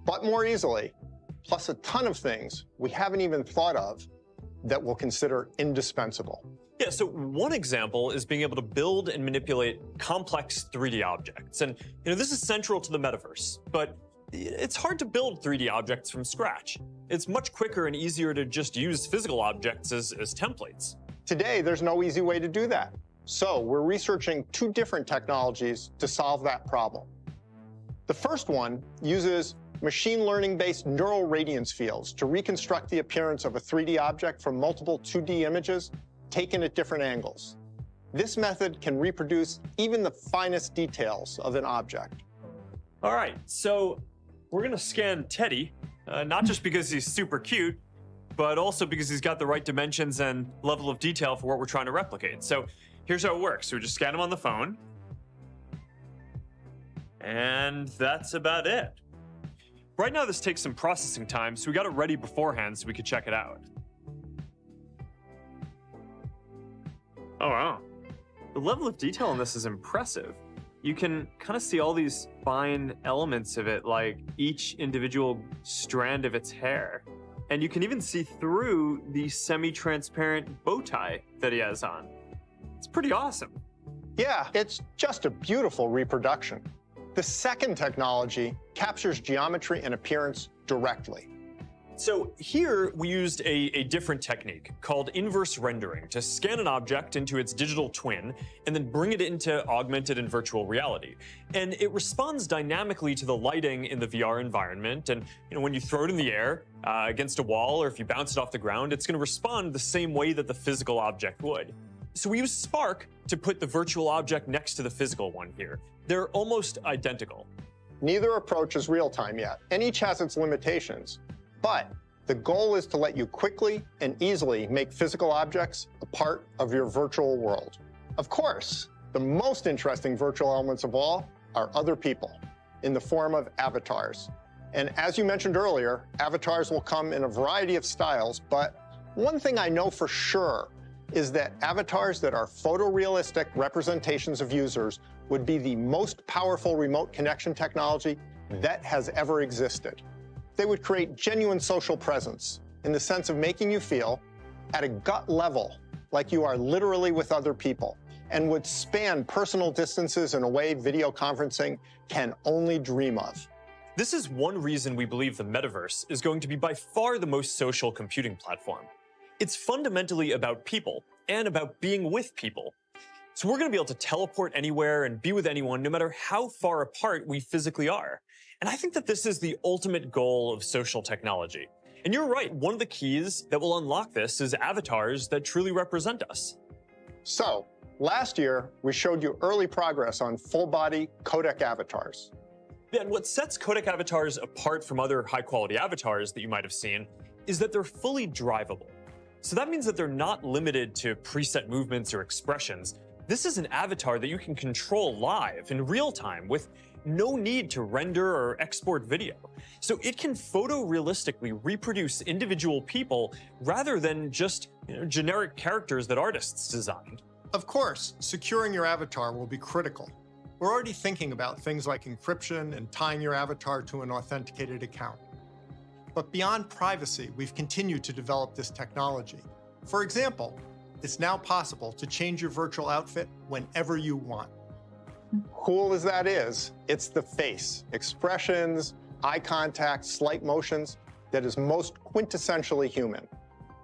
[SPEAKER 19] but more easily, plus a ton of things we haven't even thought of that we'll consider indispensable.
[SPEAKER 3] Yeah, so one example is being able to build and manipulate complex 3D objects. And this is central to the metaverse, but it's hard to build 3D objects from scratch. It's much quicker and easier to just use physical objects as templates.
[SPEAKER 19] Today, there's no easy way to do that. So we're researching two different technologies to solve that problem. The first one uses machine learning-based neural radiance fields to reconstruct the appearance of a 3D object from multiple 2D images taken at different angles. This method can reproduce even the finest details of an object.
[SPEAKER 3] All right, so we're gonna scan Teddy, not just because he's super cute, but also because he's got the right dimensions and level of detail for what we're trying to replicate. So here's how it works. So we just scan him on the phone. And that's about it. Right now, this takes some processing time, so we got it ready beforehand so we could check it out. Oh, wow. The level of detail on this is impressive. You can kind of see all these fine elements of it, like each individual strand of its hair. And you can even see through the semi-transparent bow tie that he has on. It's pretty awesome.
[SPEAKER 19] Yeah, it's just a beautiful reproduction. The second technology captures geometry and appearance directly.
[SPEAKER 3] So here we used a different technique called inverse rendering to scan an object into its digital twin and then bring it into augmented and virtual reality. And it responds dynamically to the lighting in the VR environment. And when you throw it in the air against a wall, or if you bounce it off the ground, it's going to respond the same way that the physical object would. So we use Spark to put the virtual object next to the physical one here. They're almost identical.
[SPEAKER 19] Neither approach is real-time yet, and each has its limitations. But the goal is to let you quickly and easily make physical objects a part of your virtual world. Of course, the most interesting virtual elements of all are other people in the form of avatars. And as you mentioned earlier, avatars will come in a variety of styles, but one thing I know for sure is that avatars that are photorealistic representations of users would be the most powerful remote connection technology that has ever existed. They would create genuine social presence in the sense of making you feel at a gut level like you are literally with other people, and would span personal distances in a way video conferencing can only dream of.
[SPEAKER 3] This is one reason we believe the metaverse is going to be by far the most social computing platform. It's fundamentally about people and about being with people. So we're going to be able to teleport anywhere and be with anyone no matter how far apart we physically are. And I think that this is the ultimate goal of social technology. And you're right, one of the keys that will unlock this is avatars that truly represent us.
[SPEAKER 19] So, last year, we showed you early progress on full-body codec avatars.
[SPEAKER 3] Yeah, and what sets codec avatars apart from other high-quality avatars that you might have seen is that they're fully drivable. So that means that they're not limited to preset movements or expressions. This is an avatar that you can control live in real time with no need to render or export video. So it can photorealistically reproduce individual people rather than just generic characters that artists designed.
[SPEAKER 19] Of course, securing your avatar will be critical. We're already thinking about things like encryption and tying your avatar to an authenticated account. But beyond privacy, we've continued to develop this technology. For example, it's now possible to change your virtual outfit whenever you want. Cool as that is, it's the face, expressions, eye contact, slight motions that is most quintessentially human.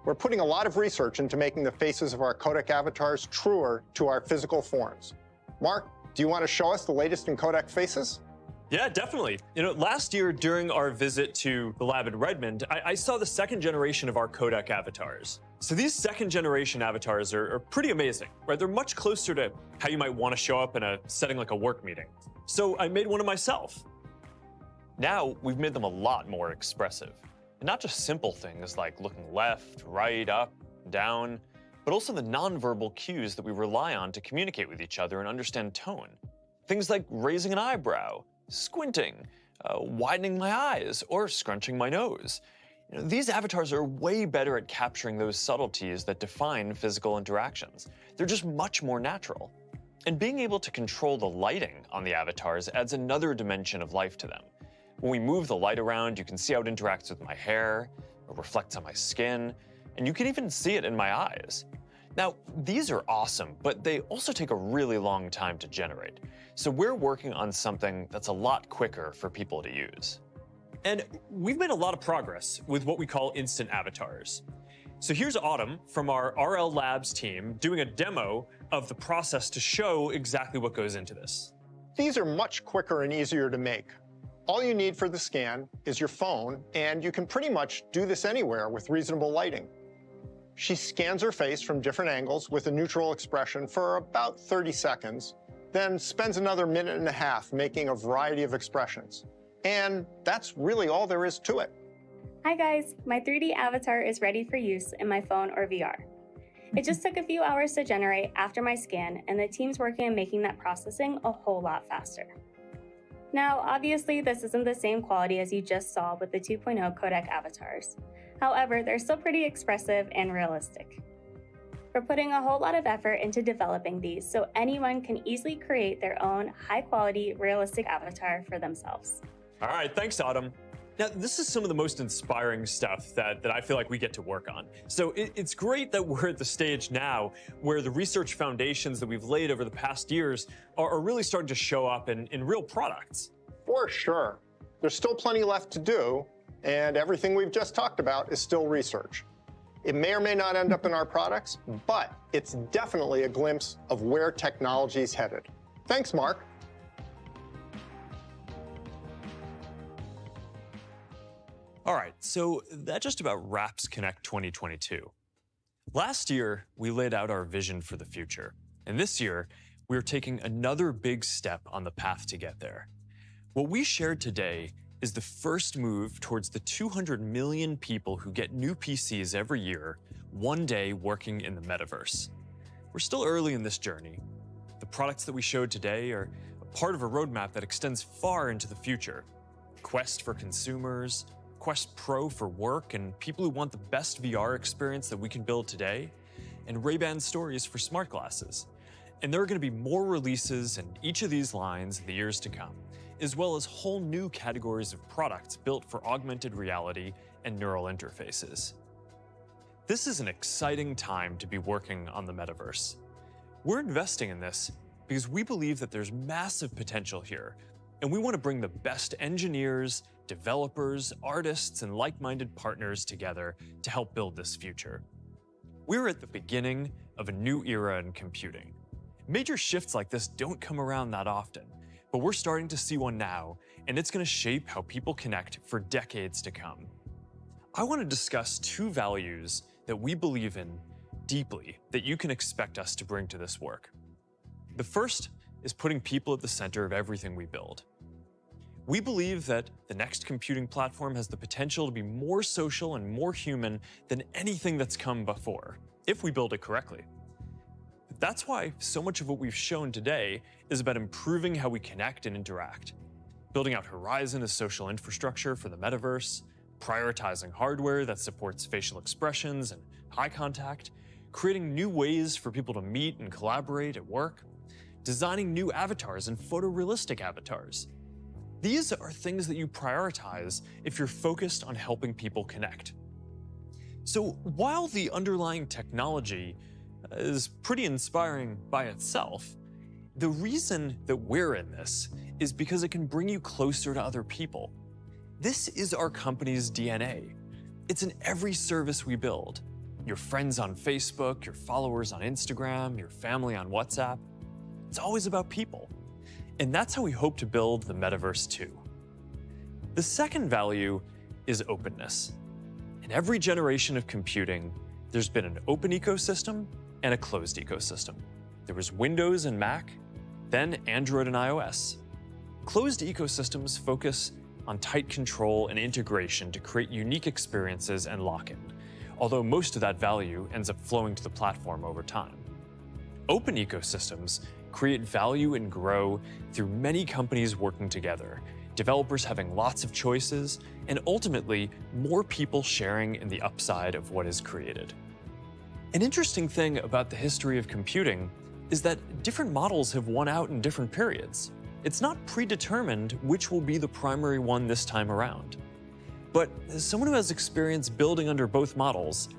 [SPEAKER 19] We're putting a lot of research into making the faces of our codec avatars truer to our physical forms. Mark, do you want to show us the latest in codec faces?
[SPEAKER 3] Yeah, definitely. Last year during our visit to the lab in Redmond, I saw the second generation of our codec avatars. So these second generation avatars are pretty amazing, right? They're much closer to how you might want to show up in a setting like a work meeting. So I made one of myself. Now we've made them a lot more expressive. And not just simple things like looking left, right, up, down, but also the nonverbal cues that we rely on to communicate with each other and understand tone. Things like raising an eyebrow, squinting, widening my eyes, or scrunching my nose. These avatars are way better at capturing those subtleties that define physical interactions. They're just much more natural. And being able to control the lighting on the avatars adds another dimension of life to them. When we move the light around, you can see how it interacts with my hair, or reflects on my skin, and you can even see it in my eyes. Now, these are awesome, but they also take a really long time to generate. So we're working on something that's a lot quicker for people to use. And we've made a lot of progress with what we call instant avatars. So here's Autumn from our RL Labs team doing a demo of the process to show exactly what goes into this.
[SPEAKER 19] These are much quicker and easier to make. All you need for the scan is your phone, and you can pretty much do this anywhere with reasonable lighting. She scans her face from different angles with a neutral expression for about 30 seconds, then spends another minute and a half making a variety of expressions. And that's really all there is to it.
[SPEAKER 8] Hi guys, my 3D avatar is ready for use in my phone or VR. It just took a few hours to generate after my scan, and the team's working on making that processing a whole lot faster. Now, obviously, this isn't the same quality as you just saw with the 2.0 codec avatars. However, they're still pretty expressive and realistic. We're putting a whole lot of effort into developing these so anyone can easily create their own high-quality, realistic avatar for themselves.
[SPEAKER 3] All right, thanks, Autumn. Now, this is some of the most inspiring stuff that I feel like we get to work on. So it's great that we're at the stage now where the research foundations that we've laid over the past years are really starting to show up in real products.
[SPEAKER 19] For sure. There's still plenty left to do, and everything we've just talked about is still research. It may or may not end up in our products, but it's definitely a glimpse of where technology is headed. Thanks, Mark.
[SPEAKER 3] All right, so that just about wraps Connect 2022. Last year, we laid out our vision for the future. And this year, we are taking another big step on the path to get there. What we shared today is the first move towards the 200 million people who get new PCs every year, one day working in the metaverse. We're still early in this journey. The products that we showed today are a part of a roadmap that extends far into the future. Quest for consumers, Quest Pro for work and people who want the best VR experience that we can build today, and Ray-Ban Stories for smart glasses. And there are going to be more releases in each of these lines in the years to come, as well as whole new categories of products built for augmented reality and neural interfaces. This is an exciting time to be working on the metaverse. We're investing in this because we believe that there's massive potential here, and we want to bring the best engineers, developers, artists, and like-minded partners together to help build this future. We're at the beginning of a new era in computing. Major shifts like this don't come around that often, but we're starting to see one now, and it's going to shape how people connect for decades to come. I want to discuss two values that we believe in deeply that you can expect us to bring to this work. The first is putting people at the center of everything we build. We believe that the next computing platform has the potential to be more social and more human than anything that's come before, if we build it correctly. That's why so much of what we've shown today is about improving how we connect and interact, building out Horizon as social infrastructure for the metaverse, prioritizing hardware that supports facial expressions and eye contact, creating new ways for people to meet and collaborate at work, designing new avatars and photorealistic avatars. These are things that you prioritize if you're focused on helping people connect. So while the underlying technology is pretty inspiring by itself, the reason that we're in this is because it can bring you closer to other people. This is our company's DNA. It's in every service we build. Your friends on Facebook, your followers on Instagram, your family on WhatsApp. It's always about people. And that's how we hope to build the metaverse too. The second value is openness. In every generation of computing, there's been an open ecosystem and a closed ecosystem. There was Windows and Mac, then Android and iOS. Closed ecosystems focus on tight control and integration to create unique experiences and lock-in, although most of that value ends up flowing to the platform over time. Open ecosystems create value and grow through many companies working together, developers having lots of choices, and ultimately more people sharing in the upside of what is created. An interesting thing about the history of computing is that different models have won out in different periods. It's not predetermined which will be the primary one this time around. But as someone who has experience building under both models,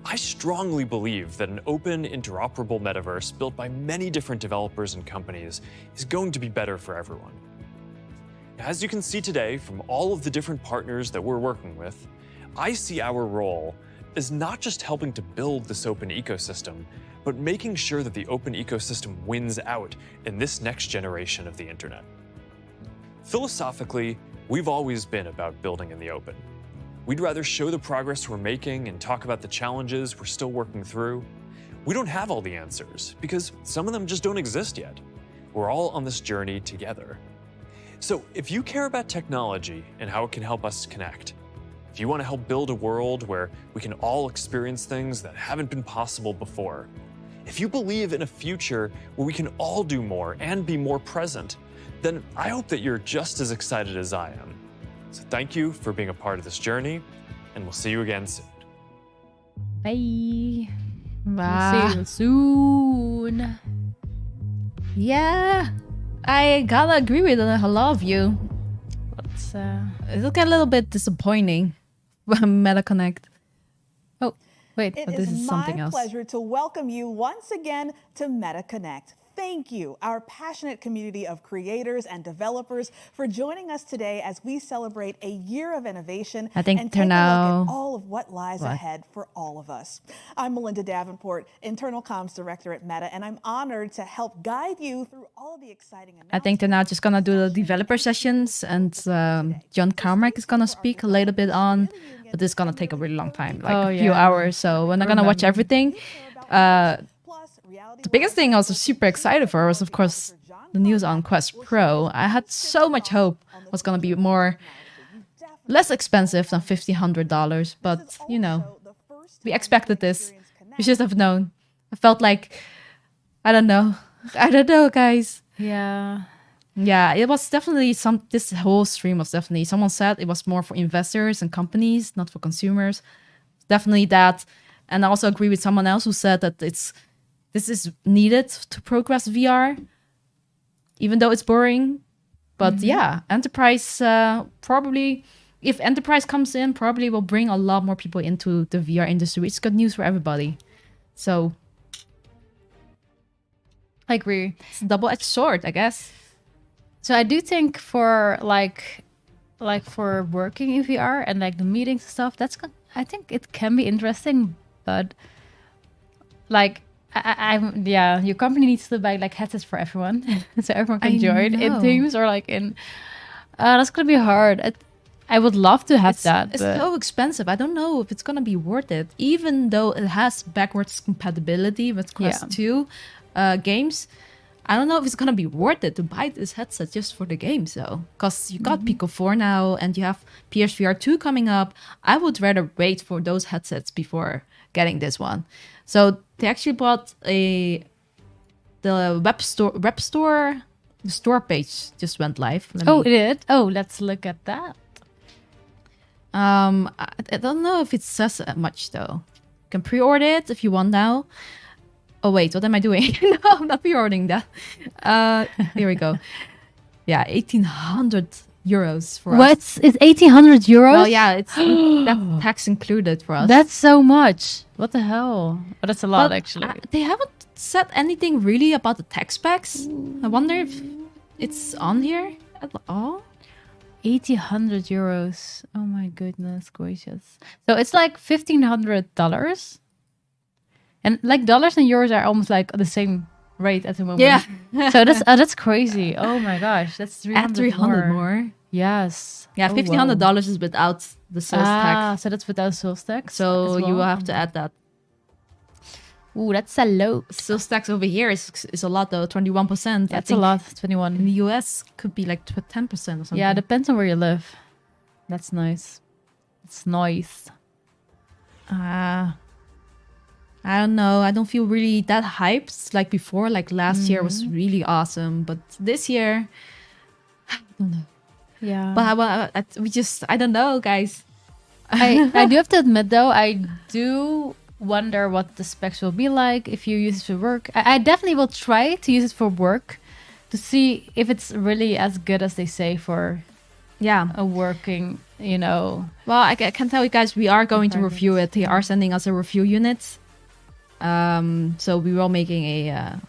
[SPEAKER 3] I strongly believe that an open, interoperable metaverse built by many different developers and companies is going to be better for everyone. As you can see today from all of the different partners that we're working with, I see our role as not just helping to build this open ecosystem, but making sure that the open ecosystem wins out in this next generation of the internet. Philosophically, we've always been about building in the open. We'd rather show the progress we're making and talk about the challenges we're still working through. We don't have all the answers because some of them just don't exist yet. We're all on this journey together. So if you care about technology and how it can help us connect, if you want to help build a world where we can all experience things that haven't been possible before, if you believe in a future where we can all do more and be more present, then I hope that you're just as excited as I am. So thank you for being a part of this journey, and we'll see you again soon.
[SPEAKER 2] Bye.
[SPEAKER 1] Bye.
[SPEAKER 2] See you soon.
[SPEAKER 1] Yeah, I gotta agree with a lot of you.
[SPEAKER 2] What's
[SPEAKER 1] It'll get a little bit disappointing from MetaConnect. Oh, wait,
[SPEAKER 6] It
[SPEAKER 1] but this is something
[SPEAKER 6] my
[SPEAKER 1] else.
[SPEAKER 6] pleasure to welcome you once again to MetaConnect. thank you, our passionate community of creators and developers, for joining us today as we celebrate a year of innovation
[SPEAKER 1] I think
[SPEAKER 6] and
[SPEAKER 1] they're
[SPEAKER 6] take a look
[SPEAKER 1] now-
[SPEAKER 6] at all of what lies ahead for all of us. I'm Melinda Davenport, Internal Comms Director at Meta, and I'm honored to help guide you through all of the exciting
[SPEAKER 1] I think they're now just gonna do the developer sessions, and John Carmack is gonna speak a little bit on, but it's gonna take a really long time, like a few hours. So we're not gonna watch everything. The biggest thing I was super excited for was, of course, the news on Quest Pro. I had so much hope it was gonna be less expensive than $1,500, but you know, we expected this. We should have known. I felt like, I don't know, guys.
[SPEAKER 2] Yeah.
[SPEAKER 1] Yeah, it was definitely this whole stream was definitely, someone said it was more for investors and companies, not for consumers. Definitely that. And I also agree with someone else who said that this is needed to progress VR, even though it's boring. But yeah, enterprise probably, if enterprise comes in, probably will bring a lot more people into the VR industry. It's good news for everybody. So
[SPEAKER 2] I agree.
[SPEAKER 1] It's a double-edged sword, I guess.
[SPEAKER 2] So I do think for like for working in VR and like the meetings and stuff, I think it can be interesting, but like yeah, your company needs to buy like headsets for everyone, so everyone can join in Teams or like in. That's gonna be hard. I would love to have that.
[SPEAKER 1] It's so expensive. I don't know if it's gonna be worth it, even though it has backwards compatibility with Quest 2 games. I don't know if it's gonna be worth it to buy this headset just for the games, though, because you got Pico 4 now, and you have PSVR 2 coming up. I would rather wait for those headsets before getting this one. So they actually bought the web store. The store page just went live.
[SPEAKER 2] It did. Oh, let's look at that.
[SPEAKER 1] I don't know if it says much though. You can pre-order it if you want now. Oh wait, what am I doing? No, I'm not pre-ordering that. Here we go. Yeah, 1,800 euros for us.
[SPEAKER 2] What? It's 1,800 euros?
[SPEAKER 1] Well, yeah, it's that tax included for us.
[SPEAKER 2] That's so much. What the hell? Oh, that's a lot, actually.
[SPEAKER 1] They haven't said anything really about the tech specs. I wonder if it's on here at all.
[SPEAKER 2] 1,800 euros. Oh my goodness gracious. So it's like $1,500. And like dollars and euros are almost like the same rate at the moment.
[SPEAKER 1] Yeah.
[SPEAKER 2] So that's crazy. Oh my gosh. That's 300
[SPEAKER 1] more.
[SPEAKER 2] Yes.
[SPEAKER 1] Yeah, $1,500 is without the sales tax.
[SPEAKER 2] So that's without sales tax.
[SPEAKER 1] So you will have to add that.
[SPEAKER 2] Ooh, that's a lot.
[SPEAKER 1] Sales tax over here is a lot though, 21%.
[SPEAKER 2] That's a lot, 21.
[SPEAKER 1] In the US could be like 10% or something.
[SPEAKER 2] Yeah, depends on where you live. That's nice. It's nice.
[SPEAKER 1] I don't know. I don't feel really that hyped like before. Like last year was really awesome, but this year, I don't know.
[SPEAKER 2] Yeah.
[SPEAKER 1] But I don't know, guys.
[SPEAKER 2] I do have to admit though, I do wonder what the specs will be like if you use it for work. I definitely will try to use it for work to see if it's really as good as they say for a working, Well,
[SPEAKER 1] I can tell you guys, we are going to review it. They are sending us a review unit. So we will making a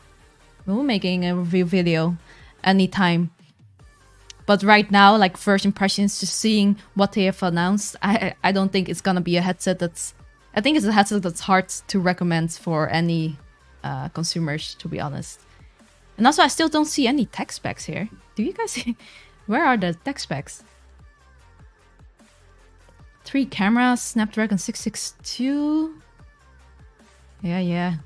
[SPEAKER 1] review video anytime. But right now, like first impressions, just seeing what they have announced, I don't think it's gonna be a headset I think it's a headset that's hard to recommend for any consumers, to be honest. And also, I still don't see any tech specs here. Do you guys see? Where are the tech specs? 3 cameras, Snapdragon 662. Yeah.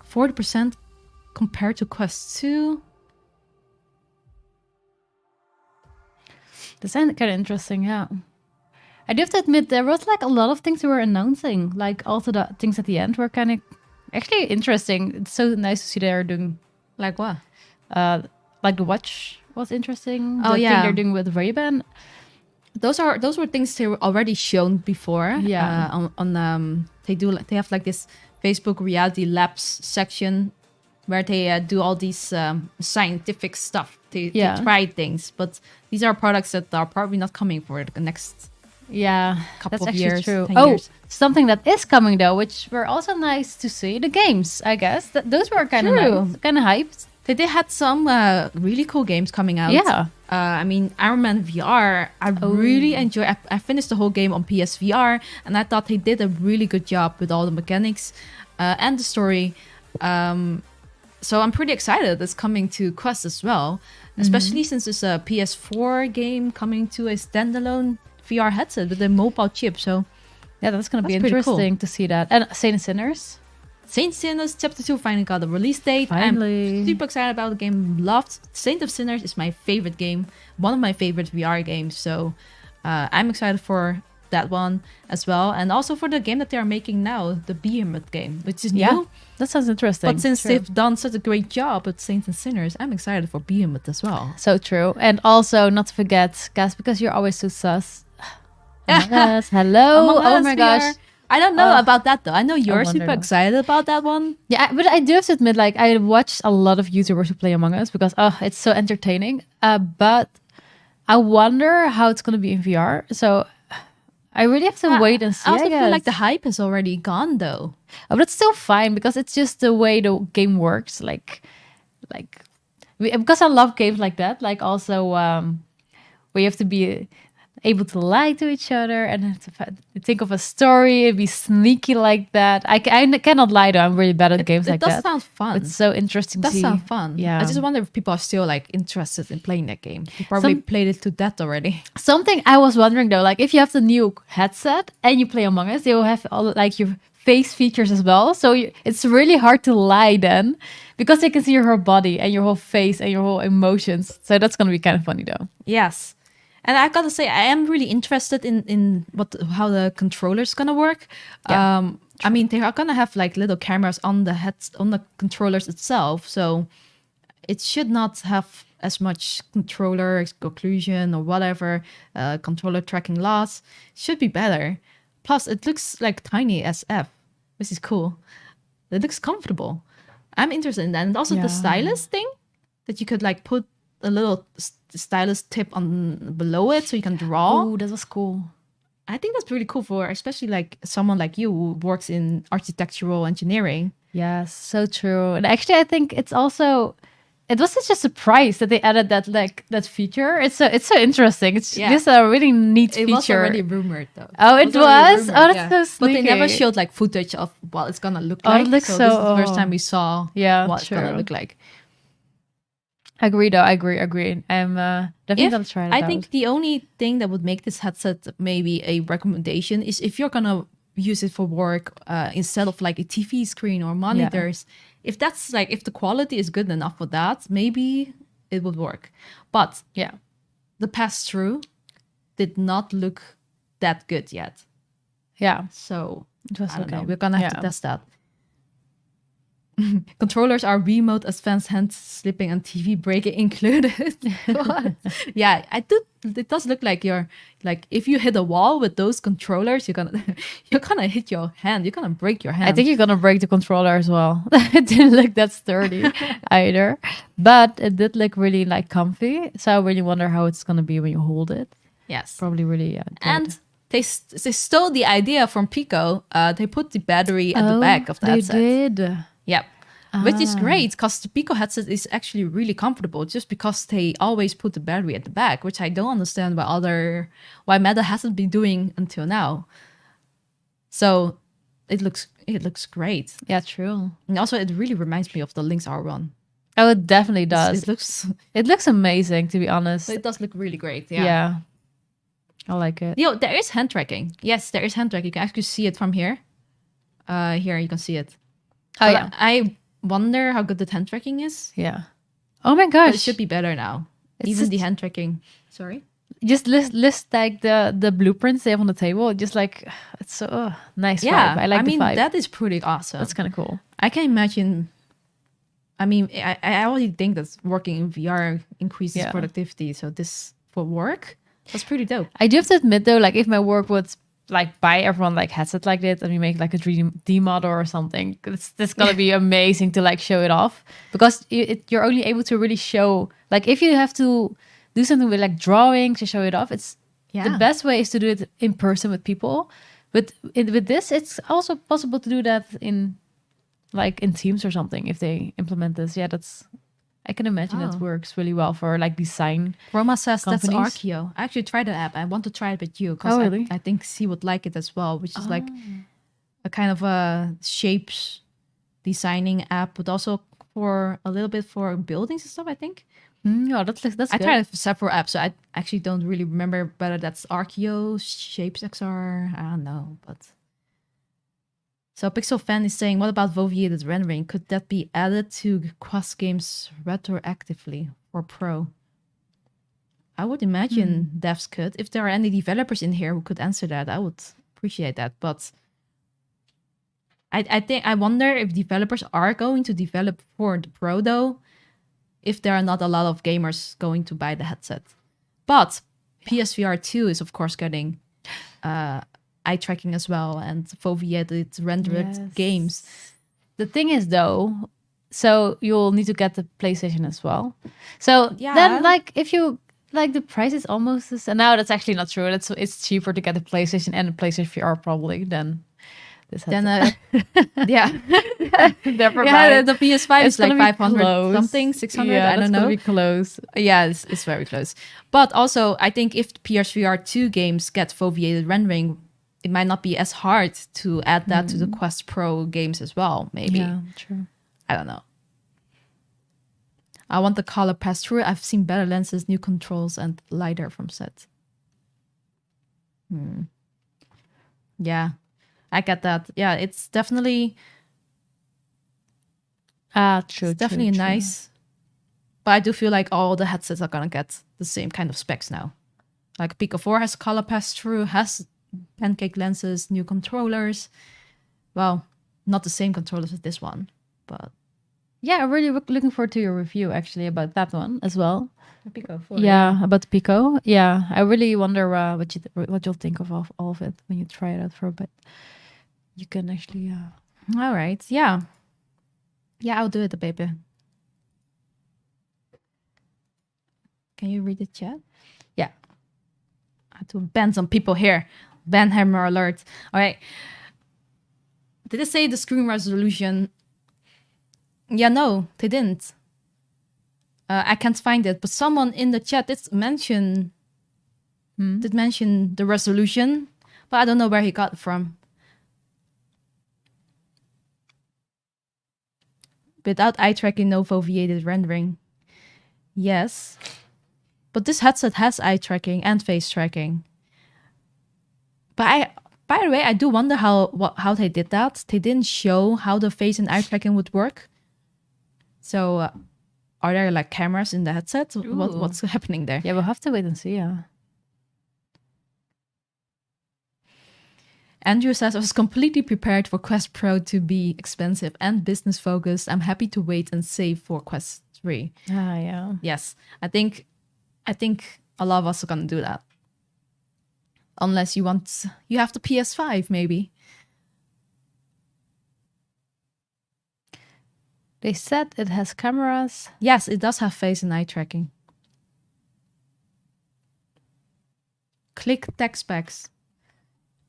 [SPEAKER 1] 40% compared to Quest 2.
[SPEAKER 2] This sounds kind of interesting, yeah. I do have to admit, there was like a lot of things we were announcing. Like also the things at the end were kind of actually interesting. It's so nice to see they're doing...
[SPEAKER 1] Like what?
[SPEAKER 2] Like the watch was interesting.
[SPEAKER 1] Oh,
[SPEAKER 2] the
[SPEAKER 1] yeah.
[SPEAKER 2] thing they're doing with Ray-Ban.
[SPEAKER 1] Those were things they were already shown before.
[SPEAKER 2] Yeah.
[SPEAKER 1] They have like this Facebook Reality Labs section where they do all these scientific stuff. They try things, but these are products that are probably not coming for the next
[SPEAKER 2] Yeah,
[SPEAKER 1] couple
[SPEAKER 2] that's
[SPEAKER 1] of
[SPEAKER 2] actually
[SPEAKER 1] years,
[SPEAKER 2] true.
[SPEAKER 1] 10
[SPEAKER 2] Oh,
[SPEAKER 1] years.
[SPEAKER 2] something that is coming though, which were also nice to see. The games, I guess. Those were kind of nice, kind of hyped.
[SPEAKER 1] They had some really cool games coming out.
[SPEAKER 2] Yeah.
[SPEAKER 1] I mean, Iron Man VR, I really enjoy. I finished the whole game on PSVR, and I thought they did a really good job with all the mechanics and the story. So I'm pretty excited it's coming to Quest as well, especially since it's a PS4 game coming to a standalone VR headset with a mobile chip. So
[SPEAKER 2] yeah, that's going to be
[SPEAKER 1] pretty cool.
[SPEAKER 2] interesting to see that. And Saint and Sinners.
[SPEAKER 1] Saint Sinners Chapter 2 finally got a release date.
[SPEAKER 2] Finally.
[SPEAKER 1] I'm super excited about the game. Loved Saint of Sinners is my favorite game. One of my favorite VR games. So I'm excited for that one as well. And also for the game that they are making now, the Behemoth game, which is new.
[SPEAKER 2] That sounds interesting.
[SPEAKER 1] But since they've done such a great job with Saints and Sinners, I'm excited for Behemoth as well.
[SPEAKER 2] So true. And also, not to forget, Cas, because you're always so sus. Among Us. Hello.
[SPEAKER 1] Among
[SPEAKER 2] Oh
[SPEAKER 1] Us
[SPEAKER 2] my
[SPEAKER 1] VR.
[SPEAKER 2] gosh.
[SPEAKER 1] I don't know about that though. I know you're
[SPEAKER 2] wonder
[SPEAKER 1] super
[SPEAKER 2] though.
[SPEAKER 1] excited about that one.
[SPEAKER 2] Yeah, but I do have to admit, like, I watch a lot of YouTubers who play Among Us because, it's so entertaining. But I wonder how it's going to be in VR. So I really have to wait and see.
[SPEAKER 1] I also feel like
[SPEAKER 2] guess.
[SPEAKER 1] the hype is already gone though.
[SPEAKER 2] But it's still fine because it's just the way the game works. Because I love games like that. Like also where you have to be able to lie to each other and have to think of a story and be sneaky like that. I cannot lie though. I'm really bad at games like that.
[SPEAKER 1] It does sound fun.
[SPEAKER 2] It's so interesting
[SPEAKER 1] It
[SPEAKER 2] to
[SPEAKER 1] does
[SPEAKER 2] see.
[SPEAKER 1] sound fun.
[SPEAKER 2] Yeah.
[SPEAKER 1] I just wonder if people are still like interested in playing that game. They probably played it to death already.
[SPEAKER 2] Something I was wondering though, like if you have the new headset and you play Among Us, they will have all like your face features as well. So it's really hard to lie then because they can see your whole body and your whole face and your whole emotions. So that's going to be kind of funny though.
[SPEAKER 1] Yes. And I gotta say, I am really interested in how the controller's gonna work.
[SPEAKER 2] Yeah.
[SPEAKER 1] I mean, they are gonna have like little cameras on the controllers itself, so it should not have as much controller occlusion or whatever, controller tracking loss. Should be better. Plus, it looks like tiny SF, which is cool. It looks comfortable. I'm interested in that, and also the stylus thing that you could like put a little stylus tip on below it so you can draw.
[SPEAKER 2] Oh, that was cool.
[SPEAKER 1] I think that's really cool for especially like someone like you who works in architectural engineering.
[SPEAKER 2] Yes, so true. And actually, I think it was such a surprise that they added that feature. It's so interesting. It's just a really neat feature.
[SPEAKER 1] It was already rumored though.
[SPEAKER 2] Oh, it was? Oh, that's so
[SPEAKER 1] But
[SPEAKER 2] sneaky.
[SPEAKER 1] they never showed like footage of what it's gonna look
[SPEAKER 2] Oh,
[SPEAKER 1] like.
[SPEAKER 2] it looks
[SPEAKER 1] so this is the
[SPEAKER 2] so-
[SPEAKER 1] first time we saw what it's gonna
[SPEAKER 2] true.
[SPEAKER 1] look like.
[SPEAKER 2] Agree though. I agree. I'm definitely gonna try it
[SPEAKER 1] I
[SPEAKER 2] out.
[SPEAKER 1] think the only thing that would make this headset maybe a recommendation is if you're gonna use it for work instead of like a TV screen or monitors. If that's like if the quality is good enough for that, maybe it would work. But the pass-through did not look that good yet.
[SPEAKER 2] Yeah.
[SPEAKER 1] So
[SPEAKER 2] It was
[SPEAKER 1] I don't know.
[SPEAKER 2] okay.
[SPEAKER 1] We're gonna have to
[SPEAKER 2] Yeah.
[SPEAKER 1] test that. Controllers are remote advanced hand slipping and TV breaking included. What? Yeah, it does look like you're like if you hit a wall with those controllers, you're gonna hit your hand. You're gonna break your hand.
[SPEAKER 2] I think you're gonna break the controller as well. It didn't look that sturdy either, but it did look really like comfy. So I really wonder how it's gonna be when you hold it.
[SPEAKER 1] Yes,
[SPEAKER 2] probably really. Good.
[SPEAKER 1] And they stole the idea from Pico. They put the battery at the back of the headset.
[SPEAKER 2] They did.
[SPEAKER 1] Yep. Which is
[SPEAKER 2] Ah.
[SPEAKER 1] great because the Pico headset is actually really comfortable just because they always put the battery at the back, which I don't understand why Meta hasn't been doing until now. So it looks great.
[SPEAKER 2] Yeah, true.
[SPEAKER 1] And also it really reminds me of the Lynx R1.
[SPEAKER 2] Oh, it definitely does.
[SPEAKER 1] It looks
[SPEAKER 2] amazing, to be honest.
[SPEAKER 1] it does look really great. Yeah.
[SPEAKER 2] Yeah. I like it.
[SPEAKER 1] Yo, there is hand tracking. Yes, there is hand tracking. You can actually see it from here. Here you can see it.
[SPEAKER 2] Oh,
[SPEAKER 1] But
[SPEAKER 2] yeah.
[SPEAKER 1] I wonder how good the hand tracking is.
[SPEAKER 2] Yeah. Oh my
[SPEAKER 1] But
[SPEAKER 2] gosh.
[SPEAKER 1] it should be better now.
[SPEAKER 2] It's
[SPEAKER 1] Even
[SPEAKER 2] just-
[SPEAKER 1] the hand tracking. Sorry.
[SPEAKER 2] Just list like the blueprints they have on the table. Just like it's so nice.
[SPEAKER 1] Yeah,
[SPEAKER 2] vibe. I like the
[SPEAKER 1] mean
[SPEAKER 2] vibe.
[SPEAKER 1] that is pretty awesome.
[SPEAKER 2] That's kind of cool.
[SPEAKER 1] I can imagine. I mean, I already think that working in VR increases
[SPEAKER 2] Yeah.
[SPEAKER 1] productivity. So this for work, that's pretty dope.
[SPEAKER 2] I do have to admit though, like if my work would like buy everyone like headset like this and we make like a 3D model or something, it's gonna be amazing to like show it off because you're only able to really show like if you have to do something with like drawing to show it off, it's
[SPEAKER 1] Yeah.
[SPEAKER 2] The best way is to do it in person with people. With this, it's also possible to do that in Teams or something if they implement this. Yeah, I can imagine it works really well for like design.
[SPEAKER 1] Roma says
[SPEAKER 2] companies.
[SPEAKER 1] That's Archeo. I actually tried the app. I want to try it with you because
[SPEAKER 2] really?
[SPEAKER 1] I think she would like it as well, which is like a kind of a shapes designing app, but also for a little bit for buildings and stuff, I think.
[SPEAKER 2] Yeah, that's good.
[SPEAKER 1] I tried it for several apps, so I actually don't really remember whether that's Archeo, Shapes XR. I don't know, but. So Pixel Fan is saying, what about foveated rendering? Could that be added to Quest games retroactively for Pro? I would imagine devs could. If there are any developers in here who could answer that, I would appreciate that. But I wonder if developers are going to develop for the Pro though, if there are not a lot of gamers going to buy the headset. But PSVR 2 is of course getting eye tracking as well and foveated rendered games.
[SPEAKER 2] The thing is though, so you'll need to get the PlayStation as well. So then like if you like the price is almost this, and now that's actually not true. It's cheaper to get the PlayStation and the PlayStation VR probably than this headset.
[SPEAKER 1] Yeah. The PS5 is like 500 something, 600, I don't know.
[SPEAKER 2] Gonna be close.
[SPEAKER 1] Yeah, it's very close. But also I think if PSVR 2 games get foveated rendering, it might not be as hard to add that to the Quest Pro games as well, maybe.
[SPEAKER 2] Yeah, true.
[SPEAKER 1] I don't know. I want the color pass-through. I've seen better lenses, new controls, and LiDAR from set. Yeah, I get that. Yeah, it's definitely...
[SPEAKER 2] true.
[SPEAKER 1] It's definitely nice. But I do feel like all the headsets are going to get the same kind of specs now. Like Pico 4 has color pass-through, has pancake lenses, new controllers. Well, not the same controllers as this one, but
[SPEAKER 2] yeah, I'm really looking forward to your review actually about that one as well.
[SPEAKER 1] The Pico 4.
[SPEAKER 2] Yeah, about the Pico. Yeah, I really wonder what you'll think of all of it when you try it out for a bit. You can actually.
[SPEAKER 1] All right. Yeah. Yeah, I'll do it, baby. Can you read the chat? Yeah. I have to ban some people here. Ban hammer alert. All right. Did they say the screen resolution? Yeah, no, they didn't. I can't find it, but someone in the chat did mention the resolution, but I don't know where he got it from. Without eye tracking, no foveated rendering. Yes, but this headset has eye tracking and face tracking. But by the way, I do wonder how they did that. They didn't show how the face and eye tracking would work. So, are there like cameras in the headset? What's happening there?
[SPEAKER 2] Yeah, we'll have to wait and see. Yeah.
[SPEAKER 1] Andrew says, I was completely prepared for Quest Pro to be expensive and business focused. I'm happy to wait and save for Quest 3.
[SPEAKER 2] Yeah.
[SPEAKER 1] Yes, I think a lot of us are gonna do that. Unless you have the PS5 maybe.
[SPEAKER 2] They said it has cameras.
[SPEAKER 1] Yes, it does have face and eye tracking. Click tech specs.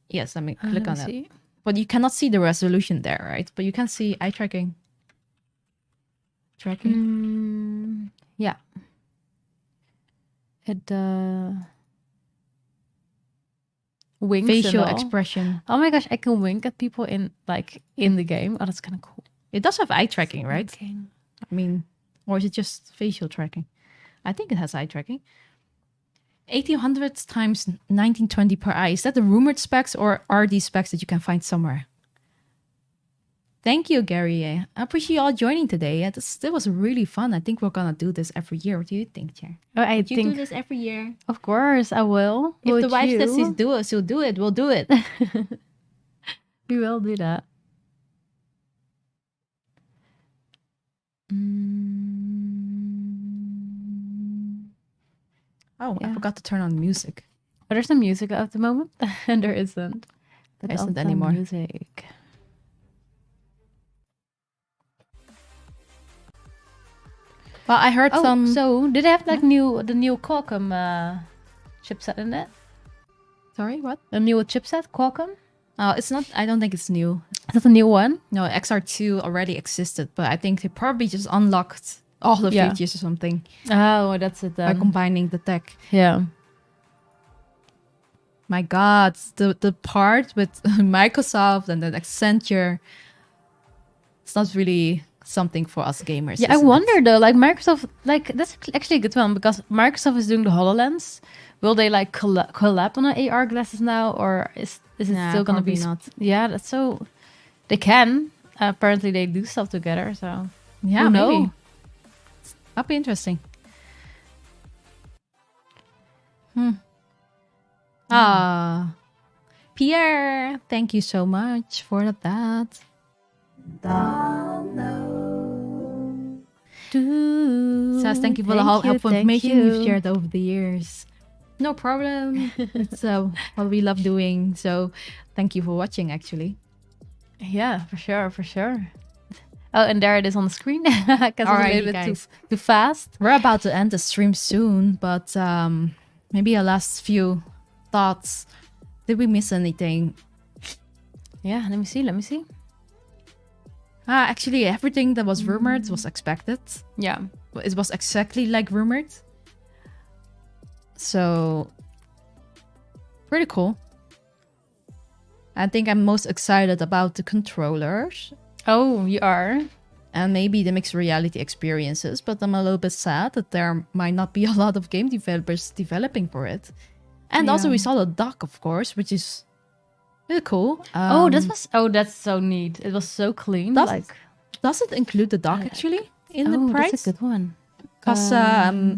[SPEAKER 1] Yes, let me click on it. But you cannot see the resolution there, right? But you can see eye tracking.
[SPEAKER 2] Yeah. It winks.
[SPEAKER 1] Facial expression.
[SPEAKER 2] Oh my gosh, I can wink at people in the game. Oh, that's kind of cool.
[SPEAKER 1] It does have eye tracking, right?
[SPEAKER 2] Winking.
[SPEAKER 1] I mean, or is it just facial tracking? I think it has eye tracking. 1800 times 1920 per eye. Is that the rumored specs or are these specs that you can find somewhere? Thank you, Gary. I appreciate you all joining today. That was really fun. I think we're going to do this every year. What do you think, Chary?
[SPEAKER 2] Would
[SPEAKER 1] you do this every year?
[SPEAKER 2] Of course, I will.
[SPEAKER 1] If the wife says she'll do it, we'll do it.
[SPEAKER 2] We will do that.
[SPEAKER 1] Oh, yeah. I forgot to turn on music.
[SPEAKER 2] Oh, there's some music at the moment, and there isn't.
[SPEAKER 1] There isn't anymore.
[SPEAKER 2] Music.
[SPEAKER 1] Well, I heard some.
[SPEAKER 2] So did they have the new Qualcomm chipset in it?
[SPEAKER 1] Sorry, what?
[SPEAKER 2] A new chipset, Qualcomm?
[SPEAKER 1] It's not. I don't think it's new.
[SPEAKER 2] Is that a new one?
[SPEAKER 1] No, XR2 already existed, but I think they probably just unlocked all the features or something.
[SPEAKER 2] Oh, that's it then.
[SPEAKER 1] By combining the tech.
[SPEAKER 2] Yeah.
[SPEAKER 1] My God, the part with Microsoft and then Accenture, it's not really something for us gamers.
[SPEAKER 2] Yeah, I wonder though, like Microsoft, like that's actually a good one because Microsoft is doing the HoloLens. Will they like collab on the AR glasses now, or is it still gonna be
[SPEAKER 1] not?
[SPEAKER 2] Yeah, that's so. They can. Apparently, they do stuff together. So
[SPEAKER 1] yeah,
[SPEAKER 2] who knows?
[SPEAKER 1] maybe. That'd be interesting. Pierre, thank you so much for that. Says thank you for the helpful information you've shared over the years. No problem. It's what we love doing. So thank you for watching, actually.
[SPEAKER 2] Yeah, for sure, for sure. Oh, and there it is on the screen. Because it's a little bit too fast.
[SPEAKER 1] We're about to end the stream soon, but maybe a last few thoughts. Did we miss anything?
[SPEAKER 2] Yeah, let me see.
[SPEAKER 1] Actually, everything that was rumored was expected.
[SPEAKER 2] Yeah.
[SPEAKER 1] It was exactly like rumored. So, pretty cool. I think I'm most excited about the controllers.
[SPEAKER 2] Oh, you are?
[SPEAKER 1] And maybe the mixed reality experiences, but I'm a little bit sad that there might not be a lot of game developers developing for it. And also we saw the dock, of course, which is really cool.
[SPEAKER 2] That's so neat. It was so clean.
[SPEAKER 1] Does it include the dock actually in the price?
[SPEAKER 2] That's a good one.
[SPEAKER 1] Because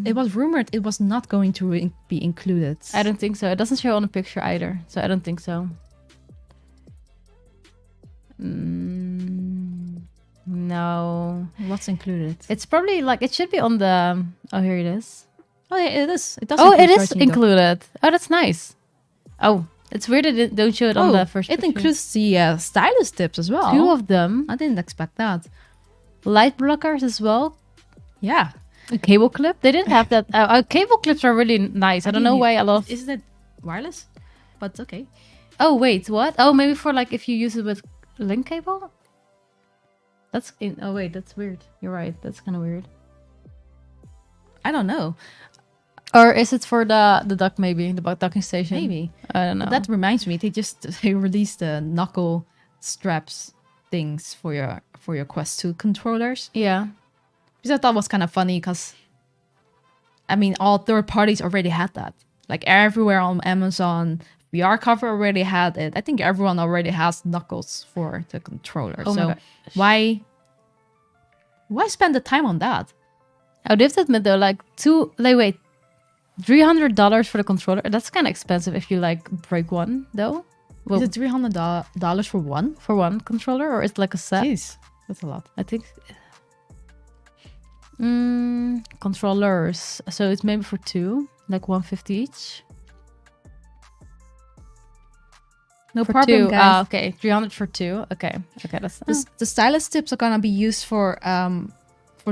[SPEAKER 1] it was rumored it was not going to be included.
[SPEAKER 2] I don't think so. It doesn't show on the picture either, so I don't think so. No.
[SPEAKER 1] What's included?
[SPEAKER 2] It's probably like it should be on the. Oh, here it is.
[SPEAKER 1] Oh, yeah, it is. It does.
[SPEAKER 2] Oh, it is included. Oh, that's nice. Oh, it's weird that it don't show it on the first.
[SPEAKER 1] It includes the stylus tips as well.
[SPEAKER 2] 2 of them.
[SPEAKER 1] I didn't expect that.
[SPEAKER 2] Light blockers as well.
[SPEAKER 1] Yeah.
[SPEAKER 2] A cable clip. They didn't have that. Cable clips are really nice. I don't know why a lot of.
[SPEAKER 1] Isn't it wireless? But okay.
[SPEAKER 2] Oh wait, what? Oh, maybe for like if you use it with link cable. That's in. Oh wait, that's weird. You're right. That's kind of weird.
[SPEAKER 1] I don't know.
[SPEAKER 2] Or is it for the dock maybe the docking station?
[SPEAKER 1] Maybe.
[SPEAKER 2] I don't know.
[SPEAKER 1] But that reminds me, they released the knuckle straps things for your Quest 2 controllers.
[SPEAKER 2] Yeah.
[SPEAKER 1] Which I thought was kind of funny because, I mean, all third parties already had that. Like everywhere on Amazon, VR cover already had it. I think everyone already has knuckles for the controller.
[SPEAKER 2] Oh
[SPEAKER 1] so why spend the time on that?
[SPEAKER 2] I would have to admit though, $300 for the controller. That's kind of expensive if you like break one though.
[SPEAKER 1] Well, is it $300 for one?
[SPEAKER 2] For one controller, or is it like a set?
[SPEAKER 1] Jeez, that's a lot.
[SPEAKER 2] I think. Controllers. So it's maybe for 2, like $150 each.
[SPEAKER 1] No
[SPEAKER 2] for
[SPEAKER 1] problem,
[SPEAKER 2] 2.
[SPEAKER 1] guys.
[SPEAKER 2] Okay, 300 for 2. Okay, that's
[SPEAKER 1] the stylus tips are gonna be used for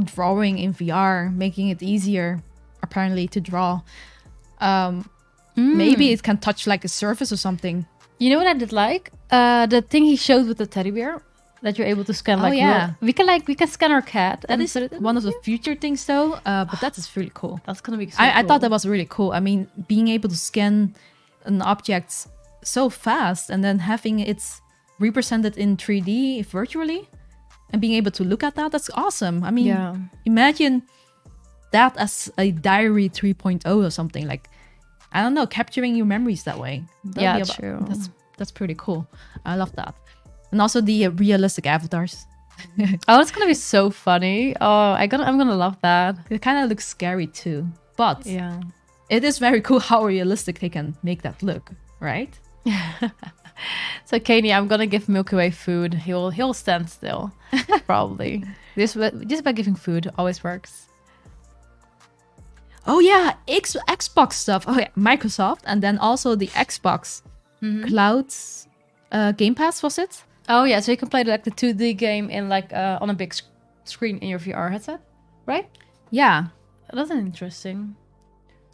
[SPEAKER 1] drawing in VR, making it easier apparently to draw. Maybe it can touch like a surface or something.
[SPEAKER 2] You know what I did like? The thing he showed with the teddy bear that you're able to scan. We can scan our cat.
[SPEAKER 1] That is one of the future things though. But that is really cool.
[SPEAKER 2] That's gonna be.
[SPEAKER 1] I thought that was really cool. I mean, being able to scan an object so fast and then having it represented in 3D virtually and being able to look at that's awesome. I mean, imagine that as a diary 3.0 or something, like, I don't know, capturing your memories that way.
[SPEAKER 2] True.
[SPEAKER 1] That's pretty cool. I love that. And also the realistic avatars.
[SPEAKER 2] Oh, it's gonna be so funny. Oh, I'm gonna love that.
[SPEAKER 1] It kind of looks scary too, but it is very cool how realistic they can make that look, right?
[SPEAKER 2] So Kanye, I'm gonna give Milky Way food. He'll stand still, probably. Just by giving food always works.
[SPEAKER 1] Oh yeah, Xbox stuff. Oh yeah, Microsoft, and then also the Xbox Cloud's Game Pass, was it?
[SPEAKER 2] Oh yeah, so you can play like the 2D game in like on a big screen in your VR headset, right?
[SPEAKER 1] Yeah,
[SPEAKER 2] that's interesting.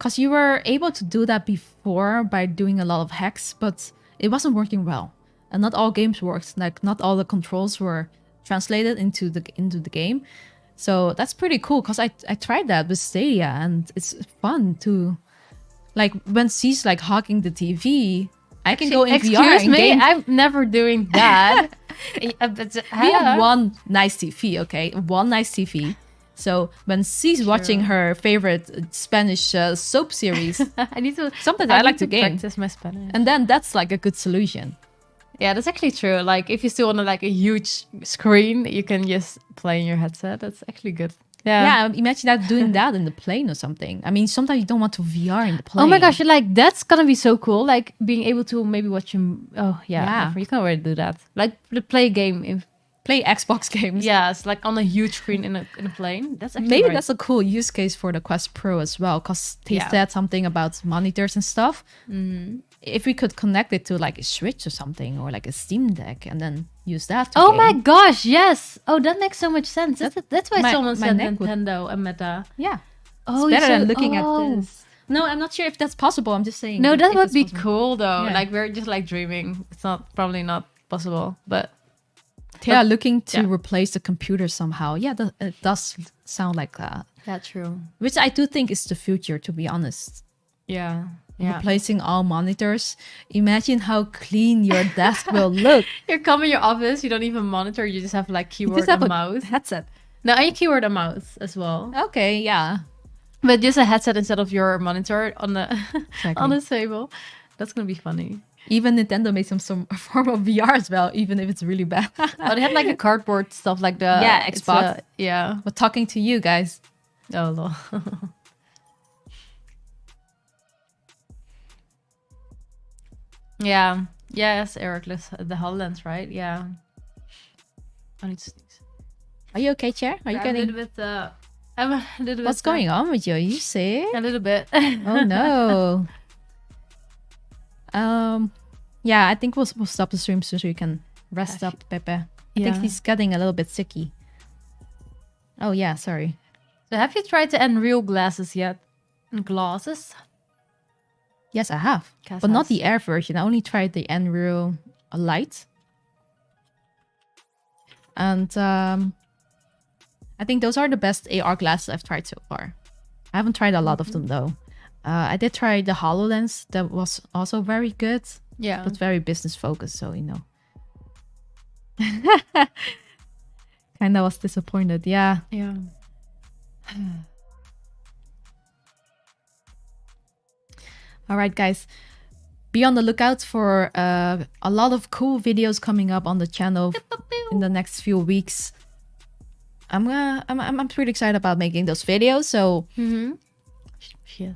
[SPEAKER 1] because you were able to do that before by doing a lot of hacks, but it wasn't working well. And not all games worked. Like not all the controls were translated into the game. So that's pretty cool because I tried that with Stadia and it's fun to, like when she's like hogging the TV, I can go in VR.
[SPEAKER 2] Excuse me, I'm never doing that.
[SPEAKER 1] We have one nice TV, okay? One nice TV. So when she's watching her favorite Spanish soap series,
[SPEAKER 2] I need to
[SPEAKER 1] sometimes I like to game.
[SPEAKER 2] Practice my Spanish.
[SPEAKER 1] And then that's like a good solution.
[SPEAKER 2] Yeah, that's actually true. Like if you still want like a huge screen, you can just play in your headset. That's actually good.
[SPEAKER 1] Yeah, imagine that doing that in the plane or something. I mean, sometimes you don't want to VR in the plane.
[SPEAKER 2] Oh my gosh, like that's gonna be so cool. Like being able to maybe watch him. Oh yeah, you can already do that. Like play a game,
[SPEAKER 1] play Xbox games.
[SPEAKER 2] Yeah, it's like on a huge screen in a plane. That's actually
[SPEAKER 1] maybe that's a cool use case for the Quest Pro as well, because they said something about monitors and stuff. If we could connect it to like a Switch or something, or like a Steam Deck, and then use that.
[SPEAKER 2] Oh my gosh, yes. Oh, that makes so much sense. That's why someone said Nintendo and Meta.
[SPEAKER 1] Yeah.
[SPEAKER 2] Oh,
[SPEAKER 1] it's better than looking at this. No, I'm not sure if that's possible. I'm just saying.
[SPEAKER 2] No, that would be cool though. Yeah. Like we're just like dreaming. It's probably not possible, but
[SPEAKER 1] they are looking to replace the computer somehow. Yeah, it does sound like that.
[SPEAKER 2] That's true.
[SPEAKER 1] Which I do think is the future, to be honest.
[SPEAKER 2] Yeah.
[SPEAKER 1] Replacing all monitors. Imagine how clean your desk will look.
[SPEAKER 2] You come in your office, you don't even monitor, you just have like keyboard and mouse.
[SPEAKER 1] Headset.
[SPEAKER 2] No, and keyboard and mouse as well.
[SPEAKER 1] Okay, yeah.
[SPEAKER 2] But just a headset instead of your monitor on the on the table. That's gonna be funny.
[SPEAKER 1] Even Nintendo made some form of VR as well, even if it's really bad.
[SPEAKER 2] Oh, they had like a cardboard stuff like the
[SPEAKER 1] Xbox.
[SPEAKER 2] Yeah.
[SPEAKER 1] But talking to you guys.
[SPEAKER 2] Oh lol. Yeah. Yes, Eric, the HoloLens, right? Yeah. I need to sneeze.
[SPEAKER 1] Are you okay, Chair? Are you getting...
[SPEAKER 2] I'm a little bit...
[SPEAKER 1] What's going on with you? Are you sick?
[SPEAKER 2] A little bit.
[SPEAKER 1] Oh, no. Yeah, I think we'll stop the stream so you can rest up, Pepe. I think he's getting a little bit sicky. Oh, yeah, sorry.
[SPEAKER 2] So have you tried the Unreal glasses yet? Glasses?
[SPEAKER 1] Yes, I have. But not the Air version. I only tried the Unreal Lite. And I think those are the best AR glasses I've tried so far. I haven't tried a lot of them though. I did try the HoloLens. That was also very good.
[SPEAKER 2] Yeah.
[SPEAKER 1] But very business focused, so you know. Kinda was disappointed, yeah.
[SPEAKER 2] Yeah.
[SPEAKER 1] All right, guys. Be on the lookout for a lot of cool videos coming up on the channel in the next few weeks. I'm pretty excited about making those videos. So,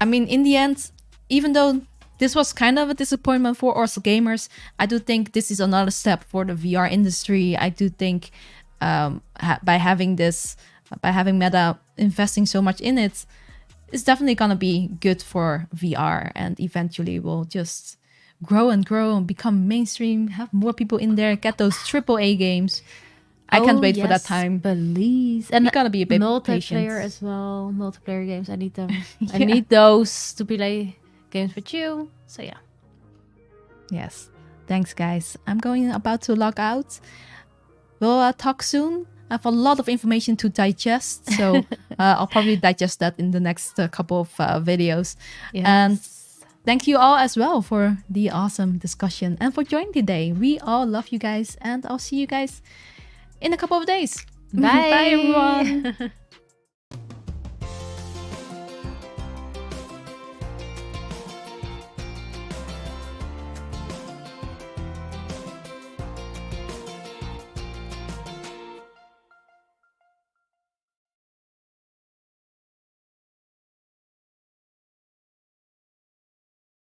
[SPEAKER 1] I mean, in the end, even though this was kind of a disappointment for us gamers, I do think this is another step for the VR industry. I do think by having Meta investing so much in it, it's definitely gonna be good for VR, and eventually we'll just grow and become mainstream, have more people in there, get those AAA games. I can't wait for that time.
[SPEAKER 2] Please. And
[SPEAKER 1] gotta be a bit
[SPEAKER 2] multiplayer
[SPEAKER 1] patient
[SPEAKER 2] as well. Multiplayer games, I need them. I need those to play games with you. So yeah.
[SPEAKER 1] Yes. Thanks, guys. I'm about to log out. We'll talk soon. I have a lot of information to digest, so I'll probably digest that in the next couple of videos.
[SPEAKER 2] Yes.
[SPEAKER 1] And thank you all as well for the awesome discussion and for joining today. We all love you guys, and I'll see you guys in a couple of days.
[SPEAKER 2] Bye.
[SPEAKER 1] Bye, everyone.